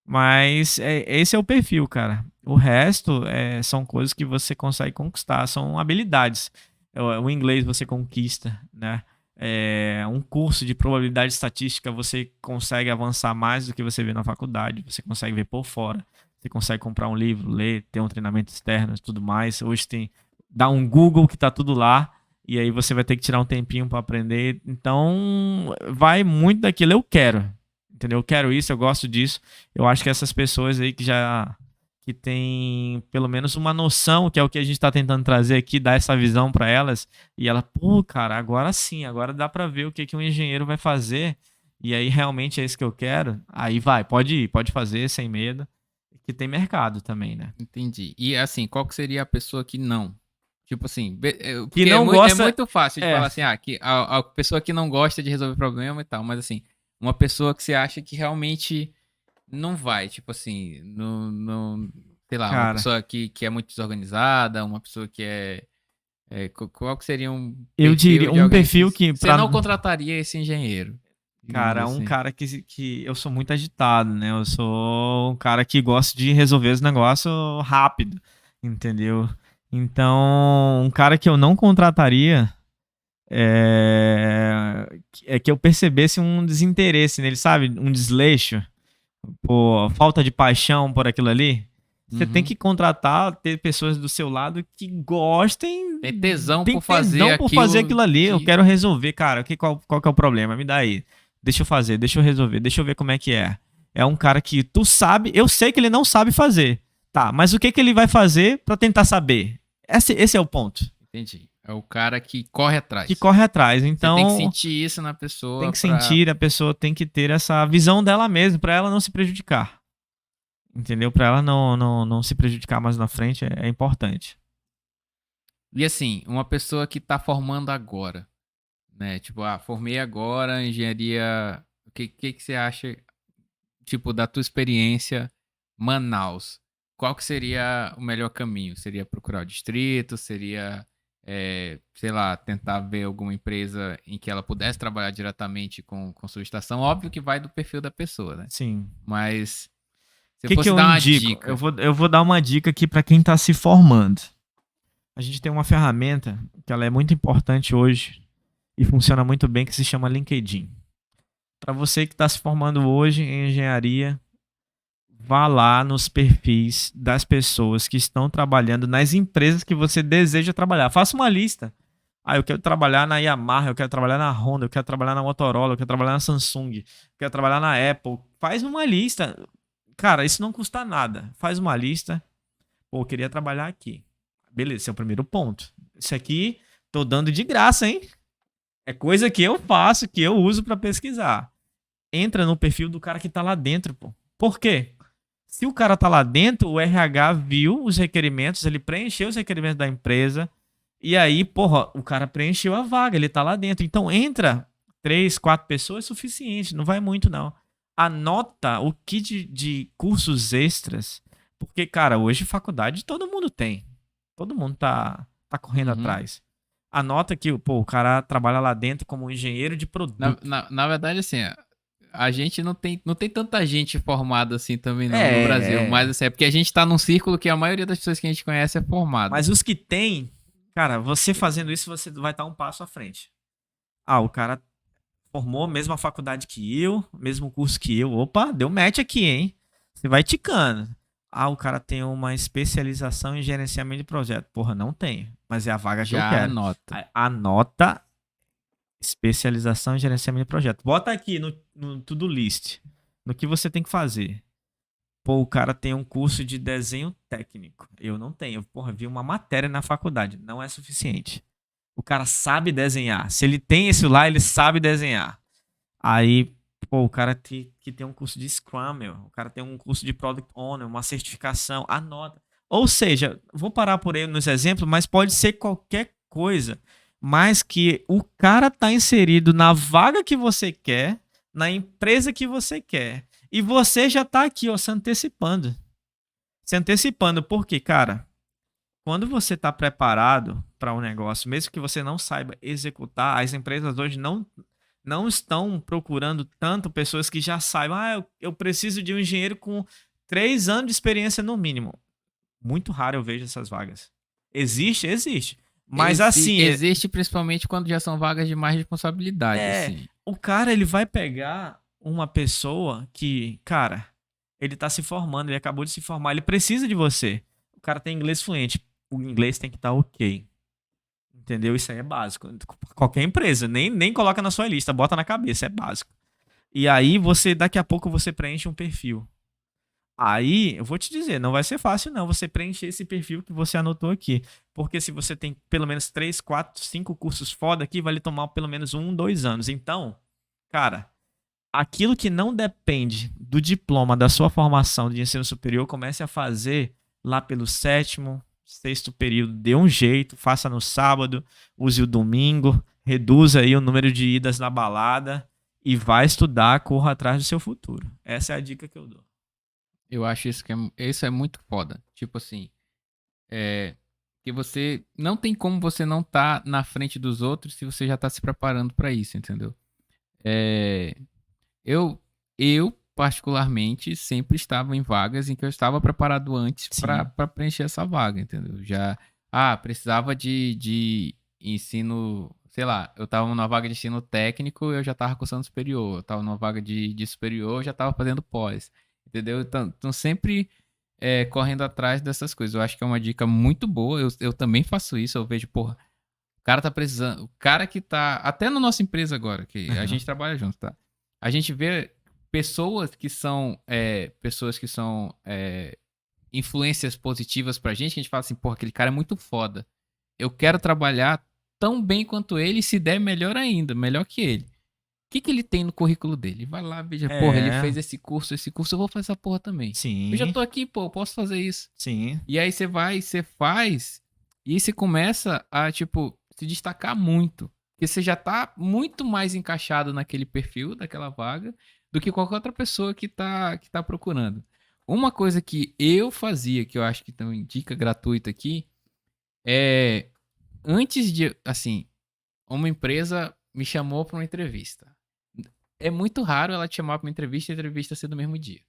Mas esse é o perfil, cara. O resto são coisas que você consegue conquistar, são habilidades. O inglês você conquista, né? Um curso de probabilidade estatística você consegue avançar mais do que você vê na faculdade, você consegue ver por fora, você consegue comprar um livro, ler, ter um treinamento externo e tudo mais. Hoje tem, dá um Google que tá tudo lá, e aí você vai ter que tirar um tempinho para aprender. Então, vai muito daquilo. Eu quero, entendeu? Eu quero isso, eu gosto disso. Eu acho que essas pessoas aí que tem pelo menos uma noção, que é o que a gente está tentando trazer aqui, dar essa visão para elas, e ela, pô, cara, agora sim, agora dá para ver o que um engenheiro vai fazer, e aí realmente é isso que eu quero. Aí vai, pode ir, pode fazer sem medo, que tem mercado também, né? entendi. E assim, qual que seria a pessoa que não? Tipo assim, Que porque não é gosta, muito fácil de é, falar assim, que a pessoa que não gosta de resolver problema e tal, mas assim, uma pessoa que você acha que realmente não vai, tipo assim, sei lá, uma cara, pessoa que é muito desorganizada, uma pessoa que qual que seria um eu perfil diria de um alguém que perfil que você para não contrataria esse engenheiro, digamos cara, um assim. cara que eu sou muito agitado, né? Eu sou um cara que gosta de resolver os negócios rápido, entendeu? Então, um cara que eu não contrataria, que eu percebesse um desinteresse nele, sabe? Um desleixo, por falta de paixão por aquilo ali. Você tem que contratar, ter pessoas do seu lado que gostem, Tem tesão tem por fazer tesão por fazer aquilo ali. Eu que- quero resolver, cara. Qual que é o problema? Me dá aí. Deixa eu fazer, deixa eu resolver, deixa eu ver como é que é. É um cara que tu sabe, eu sei que ele não sabe fazer. Tá, mas o que que ele vai fazer pra tentar saber? Esse é o ponto. Entendi. É o cara que corre atrás. Que corre atrás. Você tem Então, que sentir isso na pessoa. tem que sentir, a pessoa tem que ter essa visão dela mesma, pra ela não se prejudicar. Entendeu? Pra ela não se prejudicar mais na frente é importante. E assim, uma pessoa que tá formando agora, né? Tipo, formei agora, engenharia. O que você acha, tipo, da tua experiência, Manaus? Qual que seria o melhor caminho? Seria procurar o distrito? Seria, sei lá, tentar ver alguma empresa em que ela pudesse trabalhar diretamente com sua estação? Óbvio que vai do perfil da pessoa, né? Sim. Mas se O que fosse eu dar uma indico? dica. Eu vou dar uma dica aqui pra quem tá se formando. A gente tem uma ferramenta que ela é muito importante hoje e funciona muito bem, que se chama LinkedIn. Para você que está se formando hoje em engenharia, vá lá nos perfis das pessoas que estão trabalhando nas empresas que você deseja trabalhar. Faça uma lista. Eu quero trabalhar na Yamaha, eu quero trabalhar na Honda, eu quero trabalhar na Motorola, eu quero trabalhar na Samsung, eu quero trabalhar na Apple. Faz uma lista. Cara, isso não custa nada. Faz uma lista. Pô, eu queria trabalhar aqui. Beleza, esse é o primeiro ponto. Isso aqui, tô dando de graça, hein? É coisa que eu faço, que eu uso para pesquisar. Entra no perfil do cara que tá lá dentro, pô. Por quê? Se o cara tá lá dentro, o RH viu os requerimentos, ele preencheu os requerimentos da empresa, e aí, porra, o cara preencheu a vaga, ele tá lá dentro. Então entra 3, 4 pessoas é suficiente, não vai muito não. Anota o kit de cursos extras, porque, cara, hoje faculdade todo mundo tem. Todo mundo tá correndo atrás. Anota que, pô, o cara trabalha lá dentro como engenheiro de produto. Na verdade, assim, a gente não tem tanta gente formada assim também não no Brasil. Mas assim, é porque a gente tá num círculo que a maioria das pessoas que a gente conhece é formada. Mas os que tem, cara, você fazendo isso, você vai estar um passo à frente. O cara formou a mesma faculdade que eu, mesmo curso que eu. Opa, deu match aqui, hein? Você vai ticando. O cara tem uma especialização em gerenciamento de projeto. Porra, não tem. Mas é a vaga que eu Já quero. anota. Anota especialização em gerenciamento de projeto. Bota aqui no to-do list. No que você tem que fazer. Pô, o cara tem um curso de desenho técnico. Eu não tenho. Porra, vi uma matéria na faculdade. Não é suficiente. O cara sabe desenhar. Se ele tem isso lá, ele sabe desenhar. Aí, pô, o cara que tem um curso de Scrum, meu. O cara tem um curso de Product Owner, uma certificação. Anota. Ou seja, vou parar por aí nos exemplos, mas pode ser qualquer coisa. Mas que o cara tá inserido na vaga que você quer, na empresa que você quer. E você já tá aqui, ó, se antecipando. Se antecipando, porque, cara, quando você tá preparado para um negócio, mesmo que você não saiba executar, as empresas hoje não estão procurando tanto pessoas que já saibam, eu preciso de um engenheiro com 3 anos de experiência no mínimo. Muito raro eu vejo essas vagas. Existe. Mas assim... Existe principalmente quando já são vagas de mais responsabilidade, assim. O cara, ele vai pegar uma pessoa que, cara, ele tá se formando, ele acabou de se formar, ele precisa de você. O cara tem inglês fluente. O inglês tem que estar ok. Entendeu? Isso aí é básico. Qualquer empresa, nem coloca na sua lista, bota na cabeça, é básico. E aí, daqui a pouco você preenche um perfil. Aí, eu vou te dizer, não vai ser fácil não você preencher esse perfil que você anotou aqui. Porque se você tem pelo menos 3, 4, 5 cursos foda aqui, vai lhe tomar pelo menos 1, 2 anos. Então, cara, aquilo que não depende do diploma da sua formação de ensino superior, comece a fazer lá pelo 7º, 6º período. Dê um jeito, faça no sábado, use o domingo, reduza aí o número de idas na balada e vai estudar, corra atrás do seu futuro. Essa é a dica que eu dou. Eu acho isso é muito foda. Tipo assim, que você não tem como você não tá na frente dos outros se você já tá se preparando pra isso, entendeu? Eu particularmente sempre estava em vagas em que eu estava preparado antes pra preencher essa vaga, entendeu? Já precisava de ensino, sei lá, eu tava numa vaga de ensino técnico, eu já tava cursando superior. Eu tava numa vaga de superior, eu já tava fazendo pós. Entendeu? Então sempre correndo atrás dessas coisas. Eu acho que é uma dica muito boa. Eu também faço isso. Eu vejo, porra, o cara tá precisando. O cara que tá. Até na nossa empresa agora, que a gente trabalha junto, tá? A gente vê pessoas que são. Influências positivas pra gente, que a gente fala assim, porra, aquele cara é muito foda. Eu quero trabalhar tão bem quanto ele, e se der, melhor ainda, melhor que ele. O que ele tem no currículo dele? Vai lá, veja, porra, ele fez esse curso, eu vou fazer essa porra também. Sim. Eu já tô aqui, pô, eu posso fazer isso. Sim. E aí você vai, você faz, e você começa a, tipo, se destacar muito. Porque você já tá muito mais encaixado naquele perfil, daquela vaga, do que qualquer outra pessoa que tá procurando. Uma coisa que eu fazia, que eu acho que também dica gratuita aqui, é antes de, assim, uma empresa me chamou para uma entrevista. É muito raro ela te chamar para uma entrevista e a entrevista ser do mesmo dia.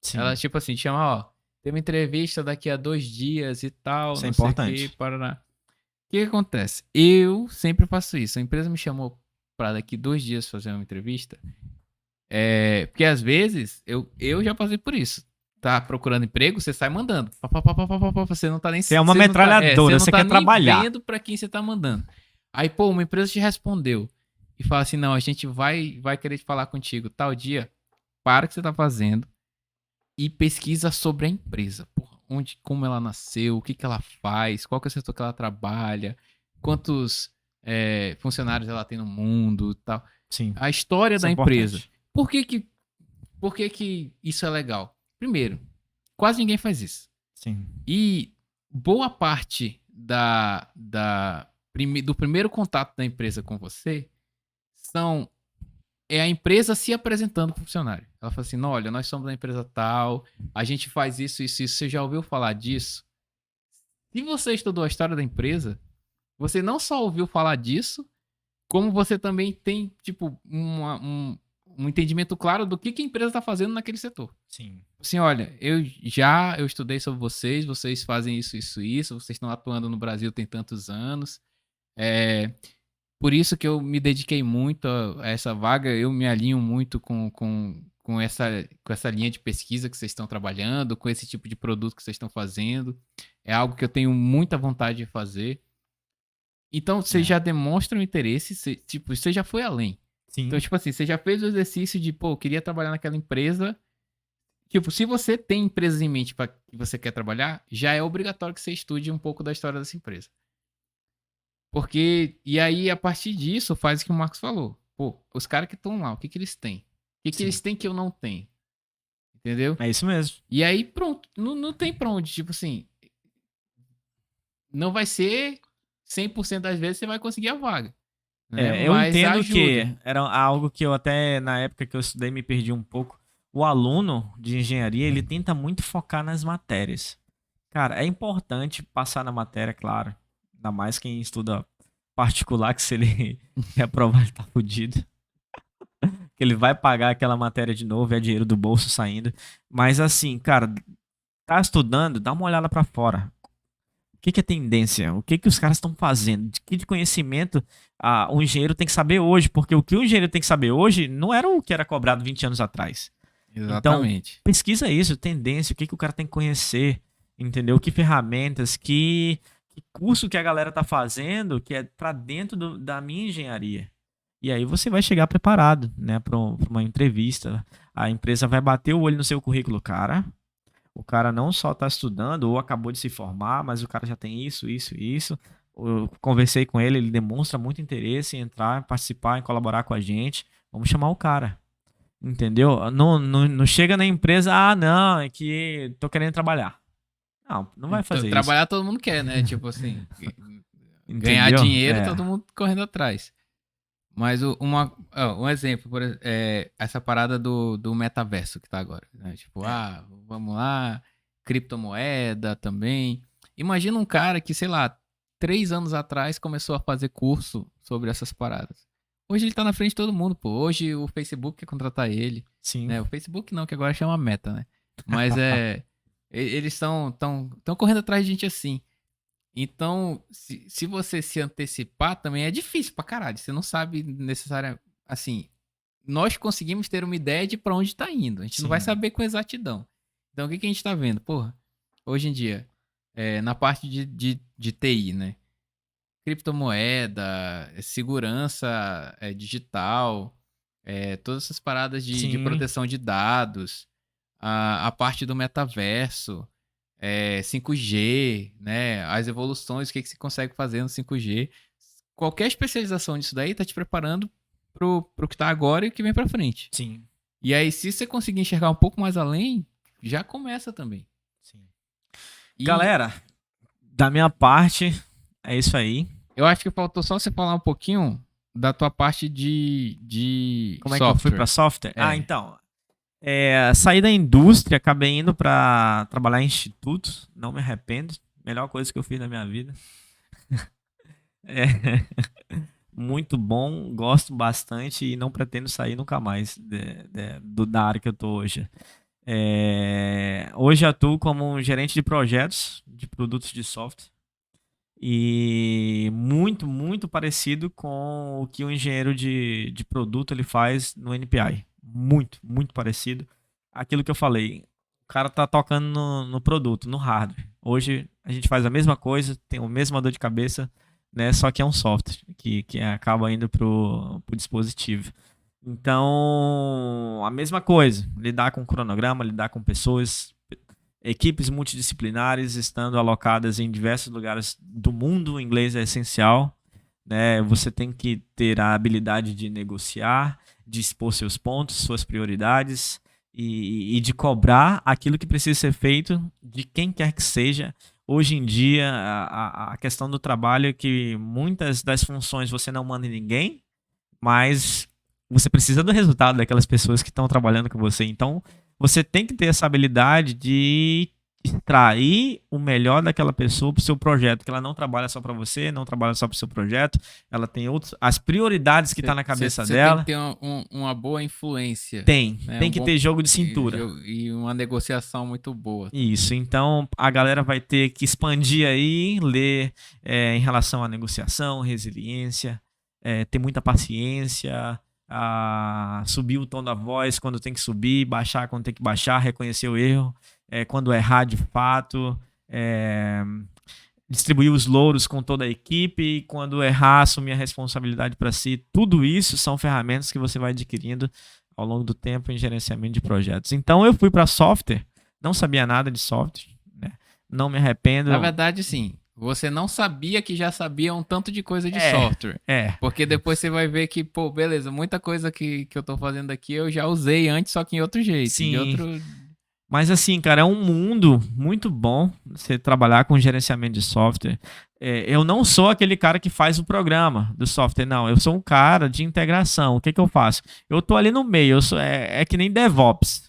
Sim. Ela, tipo assim, te chama, ó, tem uma entrevista daqui a 2 dias e tal, Isso é não sei o importante. que, paraná. O que acontece? Eu sempre faço isso. A empresa me chamou para daqui 2 dias fazer uma entrevista. Porque às vezes, eu já passei por isso. Tá procurando emprego, você sai mandando. Você não tá nem... Você é uma você não tá- metralhadora, você não tá quer nem trabalhar. vendo pra quem você tá mandando. Aí, pô, uma empresa te respondeu e fala assim, não, a gente vai querer te falar contigo tal dia. Para o que você tá fazendo e pesquisa sobre a empresa. Porra, como ela nasceu, o que ela faz, qual que é o setor que ela trabalha, quantos funcionários ela tem no mundo, tal. Sim. A história Isso da é empresa. importante. Por que isso é legal? Primeiro, quase ninguém faz isso. Sim. E boa parte do primeiro contato da empresa com você é a empresa se apresentando para o funcionário. Ela fala assim, não, olha, nós somos da empresa tal, a gente faz isso, isso, isso. Você já ouviu falar disso? Se você estudou a história da empresa, você não só ouviu falar disso, como você também tem, tipo, um entendimento claro do que a empresa está fazendo naquele setor. Sim. Assim, olha, eu estudei sobre vocês fazem isso, isso, isso, vocês estão atuando no Brasil tem tantos anos. Por isso que eu me dediquei muito a essa vaga, eu me alinho muito com essa linha de pesquisa que vocês estão trabalhando, com esse tipo de produto que vocês estão fazendo. É algo que eu tenho muita vontade de fazer. Então, você já demonstra um interesse, você já foi além. Sim. Então, tipo assim, você já fez o exercício de, pô, eu queria trabalhar naquela empresa. Tipo, se você tem empresas em mente para que você quer trabalhar, já é obrigatório que você estude um pouco da história dessa empresa. Porque, e aí, a partir disso, faz o que o Marcos falou. Pô, os caras que estão lá, o que eles têm? O que eles têm que eu não tenho? Entendeu? É isso mesmo. E aí, pronto, não tem pra onde. Tipo assim, não vai ser 100% das vezes você vai conseguir a vaga. Né? Eu Mas entendo ajuda. que era algo que eu até, na época que eu estudei, me perdi um pouco. O aluno de engenharia, ele tenta muito focar nas matérias. Cara, é importante passar na matéria, claro. Ainda mais quem estuda particular, que se ele reprovar, ele tá fudido. Que ele vai pagar aquela matéria de novo, é dinheiro do bolso saindo. Mas assim, cara, tá estudando, dá uma olhada pra fora. O que é tendência? O que os caras estão fazendo? De que conhecimento o engenheiro tem que saber hoje? Porque o que o engenheiro tem que saber hoje não era o que era cobrado 20 anos atrás. Exatamente. Então, pesquisa isso, tendência, o que o cara tem que conhecer, entendeu? Que ferramentas, que curso que a galera tá fazendo que é para dentro da minha engenharia. E aí você vai chegar preparado, né, para uma entrevista. A empresa vai bater o olho no seu currículo, cara. O cara não só está estudando ou acabou de se formar, mas o cara já tem isso, isso, isso. Eu conversei com ele, ele demonstra muito interesse em entrar, participar, em colaborar com a gente. Vamos chamar o cara. Entendeu? Não chega na empresa, não, é que tô querendo trabalhar. Não vai fazer isso. Trabalhar todo mundo quer, né? Tipo assim, ganhar Entendeu? dinheiro, todo mundo correndo atrás. Mas um exemplo, essa parada do metaverso que tá agora. Né? Tipo, vamos lá, criptomoeda também. Imagina um cara que, sei lá, 3 anos atrás começou a fazer curso sobre essas paradas. Hoje ele tá na frente de todo mundo, pô. Hoje o Facebook quer contratar ele. Sim. Né? O Facebook não, que agora chama Meta, né? Mas eles estão correndo atrás de gente assim. Então, se você se antecipar, também é difícil pra caralho. Você não sabe necessariamente. Assim, nós conseguimos ter uma ideia de pra onde tá indo. A gente não vai Sim. saber com exatidão. Então, o que a gente tá vendo? Porra, hoje em dia, na parte de TI, né? Criptomoeda, segurança digital, todas essas paradas de Sim. proteção de dados, a parte do metaverso, 5G, né? As evoluções, o que se consegue fazer no 5G. Qualquer especialização nisso daí tá te preparando pro que tá agora e o que vem pra frente. Sim. E aí, se você conseguir enxergar um pouco mais além, já começa também. Sim. E Galera, da minha parte, é isso aí. eu acho que faltou só você falar um pouquinho da tua parte de Como é software. que eu fui pra software? É. Ah, então. Saí da indústria, acabei indo pra trabalhar em institutos. Não me arrependo. Melhor coisa que eu fiz na minha vida. Muito bom, gosto bastante e não pretendo sair nunca mais da área que eu tô hoje. Hoje atuo como um gerente de projetos de produtos de software e muito parecido com o que o engenheiro de produto ele faz no NPI. Muito parecido. Aquilo que eu falei, o cara tá tocando no produto, no hardware. Hoje a gente faz a mesma coisa, tem a mesma dor de cabeça, né? Só que é um software que acaba indo pro dispositivo. Então, a mesma coisa, lidar com cronograma, lidar com pessoas, equipes multidisciplinares estando alocadas em diversos lugares do mundo, o inglês é essencial, né? Você tem que ter a habilidade de negociar, de expor seus pontos, suas prioridades e de cobrar aquilo que precisa ser feito de quem quer que seja. Hoje em dia, a questão do trabalho é que muitas das funções você não manda em ninguém, mas você precisa do resultado daquelas pessoas que estão trabalhando com você. Então, você tem que ter essa habilidade de extrair o melhor daquela pessoa para o seu projeto, que ela não trabalha só para você, não trabalha só para o seu projeto, ela tem as prioridades que tá na cabeça dela. Você tem que ter uma boa influência. Tem né? que ter jogo de cintura. E uma negociação muito boa. Isso, então a galera vai ter que expandir aí, ler em relação à negociação, resiliência, ter muita paciência, subir o tom da voz quando tem que subir, baixar quando tem que baixar, reconhecer o erro, quando errar de fato, distribuir os louros com toda a equipe e quando errar, assumir a responsabilidade para si. Tudo isso são ferramentas que você vai adquirindo ao longo do tempo em gerenciamento de projetos. Então eu fui para software, não sabia nada de software, né? Não me arrependo. Na verdade, sim. Você não sabia que já sabia um tanto de coisa de software. Porque depois você vai ver que, pô, beleza, muita coisa que eu tô fazendo aqui eu já usei antes, só que em outro jeito. Sim. De outro... Mas assim, cara, é um mundo muito bom você trabalhar com gerenciamento de software. Eu não sou aquele cara que faz o programa do software, não. Eu sou um cara de integração. O que eu faço? Eu tô ali no meio. É que nem DevOps.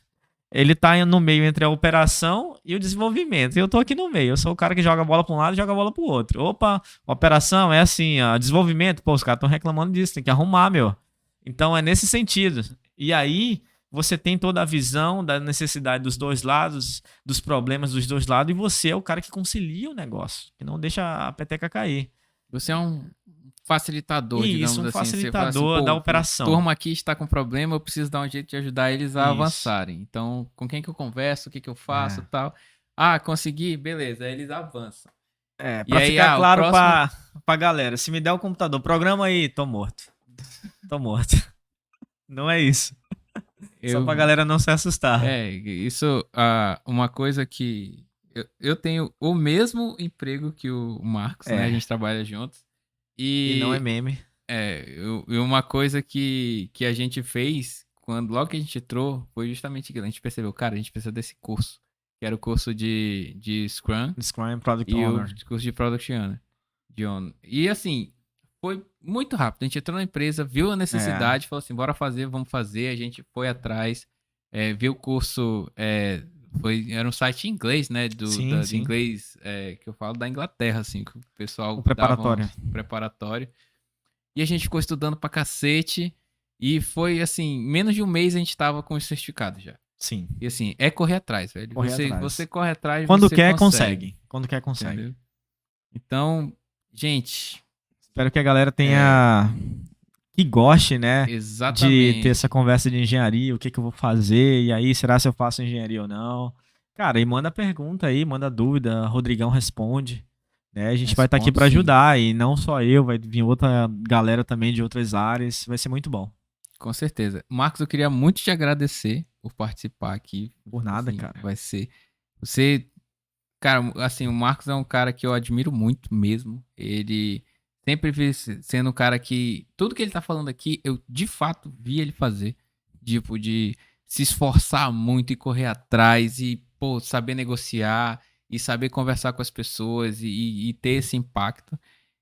Ele tá no meio entre a operação e o desenvolvimento. E eu tô aqui no meio. Eu sou o cara que joga a bola para um lado e joga a bola pro outro. Opa, operação é assim, ó, desenvolvimento. Pô, os caras estão reclamando disso, tem que arrumar, meu. Então é nesse sentido. E aí você tem toda a visão da necessidade dos dois lados, dos problemas dos dois lados, e você é o cara que concilia o negócio, que não deixa a peteca cair. Você é um facilitador, digamos assim. Isso, um facilitador assim, da operação. Turma aqui está com problema, eu preciso dar um jeito de ajudar eles a avançarem. Então, com quem que eu converso, o que que eu faço e tal. Ah, consegui? Beleza, aí eles avançam. Pra ficar claro pra galera, se me der o computador, programa aí, tô morto. Tô morto. Não é isso. Só pra galera não se assustar. Isso, uma coisa que... Eu tenho o mesmo emprego que o Marcos, né? A gente trabalha juntos. E não é meme. Uma coisa que a gente fez, logo que a gente entrou, foi justamente aquilo. A gente percebeu, cara, a gente precisa desse curso. Que era o curso de Scrum. Scrum Product Owner. O curso de Product Owner. E assim, foi muito rápido. A gente entrou na empresa, viu a necessidade, falou assim, bora fazer, vamos fazer. A gente foi atrás, viu o curso... era um site em inglês, né? Sim. De inglês que eu falo da Inglaterra, assim, que o pessoal... O preparatório. Preparatório. E a gente ficou estudando pra cacete. E foi, assim, menos de um mês a gente tava com o certificado já. Sim. E assim, correr atrás, velho. Você corre atrás, Quando você quer, consegue. Quando quer, consegue. Entendeu? Então, gente, Espero que a galera tenha. Que goste, né? De ter exatamente. essa conversa de engenharia, o que que eu vou fazer, e aí, será se eu faço engenharia ou não? Cara, e manda pergunta aí, manda dúvida, Rodrigão responde, né? A gente vai estar aqui Respondo para sim. ajudar, e não só eu, vai vir outra galera também de outras áreas, vai ser muito bom. Com certeza. Marcos, eu queria muito te agradecer por participar aqui. Por nada, Assim, cara. vai ser. Você, cara, assim, o Marcos é um cara que eu admiro muito mesmo. Ele sempre vi sendo um cara que tudo que ele tá falando aqui, eu de fato vi ele fazer. Tipo, de se esforçar muito e correr atrás e, pô, saber negociar e saber conversar com as pessoas e ter esse impacto.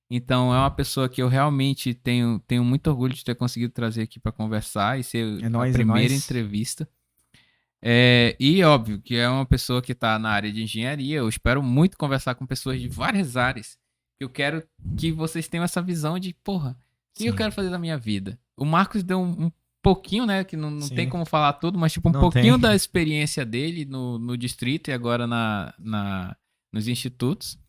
Então, é uma pessoa que eu realmente tenho muito orgulho de ter conseguido trazer aqui para conversar e ser É a nóis, é primeira nóis. entrevista. E óbvio que é uma pessoa que está na área de engenharia. Eu espero muito conversar com pessoas de várias áreas. Eu quero que vocês tenham essa visão de, porra, o que eu quero Sim, fazer da minha vida? O Marcos deu um pouquinho, né? Que não tem sim. como falar tudo, mas tipo um Não tem. pouquinho da experiência dele no distrito e agora nos institutos.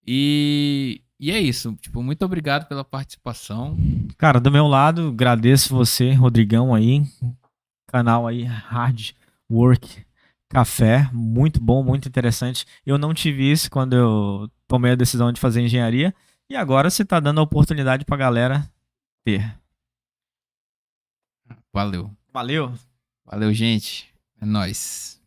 E é isso. Tipo, muito obrigado pela participação. Cara, do meu lado, agradeço você, Rodrigão aí, canal aí, Hard Work Café, muito bom, muito interessante. Eu não tive isso quando eu tomei a decisão de fazer engenharia, e agora você tá dando a oportunidade pra galera ter. Valeu. Valeu! Valeu, gente. É nóis.